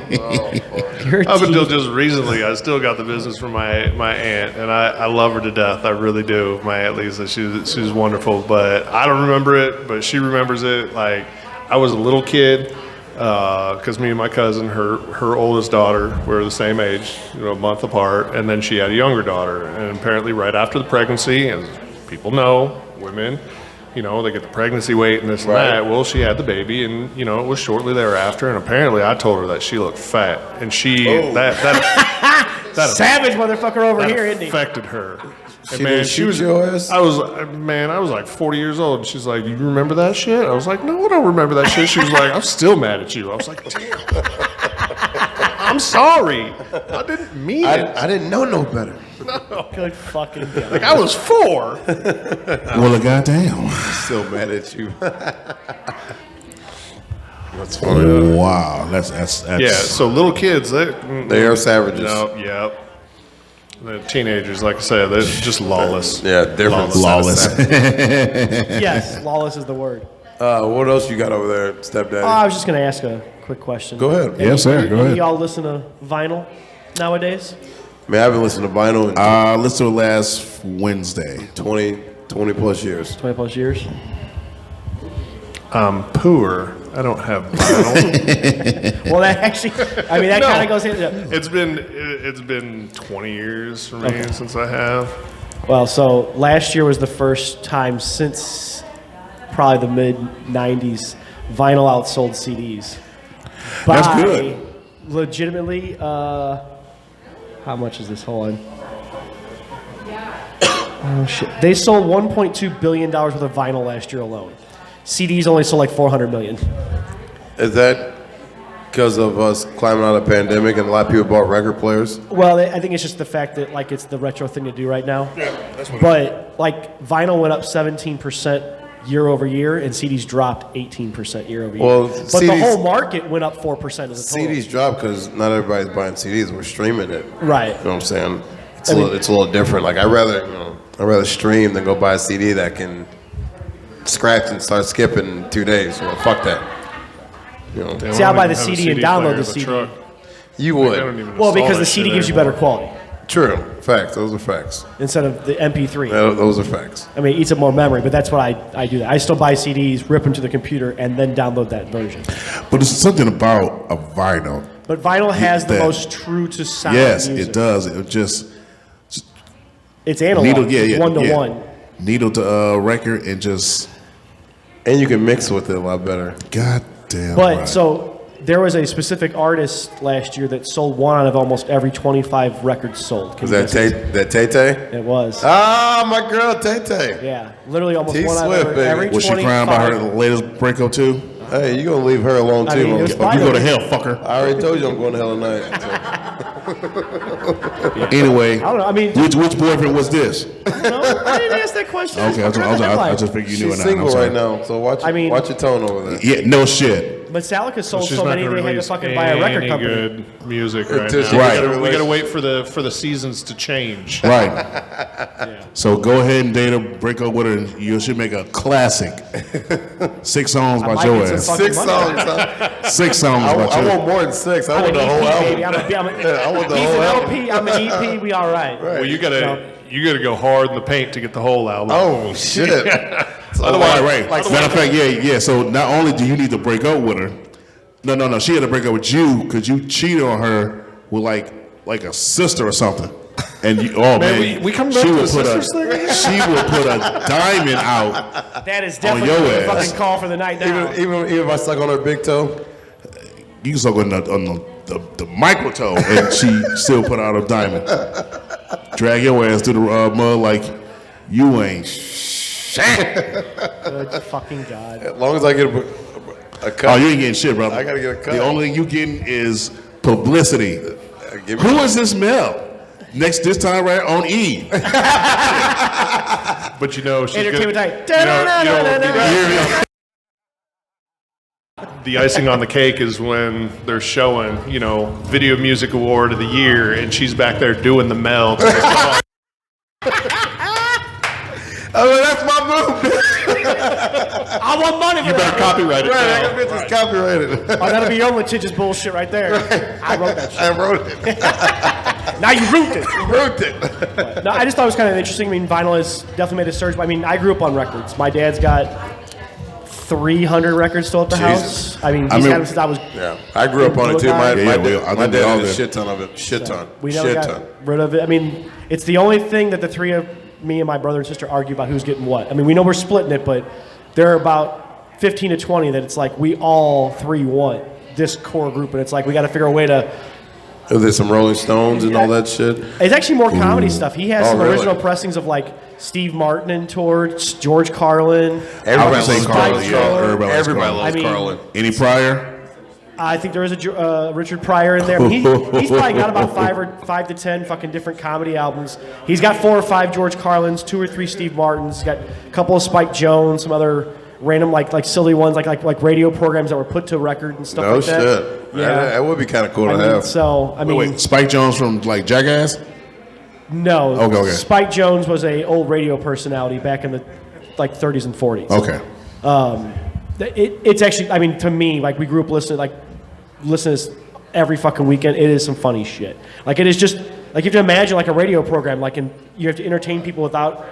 Your Up until teeth. just recently, I still got the business from my aunt, and I love her to death. I really do. My Aunt Lisa, she's wonderful, but I don't remember it, but she remembers it. Like, I was a little kid, because me and my cousin, her oldest daughter, were the same age, a month apart, and then she had a younger daughter, and apparently right after the pregnancy, as people know, women, they get the pregnancy weight and this and that. Well, she had the baby, and it was shortly thereafter. And apparently, I told her that she looked fat, and that Savage motherfucker over that here, isn't he? affected her. And didn't shoot your ass? I was like 40 years old, and she's like, "You remember that shit?" I was like, "No, I don't remember that shit." She was like, "I'm still mad at you." I was like, "Damn, I'm sorry. I didn't mean it. I didn't know no better. Good fucking God. Like, I was 4." Well, goddamn. Still mad at you. That's funny. Wow, that's Yeah. So little kids, They are savages. No, yep. The teenagers, like I said, they're just lawless. Yeah, different. Lawless. Yes, lawless is the word. What else you got over there, stepdaddy? I was just going to ask a quick question. Go ahead. Yes, sir. Go Any ahead. y'all listen to vinyl nowadays? Man, I haven't listened to vinyl in Listen to last Wednesday. 20 plus years. 20 plus years? I'm poor. I don't have vinyl. Well, that actually, I mean, that No. kind of goes into. It's been 20 years for me since I have. Well, so last year was the first time since probably the mid 90s vinyl outsold CDs. That's By good. Legitimately, how much is this? Hold on. Oh, shit. They sold $1.2 billion worth of vinyl last year alone. CDs only sold like 400 million. Is that because of us climbing out of the pandemic and a lot of people bought record players? Well, I think it's just the fact that like it's the retro thing to do right now. Yeah, that's what. But like vinyl went up 17% year over year, and CDs dropped 18% year over year. Well, but the CDs whole market went up 4% as a total. CDs dropped because not everybody's buying CDs. We're streaming it. Right. You know what I'm saying? It's a little different. Like I'd rather stream than go buy a CD that can scratch and start skipping in 2 days. Fuck that. See, I'll buy the CD and download the CD. You would. Well, because the CD gives you better quality True. Facts. Those are facts. instead of the MP3. Yeah, those are facts. I mean, it eats up more memory, but that's what I do. That I still buy CDs, rip them to the computer, and then download that version. But there's something about a vinyl. But vinyl has the That- most true to sound Yes, music. it does. It just It's analog, one to one. Needle to record and just And you can mix with it a lot better. goddamn. But right. so there was a specific artist last year that sold one out of almost every 25 records sold. Can Was you that guess it? Tay Tay? It was. Ah, my girl Tay Tay. Yeah, literally almost T one out Swift, of baby. every was she 25. crying about her latest breakup too? Hey, you gonna leave her alone I too? mean, it was motherfucker. You go to hell, fucker. I already told you I'm going to hell tonight. Anyway, I don't know. I mean, which boyfriend was this? no, I didn't ask that question. Okay, I just figured you knew She's it now. single I'm sorry. right now, so watch your tone over there. Yeah, no shit. Metallica sold She's so not many gonna they had to release fucking buy a record any company. good music right Just- now. Right. We gotta wait for the seasons to change. Right. So go ahead and date her, break up with her, and you should make a classic. 6 songs by might your get some ass. fucking 6 money. songs. Huh? 6 songs I by your want more than 6. I want I'm the an whole EP, album. baby. I want the he's whole an album. LP. I'm an EP. We all right. Well, you gotta go hard in the paint to get the whole album. Oh shit! Otherwise, right. Matter of fact, yeah. So not only do you need to break up with her, no. She had to break up with you because you cheated on her with like a sister or something. And you, we come back she to will the put sisters thing? she will put a diamond out. That is definitely your the ass. fucking call for the night now. Even if I suck on her big toe, You can suck on the micro toe, and she still put out a diamond. Drag your ass to the mud like you ain't shit. Good fucking God. as long as I get a cut. Oh, you ain't getting shit, brother. I gotta get a cut. The only thing you getting is publicity. Give me- Who is this Mel? This time right on E. But you know, she's Entertainment good. type. The icing on the cake is when they're showing, Video Music Award of the Year, and she's back there doing the mel. That's my move. I want money for You better that. copyright it. Right, now. that bitch is copyrighted. Oh, that'll be your litigious bullshit right there. I wrote that shit. I wrote it. Now you root it. Wrote it. No, I just thought it was kind of interesting. I mean, vinyl has definitely made a surge. I mean, I grew up on records. My dad's got 300 records still at the Jesus. house. I mean, I he's mean- had them since I was. Yeah, I grew up on it too. My Yeah, dad, I my think we dad all did a did. shit ton of it. Shit ton. We never Shit got ton. rid of it. I mean, it's the only thing that the three of me and my brother and sister argue about who's getting what. I mean, we know we're splitting it, but there are about 15 to 20 that it's like we all three want this core group, and it's like we got to figure a way to. Is there some Rolling Stones and all that shit? It's actually more comedy stuff. He has Oh, some really? original pressings of like Steve Martin and Torch, George Carlin. Everybody say loves Carlin, Carlin. yeah, everybody loves Everybody Carlin. loves I mean- Carlin. Any prior? I think there is a Richard Pryor in there. He's probably got about 5 to 10 fucking different comedy albums. He's got 4 or 5 George Carlins, 2 or 3 Steve Martins. He's got a couple of Spike Jones, some other random like silly ones like radio programs that were put to record and stuff No like that. shit. Yeah. That would be kind of cool I to mean, have. so I mean, Wait, Spike Jones from like Jackass? No. Okay. Spike Jones was a old radio personality back in the 30s and 40s. Okay. It's actually, I mean, to me, like we grew up listening to this every fucking weekend. It is some funny shit. Like it is just like you have to imagine like a radio program, you have to entertain people without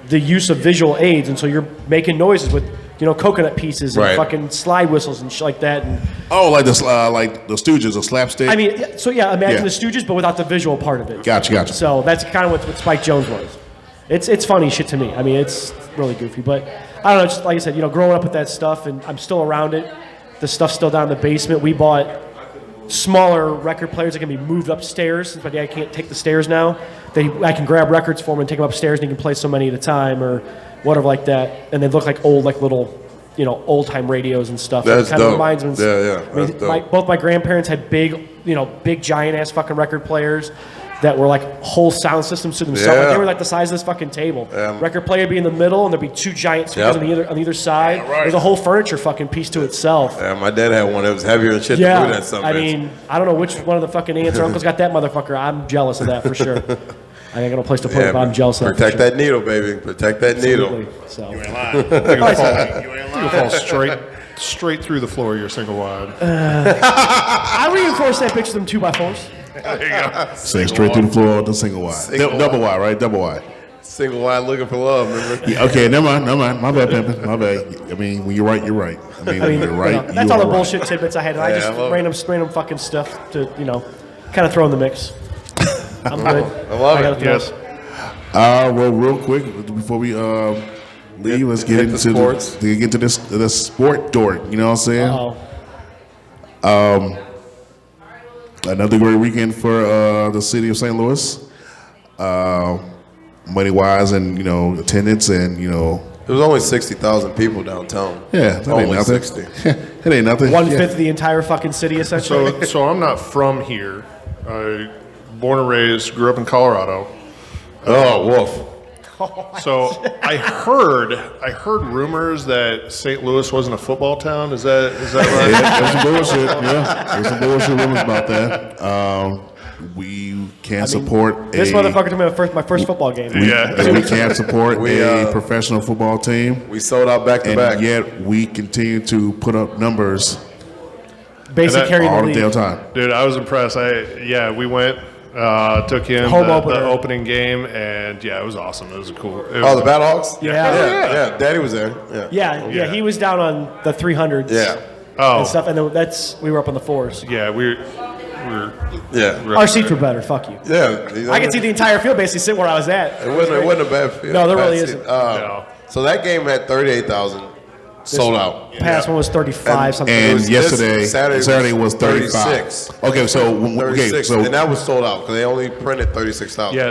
the use of visual aids, and so you're making noises with coconut pieces and fucking slide whistles and shit like that. And like the Stooges, a slapstick. I mean, so yeah, imagine the Stooges, but without the visual part of it. Gotcha. So that's kind of what Spike Jones was. It's funny shit to me. I mean, it's really goofy, but I don't know. Just like I said, growing up with that stuff, and I'm still around it. The stuff's still down in the basement. We bought smaller record players that can be moved upstairs. Since my dad can't take the stairs now, I can grab records for him and take them upstairs, and he can play so many at a time or whatever like that. And they look like old, like little, old time radios and stuff. That's it kind of dope. reminds me. Yeah. I mean, both my grandparents had big giant ass fucking record players that were like whole sound systems to themselves. Like, they were like the size of this fucking table. Record player would be in the middle, and there'd be two giant speakers on either side. Yeah, right. There's a whole furniture fucking piece to itself. Yeah, my dad had one that was heavier than shit to do that stuff. I mean, I don't know which one of the fucking aunts or uncles got that motherfucker. I'm jealous of that for sure. I ain't got no place to put it, but I'm jealous of that. Protect that needle, baby. Protect that needle. So. You ain't lying. You'll fall straight through the floor of your single wide. I reinforce that bitch with them 2x4s. There you go. Say straight through the floor, the single wide. Double wide, right? Double wide. Single wide looking for love, remember? Yeah, okay, never mind. My bad, Pimpin. My bad. I mean, when you're right, you're right. I mean, when you're right, that's you all the are right. bullshit tidbits I had. I just random fucking stuff to, kind of throw in the mix. I'm good. I love it. Yes. Well, real quick, before we leave, let's get into sports. Get to the sport dork. You know what I'm saying? Uh-oh. Another great weekend for the city of St. Louis, money-wise and, attendance and, There was only 60,000 people downtown. Yeah, that only ain't nothing. 60. It ain't nothing. 1/5 of the entire fucking city, essentially. So I'm not from here. I born and raised, grew up in Colorado. Oh, wolf. So I heard rumors that St. Louis wasn't a football town. Is that right? Yeah, there's some bullshit. Yeah, there's some bullshit rumors about that. We can't support This motherfucker told me my first football game. we can't support a professional football team. We sold out back to And back. yet we continue to put up numbers Basically carrying all the the league. damn time. Dude, I was impressed. We went, took in Home the opener. opening game, and it was awesome. It was cool. Oh, the Battlehawks? Yeah. Yeah, Daddy was there. Yeah, he was down on the 300s Yeah. and stuff, and then we were up on the 4s. Yeah, we're Yeah. Our seats were better, fuck you. Yeah. I could see the entire field basically sit where I was at. It wasn't a bad field. No, there really Bad isn't. seat. no. So that game had 38,000 sold out. Past one was 35 something. It And was yesterday, this Saturday was 35. 36. Okay, so 36, so and that was sold out because they only printed 36,000. Yeah,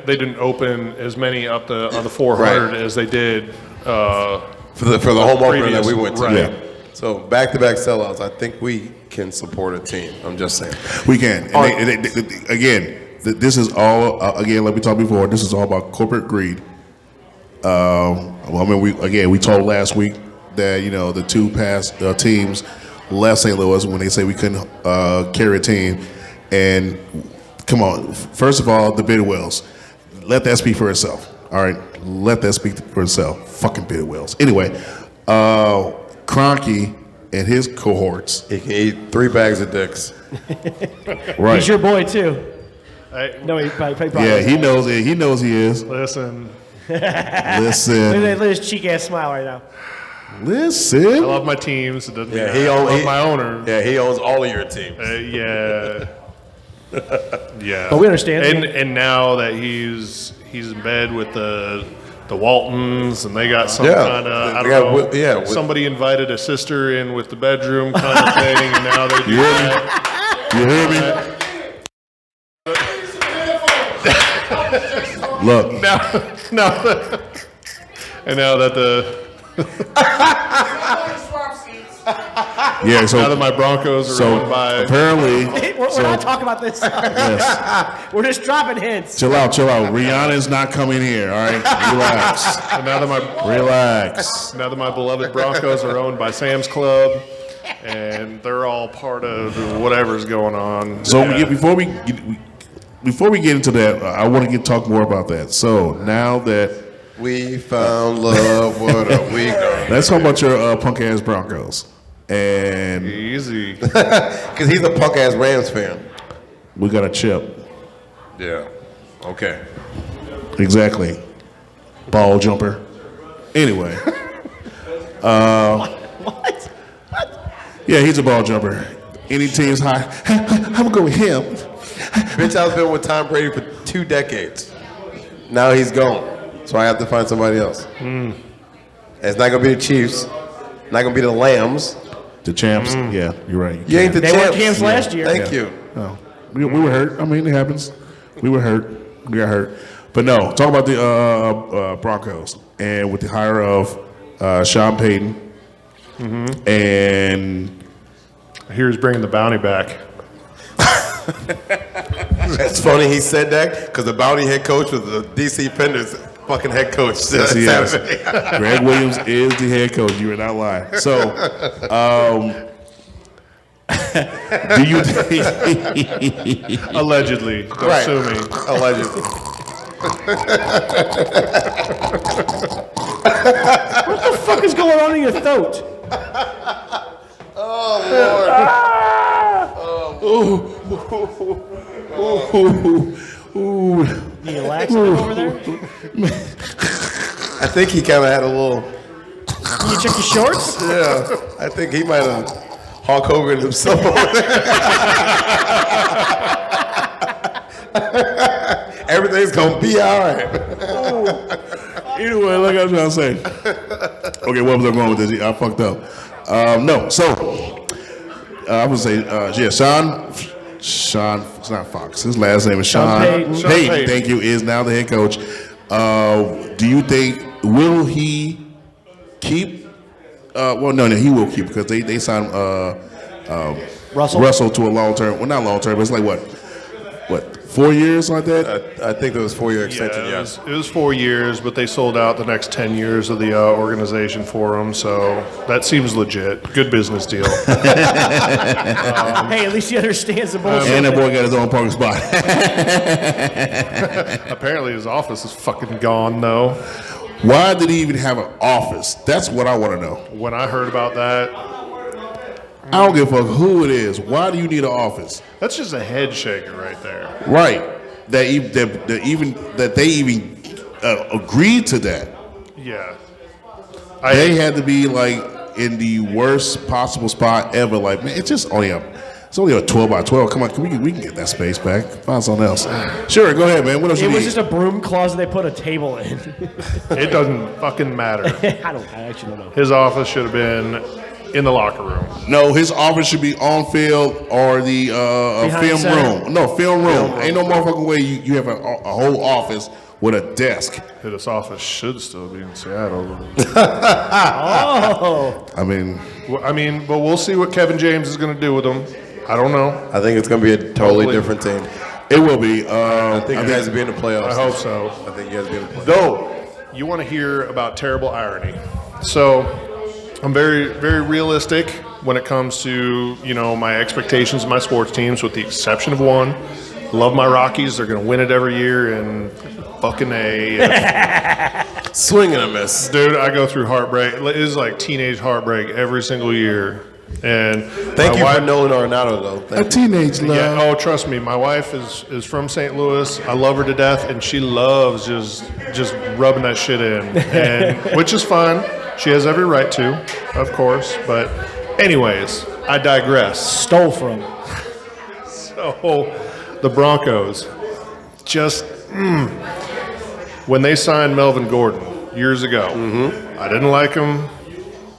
they didn't open as many up on the 400 as they did for the home opener that we went to. Right. Yeah. So back-to-back sellouts. I think we can support a team. I'm just saying. we can. And again, this is all again, like we talked before. This is all about corporate greed. We told last week that the two past teams left St. Louis when they say we couldn't carry a team. And come on, first of all, the Bidwells, let that speak for itself. All right, let that speak for itself. Fucking Bidwells. Anyway, Kroenke and his cohorts. He can eat 3 bags of dicks. Right. He's your boy too. Hey, No, he probably Yeah, he knows it. He knows he is. listen, Listen. Look at his cheek ass smile right now. I Listen. love my teams. It doesn't mean he I love owns my owner. Yeah, he owns all of your teams. Yeah. Yeah. But we understand. And now that he's in bed with the Waltons, and they got some Yeah. kind of I They don't got know. with- Somebody invited a sister in with the bedroom kind of thing, and now they do You hear me? that. You hear me? Look, And now that yeah. So now that my Broncos are owned by apparently, We're not talking about this. yes. We're just dropping hints. Chill out. Rihanna's not coming here. All right, relax, and now that my beloved Broncos are owned by Sam's Club, and they're all part of whatever's going on. So Yeah. before we before we get into that, I want to talk more about that. So now that We found love, what are we going? let's talk about your punk ass Broncos, and Easy. Because he's a punk ass Rams fan. we got a chip. Yeah. Okay. Exactly. Ball jumper. Anyway. What? Yeah, he's a ball jumper. Any team's high. I'm gonna go with him. Bitch, I've been with Tom Brady for 2 decades. Now he's gone. So I have to find somebody else. And it's not going to be the Chiefs. Not going to be the Lambs. The champs. Yeah, you're right. You ain't the They were champs. champs last year. Thank you. Oh, we were hurt. I mean, it happens. We were hurt. We got hurt. But no, talk about the Broncos and with the hire of Sean Payton and Here's bringing the bounty back. It's funny he said that because the bounty head coach was the DC Penders fucking head coach. yes, he is. Greg Williams is the head coach. You are not lying. So, do you Allegedly. Don't Right. sue me. Allegedly. What the fuck is going on in your throat? Ooh, You laxing over there? I think he kind of had a little, Can you check your shorts? yeah, I think he might have Hulk Hogan himself over there. Everything's going to be all right. anyway, like I was trying to say. Okay, what was I going with this? I fucked up. No, so I would say, yeah, Sean, it's not Fox. His last name is Sean. Payton. Sean Payton, Payton. thank you, is now the head coach. Do you think, will he keep, well, no, he will keep because they signed Russell? to a long term, well, not long term, but it's like what, 4 years like that? I think there was 4-year extension, Yeah, yes. it was 4 years, but they sold out the next 10 years of the organization for him, so that seems legit. Good business deal. Hey, at least he understands the bullshit. And that boy got his own parking spot. Apparently his office is fucking gone, though. Why did he even have an office? That's what I want to know. When I heard about that, I don't give a fuck who it is. Why do you need an office? that's just a head shaker right there. Right. That they even agreed to that. Yeah. They had to be like in the worst possible spot ever. Like, man, it's only a 12 by 12. Come on, we can get that space back. Find something else. Sure, go ahead, man. What else It you was need? just a broom closet they put a table in. It doesn't fucking matter. I actually don't know. His office should have been in the locker room. No, his office should be on field or the Behind film center. room. No, film room. Ain't no motherfucking way you have a whole office with a desk. His office should still be in Seattle. Oh, I mean, But we'll see what Kevin James is going to do with him. I don't know. I think it's going to be a totally different team. it will be. I think you guys will be in the playoffs. I hope so. I think you guys will be in the playoffs. Though, you want to hear about terrible irony. So, I'm very, very realistic when it comes to, my expectations of my sports teams, with the exception of one. Love my Rockies. They're going to win it every year, and fucking A. Swing and a miss. Dude, I go through heartbreak. It is like teenage heartbreak every single year. And Thank my you wife- for Nolan Arenado, though. a Thank you. teenage love. Yeah, oh, trust me, my wife is from St. Louis. I love her to death, and she loves just rubbing that shit in, and which is fine. She has every right to, of course. But anyways, I digress. stole from. So the Broncos, just when they signed Melvin Gordon years ago, I didn't like him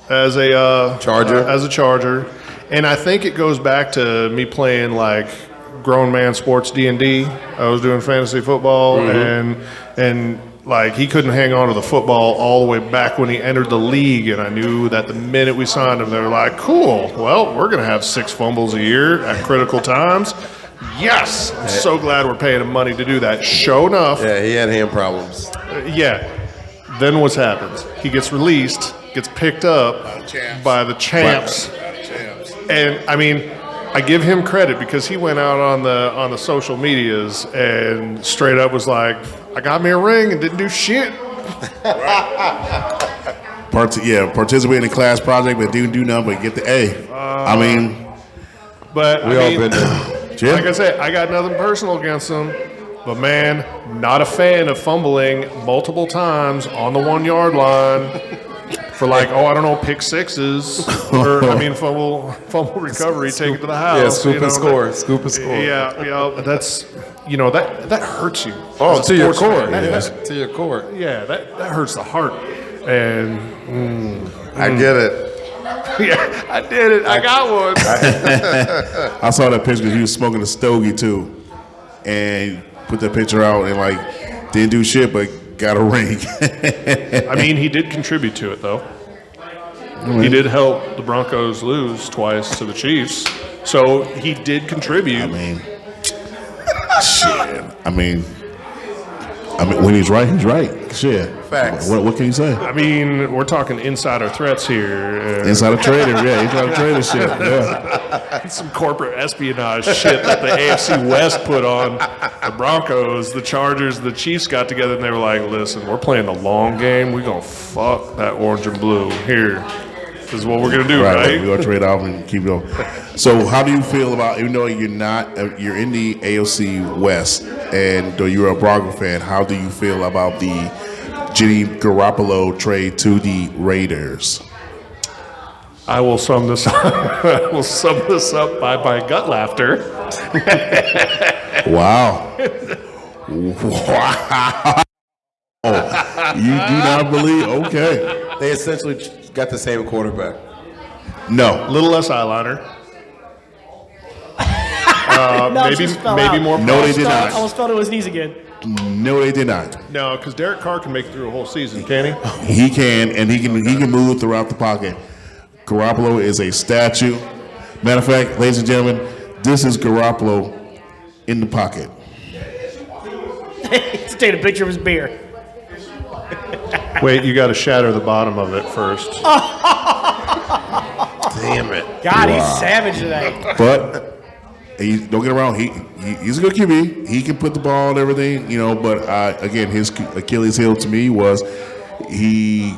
as a Charger, and I think it goes back to me playing like grown man sports D&D. I was doing fantasy football, and like he couldn't hang on to the football all the way back when he entered the league, and I knew that the minute we signed him, they were like, cool, well, we're going to have 6 fumbles a year at critical times. Yes, I'm so glad we're paying him money to do that. Sure enough, Yeah, he had hand problems. yeah. Then what happens? He gets released, gets picked up by the champs. And I I give him credit because he went out on the social medias and straight up was like, I got me a ring and didn't do shit. Participate in a class project, but didn't do nothing but get the A. But We all been there. Jim? like I said, I got nothing personal against him. But man, not a fan of fumbling multiple times on the 1 yard line for pick sixes or fumble recovery, take it to the house. Yeah, scoop and score. Scoop and score. Yeah, that's that hurts you. Oh, as a to your sports core. fan. Yeah. To your core. Yeah, that hurts the heart. And I get it. yeah, I did it. I got one. I saw that picture. He was smoking a stogie too, and put that picture out and didn't do shit, but got a ring. I mean, he did contribute to it though. He did help the Broncos lose twice to the Chiefs, so he did contribute. I mean, when he's right, he's right. Shit. Facts. What can you say? I mean, we're talking insider threats here. Insider trader, yeah. Insider trader shit, yeah. Some corporate espionage shit that the AFC West put on the Broncos, the Chargers, the Chiefs got together and they were like, listen, we're playing the long game. We're going to fuck that orange and blue. Here, this is what we're going to do, right? We're going to trade off and keep going. So how do you feel about, even though you're in the AFC West, and though you're a Broncos fan, how do you feel about the Jimmy Garoppolo trade to the Raiders? I will sum this up by my gut laughter. Wow. Wow. You do not believe? Okay. They essentially got the same quarterback. No. A little less eyeliner. No, it just fell maybe out. more. No, they did I not. almost fell to his knees again. No, they did not. No, because Derek Carr can make it through a whole season, can he? He can, and he can move throughout the pocket. Garoppolo is a statue. Matter of fact, ladies and gentlemen, this is Garoppolo in the pocket. He's taking a picture of his beer. Wait, you got to shatter the bottom of it first. Damn it. God, he's savage today. But don't get around. He's a good QB. He can put the ball and everything, But again, his Achilles heel to me was he's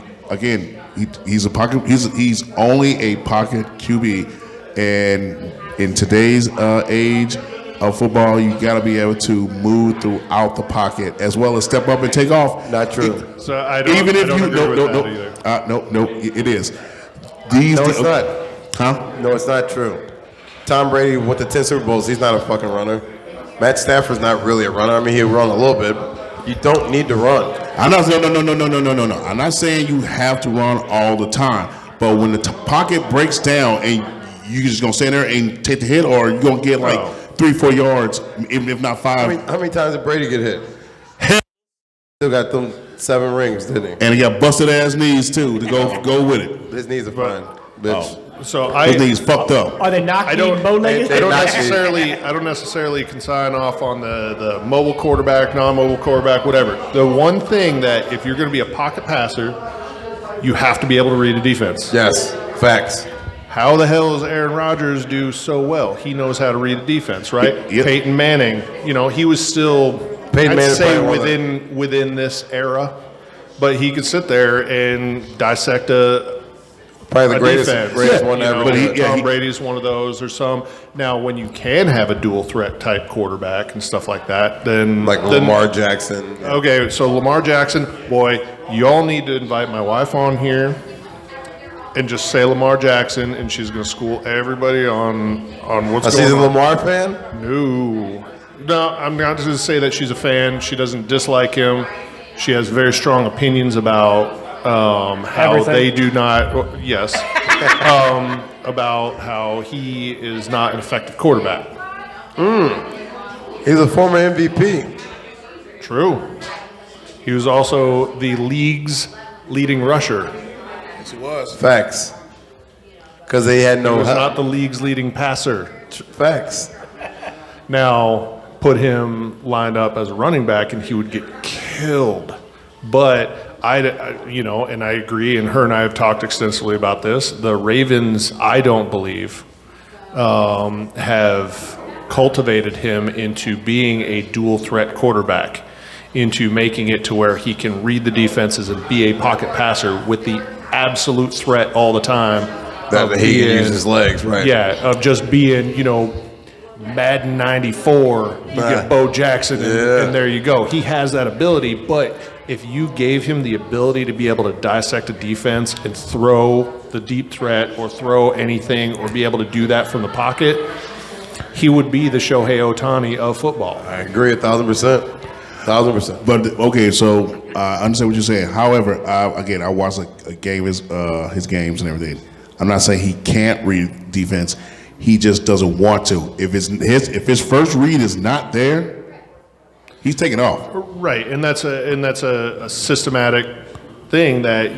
a pocket. He's only a pocket QB, and in today's age of football, you got to be able to move throughout the pocket as well as step up and take off. Not true. So I don't agree with that either. No, it is. No, it's not. Huh? No, it's not true. Tom Brady with the 10 Super Bowls, he's not a fucking runner. Matt Stafford's not really a runner. I mean, he'll run a little bit. You don't need to run. I'm not saying no. I'm not saying you have to run all the time. But when the pocket breaks down and you just gonna stand there and take the hit, or you gonna get 3-4 yards, even if not 5. How many times did Brady get hit? Still got them 7 rings, didn't he? And he got busted ass knees too to go with it. His knees are fine, bitch. So His knees fucked up. Are they not being bow-legged? I don't necessarily consign off on the mobile quarterback, non-mobile quarterback, whatever. The one thing that if you're going to be a pocket passer, you have to be able to read a defense. Yes, facts. How the hell does Aaron Rodgers do so well? He knows how to read a defense, right? Yep. Peyton Manning, he was still, Peyton I'd Manning say probably within this era, but he could sit there and dissect Probably the greatest defense. one ever. But Tom Brady's one of those, or some. Now, when you can have a dual threat type quarterback and stuff like that, then Lamar Jackson. Okay, so Lamar Jackson, boy, y'all need to invite my wife on here and just say Lamar Jackson, and she's going to school everybody on what's going on. She's a Lamar fan? No, I'm not going to say that she's a fan. She doesn't dislike him. She has very strong opinions about how Everything. they do not, about how he is not an effective quarterback. He's a former MVP. True. He was also the league's leading rusher. Yes, he was. Facts. Because they had He no was help. not the league's leading passer. Facts. Now, put him lined up as a running back and he would get killed. But and I agree, and her and I have talked extensively about this. The Ravens, I don't believe, have cultivated him into being a dual threat quarterback, into making it to where he can read the defenses and be a pocket passer with the absolute threat all the time. That he can use his legs, right? Yeah, of just being, Madden 94, you get Bo Jackson, and there you go. He has that ability, but if you gave him the ability to be able to dissect a defense and throw the deep threat or throw anything or be able to do that from the pocket, he would be the Shohei Ohtani of football. I agree 1,000%. 1,000%. But okay, so I understand what you're saying. However, I watched a game his games and everything. I'm not saying he can't read defense. He just doesn't want to. If his first read is not there, he's taking off. Right, and that's a systematic thing that,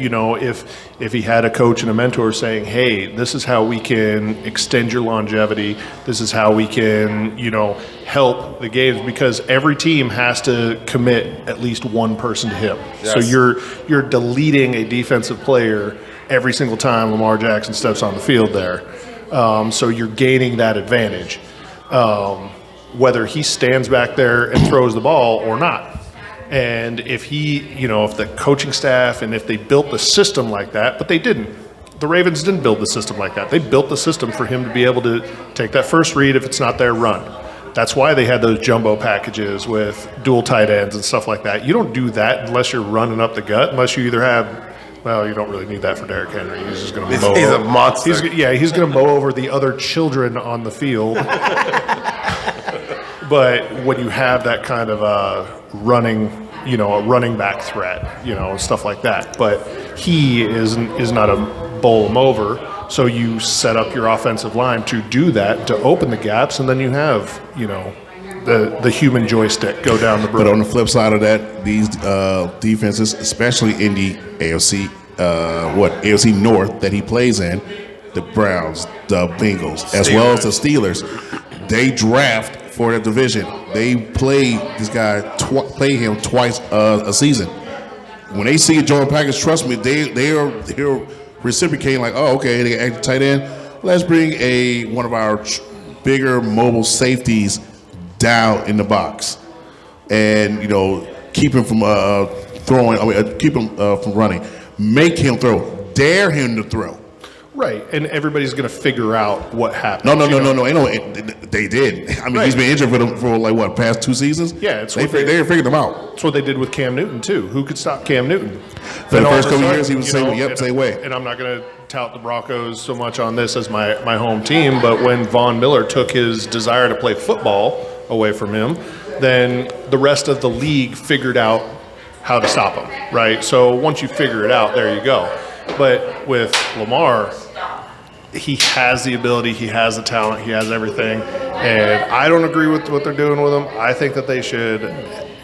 if he had a coach and a mentor saying, hey, this is how we can extend your longevity, this is how we can, help the games, because every team has to commit at least one person to him. Yes. So you're deleting a defensive player every single time Lamar Jackson steps on the field there. So you're gaining that advantage, whether he stands back there and throws the ball or not. And if if the coaching staff and if they built the system like that, but they didn't. The Ravens didn't build the system like that. They built the system for him to be able to take that first read. If it's not there, run. That's why they had those jumbo packages with dual tight ends and stuff like that. You don't do that unless you're running up the gut, unless you either have – well, you don't really need that for Derrick Henry. He's just going to mow. He's a monster. He's going to mow over the other children on the field. But when you have that kind of a running back threat, stuff like that. But he is not a bowl him over. So you set up your offensive line to do that, to open the gaps, and then you have, the human joystick go down the brook. But on the flip side of that, these defenses, especially in the AFC North that he plays in, the Browns, the Bengals, as well as the Steelers, they draft for the division. They play this guy, play him twice a season. When they see Jordan Packers, trust me, they're reciprocating like, oh, okay, they act tight end. Let's bring one of our bigger mobile safeties down in the box, and keep him from throwing. Keep him from running. Make him throw. Dare him to throw. Right, and everybody's going to figure out what happened. No. They did. I mean, he's been injured for past 2 seasons? Yeah, they figured him out. That's what they did with Cam Newton, too. Who could stop Cam Newton? For the first couple of years, he was same way. And I'm not going to tout the Broncos so much on this as my home team, but when Von Miller took his desire to play football away from him, then the rest of the league figured out how to stop him, right? So once you figure it out, there you go. But with Lamar, he has the ability, he has the talent, he has everything. And I don't agree with what they're doing with him. I think that they should,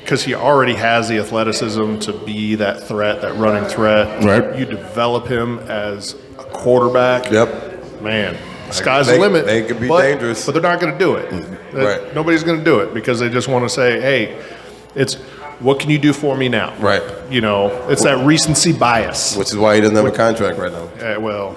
because he already has the athleticism to be that threat, that running threat. Right. You develop him as a quarterback. Yep. Man, sky's the limit. They could be dangerous. But they're not going to do it. Right. Nobody's going to do it because they just want to say, hey, it's what can you do for me now? Right. It's that recency bias. Which is why he doesn't have a contract right now. Well,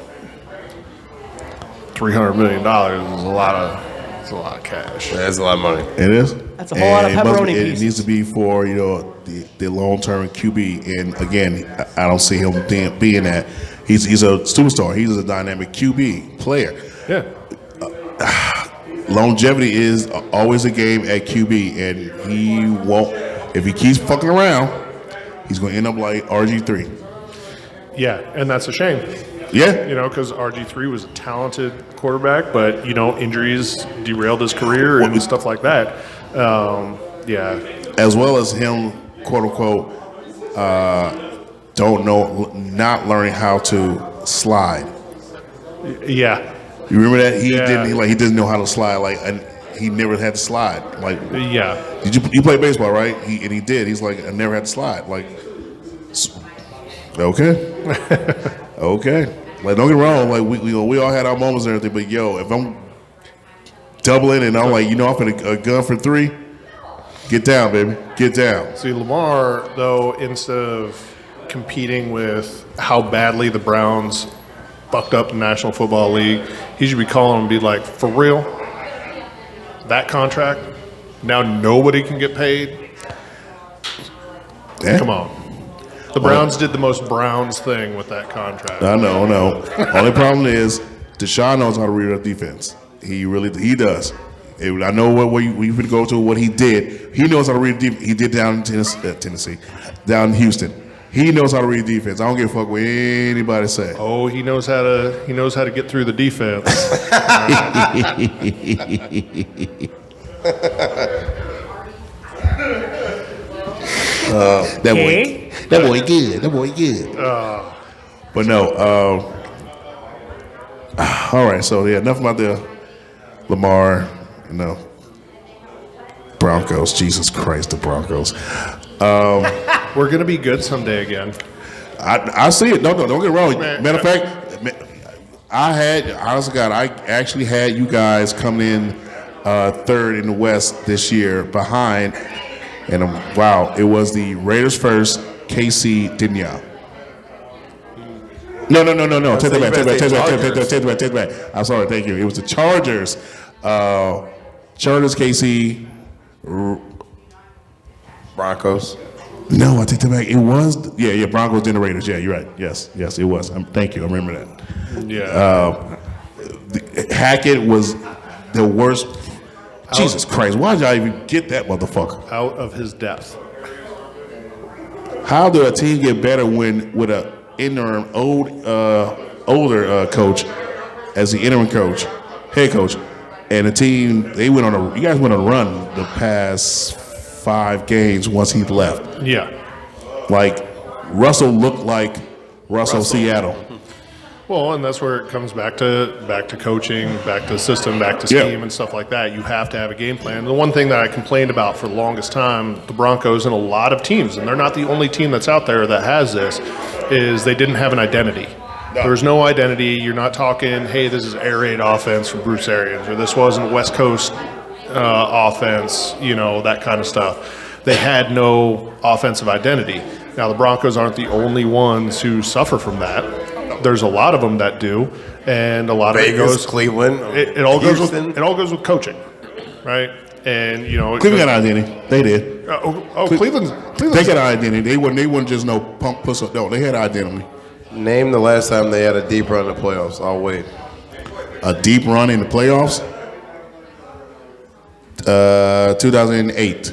$300 million is a lot of cash. Yeah, that's a lot of money. It is. That's a whole lot of pepperoni It pieces. needs to be for the long-term QB. And again, I don't see him being that. He's a superstar. He's a dynamic QB player. Yeah. Longevity is always a game at QB, and he won't. If he keeps fucking around, he's going to end up like RG3. Yeah, and that's a shame. Yeah. Because RG3 was a talented quarterback, but, injuries derailed his career and stuff like that. Yeah. As well as him, quote unquote, not learning how to slide. Yeah. You remember that he Yeah. didn't know how to slide, and he never had to slide. Yeah. Did you play baseball, right? He did. He's like, I never had to slide. Okay. Okay. Don't get me wrong. We all had our moments and everything, but if I'm doubling and I'm I'm a gun for 3, get down, baby. Get down. See, Lamar, though, instead of competing with how badly the Browns fucked up the National Football League. He should be calling and be like, for real? That contract? Now nobody can get paid? Yeah. Come on. The Browns did the most Browns thing with that contract. I know. Only problem is Deshaun knows how to read a defense. He does. I know what we would go to what he did. He knows how to read a defense. He did down in Tennessee, down in Houston. He knows how to read defense. I don't give a fuck what anybody say. Oh, he knows how to get through the defense. That boy good. But no. All right. So yeah, enough about the Lamar. Broncos. Jesus Christ, the Broncos. We're going to be good someday again. I see it. No, don't get it wrong. Matter of fact, honestly, God, I actually had you guys coming in third in the West this year behind, and wow, it was the Raiders first, KC, didn't y'all? No. Take that back. I'm sorry. Thank you. It was the Chargers. Chargers, KC, Broncos. No, I take that back. It was, Broncos and the Raiders. Yeah, you're right. Yes, it was. Thank you. I remember that. Yeah. Hackett was the worst. Jesus Christ, why did y'all even get that motherfucker? Out of his depth. How do a team get better when with an interim older coach as the interim coach, head coach, and the team you guys went on a run the past 5 games once he left. Yeah. Like Russell looked like Russell. Seattle. Well, and that's where it comes back to coaching, back to system, back to scheme and stuff like that. You have to have a game plan. The one thing that I complained about for the longest time, the Broncos and a lot of teams, and they're not the only team that's out there that has this, is they didn't have an identity. No. There's no identity. You're not talking, hey, this is air raid offense from Bruce Arians, or this wasn't West Coast offense, that kind of stuff. They had no offensive identity. Now, the Broncos aren't the only ones who suffer from that. There's a lot of them that do, and a lot Vegas, of it goes Cleveland, it all goes with coaching, right? And Cleveland got an identity. They did. Cleveland's they got an identity. They wouldn't just no punk puss up. No, they had an identity. Name the last time they had a deep run in the playoffs. I'll wait. A deep run in the playoffs? 2008.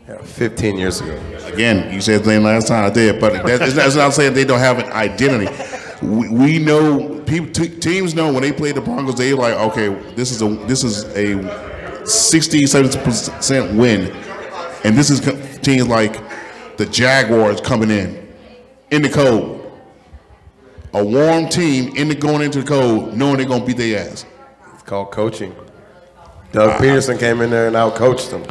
Yeah, 15 years ago. Again, you said the same last time I did, but that's not saying they don't have an identity. We know teams know when they play the Broncos, they're like, okay, this is a 60-70% win, and this is teams like the Jaguars coming in the cold, a warm team going into the cold, knowing they're gonna beat their ass. It's called coaching. Doug Peterson came in there and out-coached them.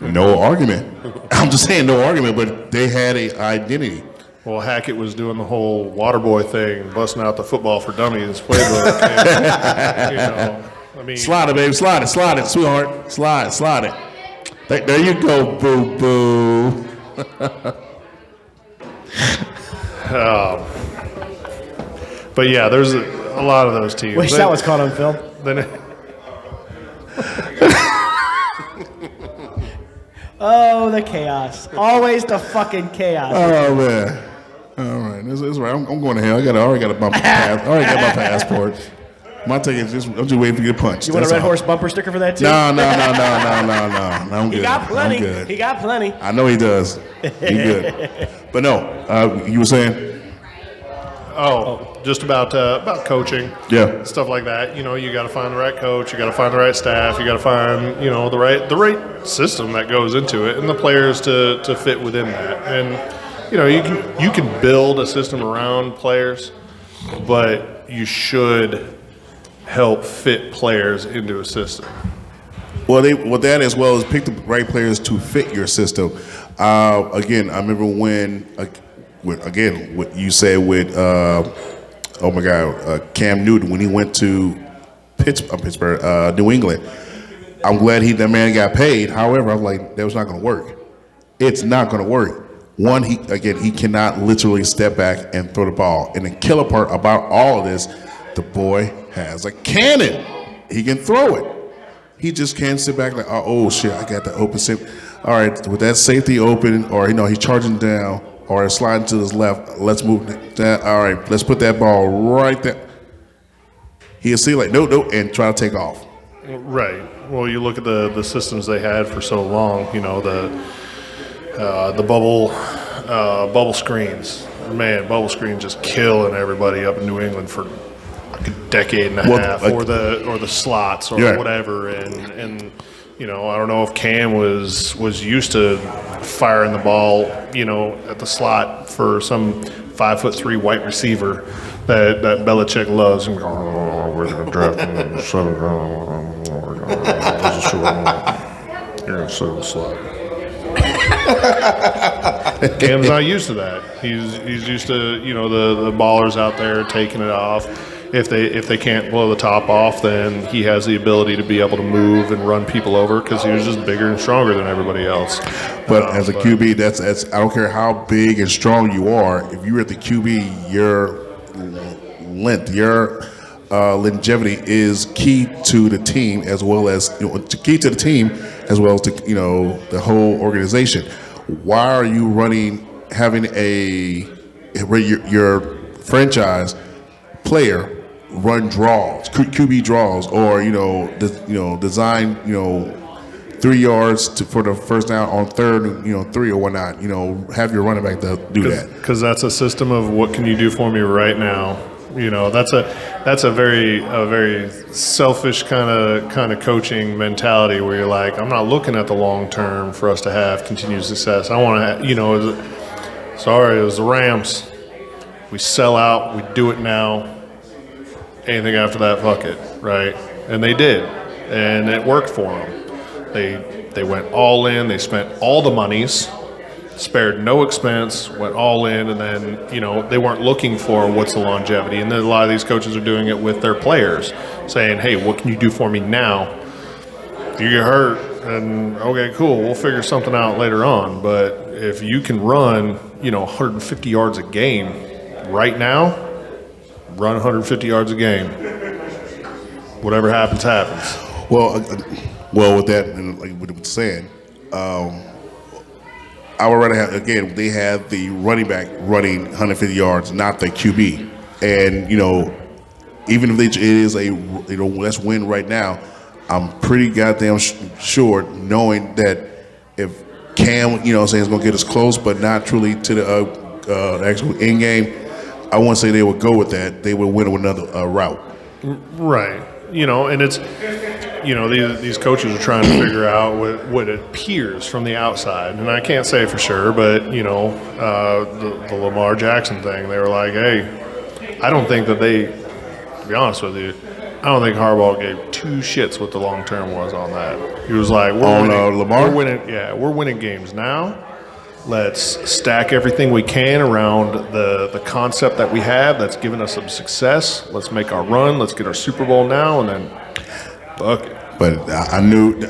No argument. I'm just saying no argument, but they had an identity. Well, Hackett was doing the whole water boy thing, busting out the football for dummies playbook. And, slide it, baby, slide it, sweetheart, slide it. There you go, boo boo. But yeah, there's a lot of those teams. Wish that was caught on film. Oh, the chaos. Always the fucking chaos. Oh, man. All right. That's right. I'm going to hell. I already got a bumper pass. I already got my passport. My ticket I'm just waiting for you to punch. You want a Red Horse bumper sticker for that, too? No. I'm good. He got plenty. I'm good. He got plenty. I know he does. He good. But no, you were saying? Just about coaching, stuff like that. You got to find the right coach, you got to find the right staff, you got to find the right system that goes into it, and the players to fit within that. And you can build a system around players, but you should help fit players into a system. Well, that as well as pick the right players to fit your system. Again, I remember when. Again, what you said with, Cam Newton when he went to Pittsburgh, New England. I'm glad that man got paid. However, I'm like, that was not going to work. It's not going to work. One, he cannot literally step back and throw the ball. And the killer part about all of this, the boy has a cannon. He can throw it. He just can't sit back like, oh shit, I got the open safety. All right, with that safety open, or he's charging down, or sliding to his left. Let's move that. All right, let's put that ball right there. He'll see like no, and try to take off. Right. Well, you look at the systems they had for so long. The bubble screens. Man, bubble screens just killing everybody up in New England for like a decade and a half, or the slots or whatever. And I don't know if Cam was used to firing the ball, at the slot for some 5'3" white receiver that Belichick loves. And we're going to draft him in the 7th round. You're going to sit in the slot. Cam's not used to that. He's used to the ballers out there taking it off. If they can't blow the top off, then he has the ability to be able to move and run people over because he was just bigger and stronger than everybody else. But as a QB, that's I don't care how big and strong you are. If you're at the QB, your length, your longevity is key to the team as well as key to the team as well as to the whole organization. Why are you having your franchise player run draws, QB draws, or design 3 yards for the first down on third, 3 or whatnot. Have your running back do that because that's a system of what can you do for me right now. That's a very selfish kind of coaching mentality where you're like, I'm not looking at the long term for us to have continued success. I want to, it was the Rams. We sell out. We do it now. Anything after that, fuck it, right? And they did, and it worked for them. They went all in. They spent all the monies, spared no expense, went all in, and then they weren't looking for what's the longevity. And then a lot of these coaches are doing it with their players, saying, "Hey, what can you do for me now? You get hurt, and okay, cool, we'll figure something out later on. But if you can run, 150 yards a game right now." Run 150 yards a game. Whatever happens, happens. Well, with that, and like what was saying, I would rather have they have the running back running 150 yards, not the QB. And even if it is a let's win right now, I'm pretty goddamn sure knowing that if Cam, is going to get us close, but not truly to the actual end game. I wouldn't say they would go with that. They would win with another route. Right. And it's, these coaches are trying to figure out what it appears from the outside. And I can't say for sure, but, the Lamar Jackson thing, they were like, hey, I don't think that to be honest with you, I don't think Harbaugh gave 2 shits what the long term was on that. He was like, Lamar? We're winning games now. Let's stack everything we can around the concept that we have that's given us some success. Let's make our run. Let's get our Super Bowl now, and then fuck it. But I knew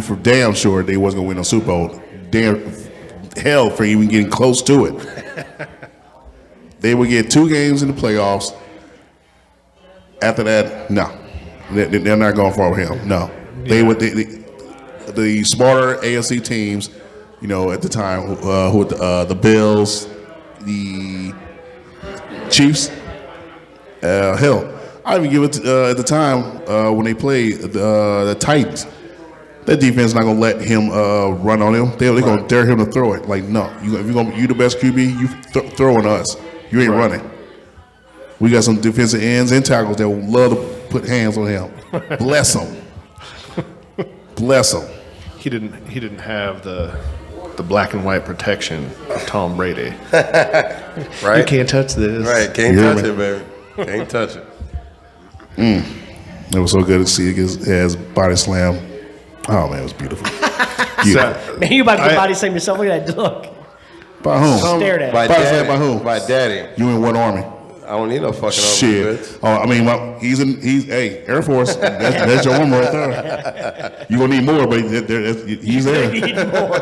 for damn sure they wasn't gonna win no Super Bowl. Damn hell for even getting close to it. They would get 2 games in the playoffs. After that, no, they're not going for him. No, they would. The smarter AFC teams, at the time, who the Bills, the Chiefs, hell, I even give it at the time when they played the Titans. That defense not gonna let him run on him. They're gonna dare him to throw it. Like, no, you the best QB, you throwing us. You ain't running. We got some defensive ends and tackles that would love to put hands on him. Bless them. Bless them. He didn't have the black and white protection of Tom Brady. Right? You can't touch this. Right, can't touch it, baby. Can't touch it. It was so good to see his body slam. Oh man, it was beautiful. Man, you about to get body slam yourself? Look at that look. By whom? Stared at. By Body daddy. slam by who? By daddy. You in what army? I don't need no fucking Shit. bitch. Oh, I mean, he's Air Force. That's your armor right there. You gonna need more, but he's there. Need more.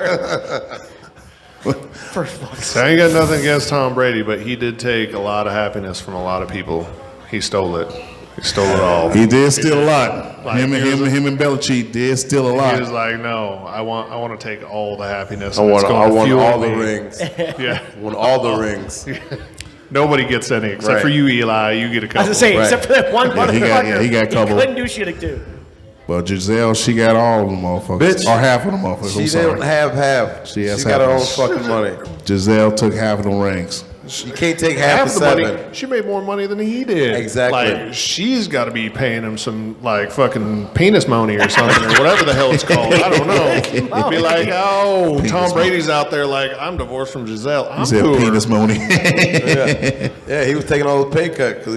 For fuck's So I ain't got nothing against Tom Brady, but he did take a lot of happiness from a lot of people. He stole it. He stole it all. He did steal a lot. Like, him and Belichick did steal a He lot. was like, no, I want to take all the happiness. I and it's want going to fuel all the me. rings. Yeah. I want all the rings. Nobody gets any except Right. for you, Eli. You get a I couple. was gonna say, Right. except for that one motherfucker. he got a couple. He couldn't do shit too. But Giselle, she got all of them motherfuckers. Bitch. Or half of them motherfuckers. She I'm sorry. didn't have half. She has got her own half. fucking money. Giselle took half of them rings. You can't take half the money. seven. She made more money than he did. Exactly. Like she's got to be paying him some like fucking penis money or something or whatever the hell it's called. I don't know. Be like, oh, Penis Tom money. Brady's out there like I'm divorced from Giselle. I'm He said poor. penis money. Yeah, he was taking all the pay cut because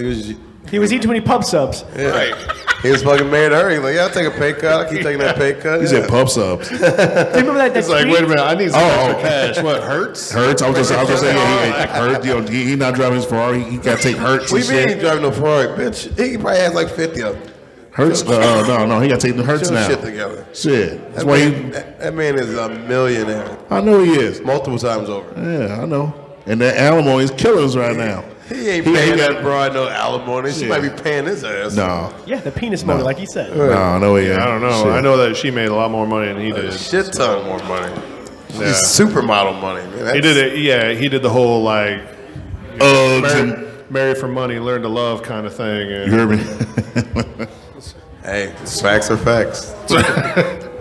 He was eating too many pub subs. Right. he was fucking married to her. He's like, yeah, I'll take a pay cut. I keep taking that pay cut. He said pub subs. Do you remember that? It's like, tweet? wait a minute, I need some Oh, extra cash. What hurts? Hurts. I was just saying, yeah, Hurts. You know, he not driving his Ferrari. He got to take Hurts. We and mean shit. he driving no Ferrari, bitch. He probably has like 50 of them. Hurts. No. He got to take the Hurts Get now. shit together. Shit. That's That why man, that man is a millionaire. I know he is. Multiple times over. Yeah, I know. And that alimony is killing us right now. He ain't He paying got- that broad no alimony. She Yeah. might be paying his ass. No. Yeah, the penis money, like he said. No, he ain't. I don't know. Shit. I know that she made a lot more money than he A did. shit ton more money. Yeah. He's supermodel money, man. He That's- did it. Yeah, he did the whole like Uggs and marry for money, learn to love kind of thing. you And heard me. Hey, facts are facts.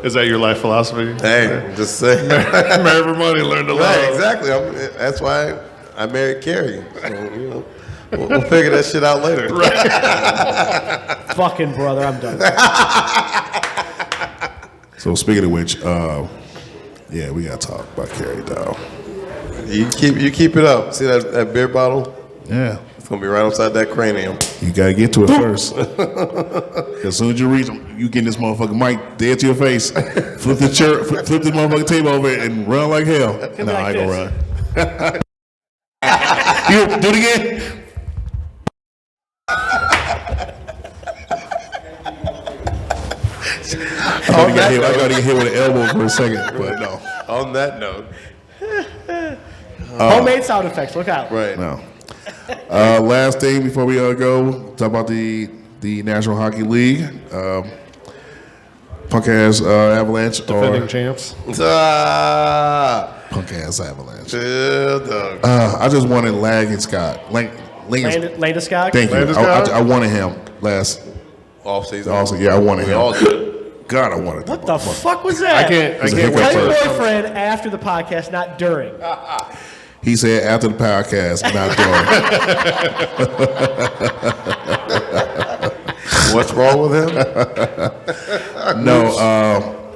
is that your life philosophy? Hey, I'm just saying. Marry for money, learn to love. Right, exactly. That's why I married Carrie. So, you know, we'll figure that shit out later. Fucking brother, I'm done. So speaking of which, yeah, we gotta talk about Carrie Dow. You keep it up. See that beer bottle? Yeah, It's gonna be right outside that cranium. you gotta get to it first. As soon as you reach, you get this motherfucking mic dead to your face. Flip the chair, flip the motherfucking table over and run like hell. No, like I ain't gonna this. run. You do it again. I got to get hit with an elbow for a second, but no. On that note, Homemade sound effects. Look out. right? No. Last thing before we go, talk about the National Hockey League. Punk ass Avalanche Defending or champs. punk ass Avalanche. Yeah, dog. I just wanted Landon Scott. Landeskog. Thank you. Landeskog? I wanted him last. Off season. Also, yeah, I wanted We him. all did. God, I wanted What that the motherfucker. fuck was that? I can't It's a wait Tell hiccup your for first. boyfriend after the podcast, not during. He said after the podcast, not during. What's wrong with him? No,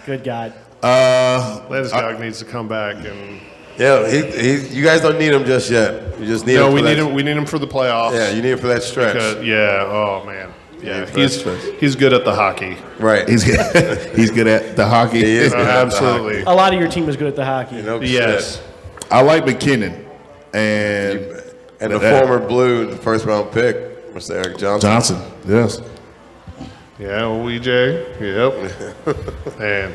Good God. Landeskog needs to come back and Yeah, you guys don't need him just yet. You just need him. no, for we that, need him. We need him for the playoffs. Yeah, you need him for that stretch. Yeah. Oh man. Yeah. for that stretch. He's good at the hockey. Right. he's good at the hockey. He is good at the Absolutely. A lot of your team was good at the hockey. You know, Yes. shit. I like McKinnon and And the that- former Blue, the first round pick, Mr. Eric Johnson. Johnson. Yes. Yeah, OEJ. Yep. And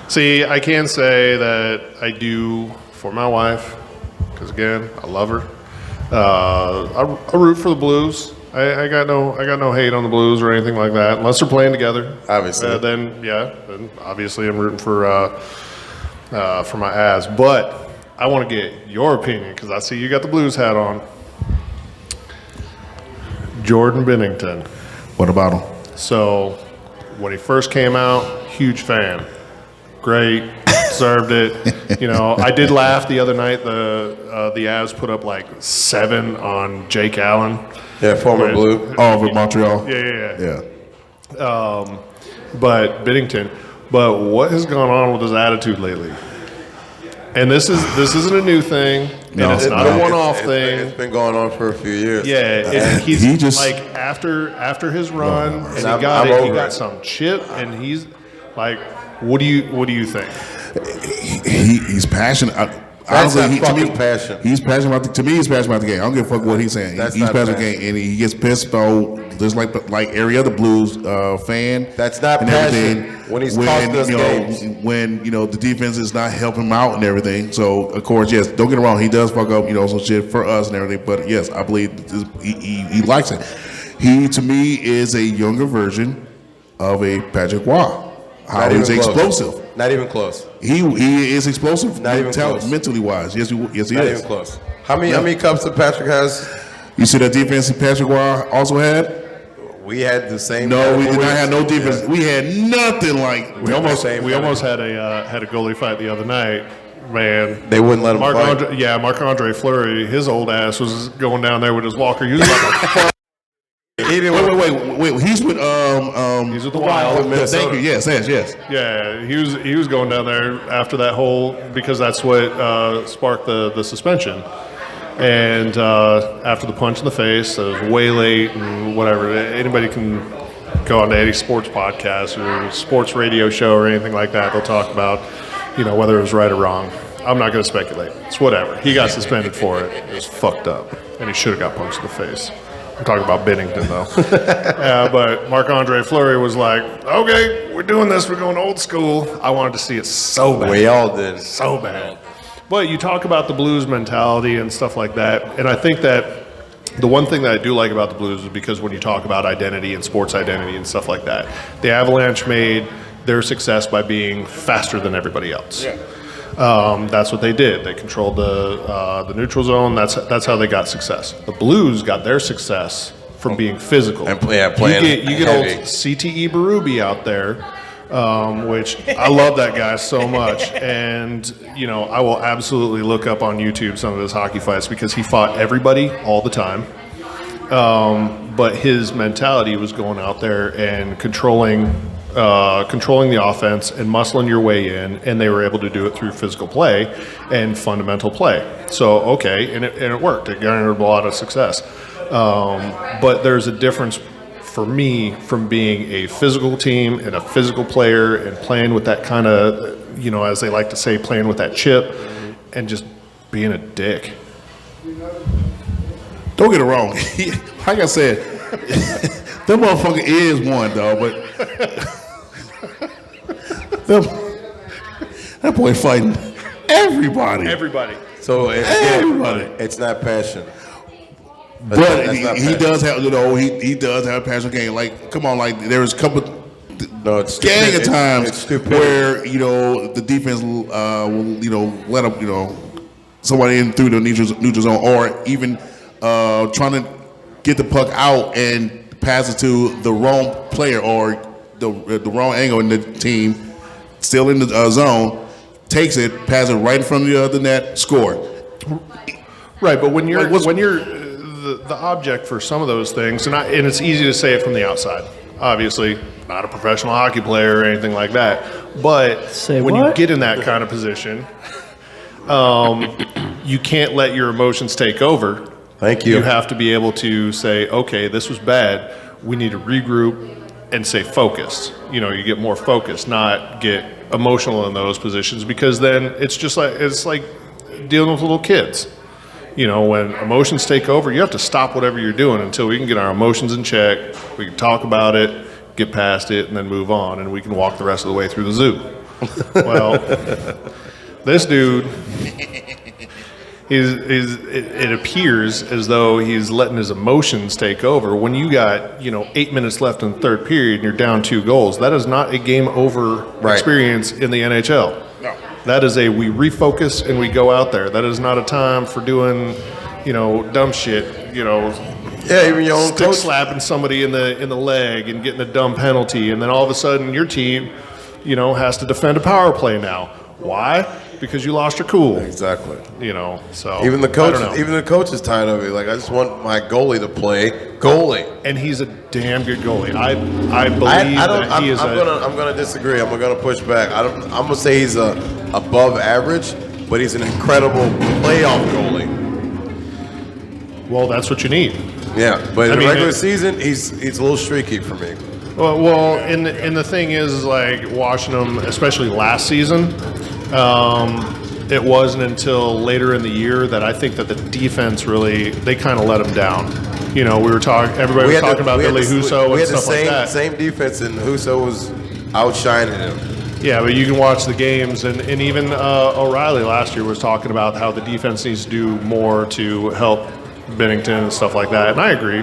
see, I can say that I do for my wife, because again, I love her. I root for the Blues. I got no hate on the Blues or anything like that, unless they're playing together. Obviously. Then obviously I'm rooting for my ass. But I want to get your opinion because I see you got the Blues hat on. Jordan Bennington. What about him? So when he first came out, huge fan. Great, deserved it. You know, I did laugh the other night. The Avs put up like 7 on Jake Allen. Yeah, former Right. Blue. Oh, with Montreal. Yeah. Yeah. But Bennington. But what has gone on with his attitude lately? And this isn't a new thing. No, and it's not no. a one-off It's thing. been going on for a few years. Yeah, he's He just- like after his run, and he I'm got over he got it. some chip, and he's like, what do you think? He's passionate. That's honestly, not fucking passion. He's passionate about to me. He's passionate about the game. I don't give a fuck what he's saying. That's He's not passionate about the passion. game, and he gets pissed though, just like every other Blues fan. That's not and passion everything. when he's costing us games. When the defense is not helping him out and everything. So of course, yes, don't get it wrong. He does fuck up, some shit for us and everything. But yes, I believe he likes it. He to me is a younger version of a Patrick Waugh. How he's explosive. Not even close. He is explosive. Not even close. Mentally wise. Yes, he Not is. even close. How many cups did Patrick has? You see that defense that Patrick Waugh also had? We had the same. No, we did not have no defense. We had nothing like. We almost had a goalie fight the other night. Man, They wouldn't let him fight. Marc-Andre Fleury, his old ass was going down there with his walker. He was like Wait. He's with he's with the Wild. Thank you. Yes. Yeah, he was going down there after that whole, because that's what sparked the suspension. And after the punch in the face, it was way late and whatever. Anybody can go on to any sports podcast or sports radio show or anything like that. They'll talk about, whether it was right or wrong. I'm not going to speculate. It's whatever. He got suspended for it. It was fucked up, and he should have got punched in the face. I'm talking about Bennington, though. But Marc-Andre Fleury was like, okay, we're doing this. We're going old school. I wanted to see it so bad. We all did. So bad. But you talk about the Blues mentality and stuff like that, and I think that the one thing that I do like about the Blues is because when you talk about identity and sports identity and stuff like that, the Avalanche made their success by being faster than everybody else. Yeah. That's what they did. They controlled the neutral zone. That's how they got success. The Blues got their success from being physical. And playing You get old CTE Berube out there, which I love that guy so much. And, I will absolutely look up on YouTube some of his hockey fights because he fought everybody all the time. But his mentality was going out there and controlling the offense and muscling your way in, and they were able to do it through physical play and fundamental play. So, okay, and it worked. It garnered a lot of success. But there's a difference for me from being a physical team and a physical player and playing with that kind of, as they like to say, playing with that chip and just being a dick. Don't get it wrong. Like I said, that motherfucker is one, dog, but that boy fighting everybody. Everybody. So Everybody. it's not passion. But That's not he passion. does have, he does have a passionate game. Like, come on, like there was a couple It's gang of stupid. times It's stupid. where the defense will let up somebody in through the neutral zone, or even trying to get the puck out and pass it to the wrong player or the wrong angle in the team, still in the zone, takes it, passes it right in front of the net, score. Right, but when you're Like, when you're the object for some of those things, and it's easy to say it from the outside. Obviously, not a professional hockey player or anything like that. But Say when what? you get in that kind of position, you can't let your emotions take over. Thank you. You have to be able to say, okay, this was bad. We need to regroup and stay focused. You get more focused, not get emotional in those positions, because then it's like dealing with little kids. When emotions take over, you have to stop whatever you're doing until we can get our emotions in check. We can talk about it, get past it, and then move on, and we can walk the rest of the way through the zoo. Well, this dude, it appears as though he's letting his emotions take over. When you got 8 minutes left in the third period and you're down 2 goals, that is not a game over experience in the NHL. No. That is we refocus and we go out there. That is not a time for doing dumb shit. Yeah, even your own Stick coach. slapping somebody in the leg and getting a dumb penalty, and then all of a sudden your team has to defend a power play now. Why? Because you lost your cool. Exactly. So Even the I coach, don't know. even the coach is tired of it. Like, I just want my goalie to play goalie. And he's a damn good goalie. I believe that he is I'm gonna disagree. I'm gonna push back. I'm gonna say he's above average, but he's an incredible playoff goalie. well, that's what you need. Yeah, but in I the mean, regular season, he's a little streaky for me. Well, and the thing is, like watching him, especially last season, it wasn't until later in the year that I think that the defense really, they kind of let them down. You know, everybody was talking about Billy Huso and stuff like that. Same defense, and Huso was outshining him. Yeah, but you can watch the games, and even O'Reilly last year was talking about how the defense needs to do more to help Bennington and stuff like that, and I agree.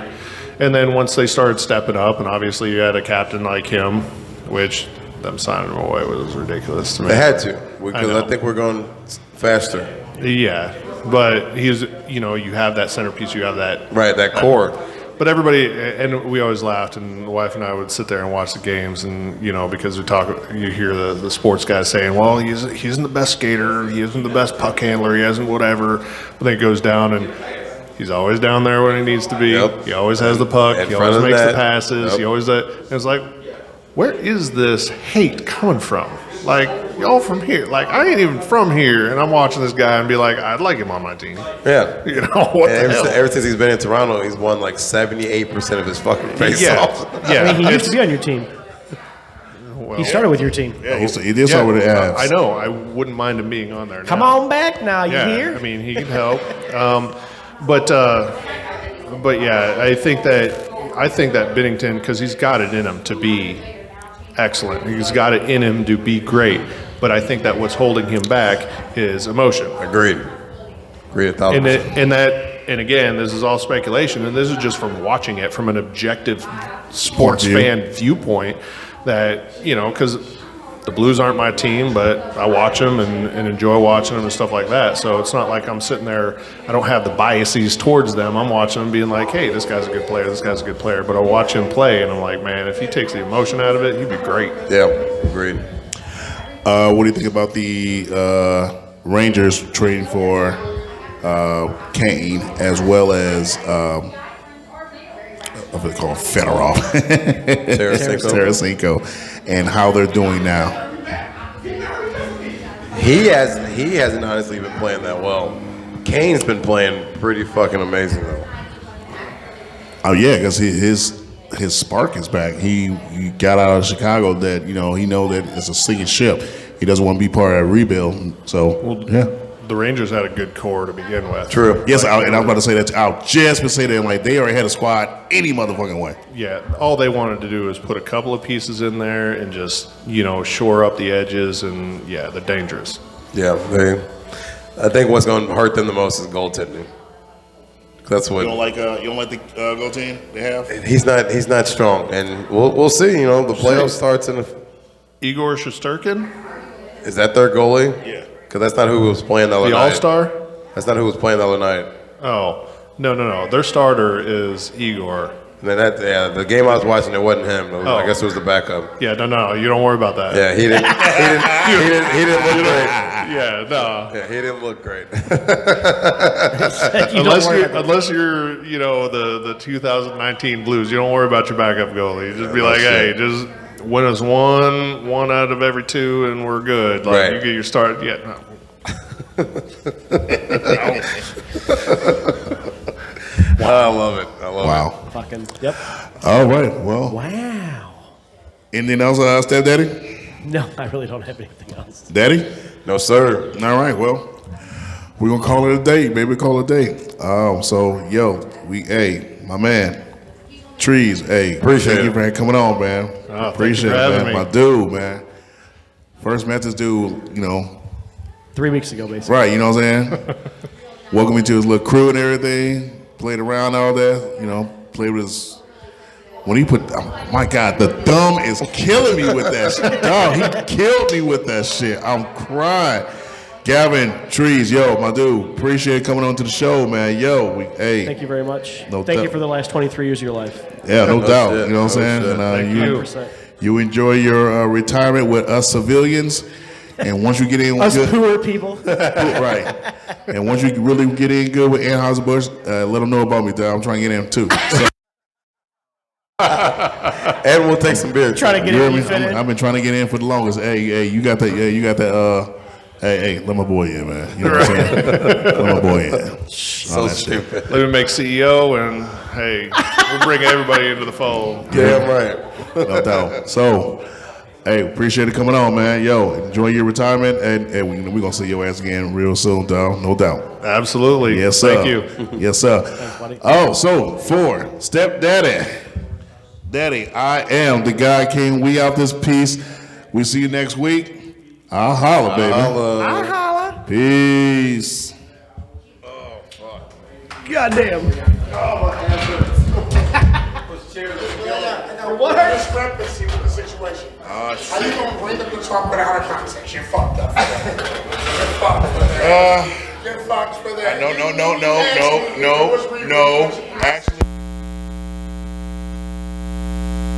And then once they started stepping up, and obviously you had a captain like him, which them signing him away was ridiculous to me. They had to, because I think we're going faster. Yeah, but he's, you know, you have that centerpiece, you have that. Right, that core. But everybody, and we always laughed, and the wife and I would sit there and watch the games, and, you know, because you hear the sports guys saying, well, he isn't the best skater, he isn't the best puck handler, he isn't whatever. But then it goes down, and he's always down there when he needs to be. Yep. He always has the puck, In he front always of makes the the net. passes, Yep. he always and it's like, where is this hate coming from? Like, y'all from here. Like, I ain't even from here, and I'm watching this guy and be like, I'd like him on my team. Yeah. You know, what the hell? Ever since he's been in Toronto, he's won like 78% of his fucking face-offs. Yeah. I mean, he used to it's- be on your team. He started with your team. Yeah, he did start with the Avs. I know. I wouldn't mind him being on there. Come now. on back now, you Yeah, hear? I mean, he can help. But yeah, I think that Binnington, because he's got it in him to be excellent. He's got it in him to be great. But I think that what's holding him back is emotion. Agreed 1,000%. And again, this is all speculation, and this is just from watching it from an objective sports fan viewpoint. That, you know, because the Blues aren't my team, but I watch them and enjoy watching them and stuff like that. So it's not like I'm sitting there, I don't have the biases towards them. I'm watching them being like, hey, this guy's a good player, this guy's a good player. But I watch him play, and I'm like, man, if he takes the emotion out of it, he'd be great. Yeah, agreed. What do you think about the Rangers trading for Kane as well as what do they call him? Fedorov, Tarasenko, and how they're doing now? He hasn't honestly been playing that well. Kane's been playing pretty fucking amazing though. Oh yeah, because his spark is back. He got out of Chicago that he know that it's a sinking ship. He doesn't want to be part of that rebuild. So yeah. The Rangers had a good core to begin with. True. Yes, and I was about to say that. I'll just say that. Like they already had a squad any motherfucking way. Yeah, all they wanted to do is put a couple of pieces in there and just, shore up the edges, and yeah, they're dangerous. Yeah, I think what's going to hurt them the most is goaltending. That's what. You don't like the goaltending they have? He's not strong, and we'll see. The playoff starts in. Igor Shesterkin, Is that their goalie? Yeah. Because that's not who was playing the other the night. All-Star. That's not who was playing the other night. Oh, no. Their starter is Igor. And then the game I was watching, it wasn't him. I guess it was the backup. Yeah, no, you don't worry about that. Yeah, he didn't look great. Yeah, no. Yeah, he didn't look great. Unless you're, the 2019 Blues, you don't worry about your backup goalie. Just be like, hey, just win us one out of every two, and we're good. Like, Right. you get your start. Yeah, no. I love it. Wow. Fucking, yep. All right. Well. Wow. Anything else, Stepdaddy? No, I really don't have anything else. Daddy? No, sir. All right. Well, we're gonna call it a day. Maybe call it a day. My man, Trees. Appreciate thank you it. for coming on, man. Thank Appreciate you for it, having man. me. My dude, man. First met this dude, 3 weeks ago, basically. right? You know what I'm saying? Welcome me to his little crew and everything. Played around all that. Played with his. When he put, oh my God, the thumb is killing me with that shit. Dog, he killed me with that shit. I'm crying. Gavin, Trees, my dude, appreciate coming on to the show, man. Thank you very much. No Thank you doubt. for the last 23 years of your life. Yeah, no doubt. shit, You know what I'm no saying? shit. And, Thank you. 100%. You enjoy your retirement with us civilians, and once you get in, Us good, poor people. right? And once you really get in good with Anheuser-Busch, let them know about me, dog. I'm trying to get in too. So, And we'll take some beer. Trying to get you hear in, me? you fit in. I've been trying to get in for the longest. Hey, you got that? Yeah, you got that? Hey, let my boy in, man. You know what I'm saying? Let my boy in. So stupid. Let me make CEO, and hey, we'll bring everybody into the fold. Damn right. No doubt. So, Hey, appreciate it coming on, man. Yo, enjoy your retirement, and we're going to see your ass again real soon, dog. No doubt. Absolutely. Yes, sir. Thank you. Yes, sir. Oh, so for Stepdaddy. Daddy, I am the guy king. We out this piece. We see you next week. I'll holler, baby. I'll holler. Peace. Goddamn. What discrepancy with the situation? How you gonna bring up the talk without a context? You're fucked up. You're fucked for that. You're fucked for that. No.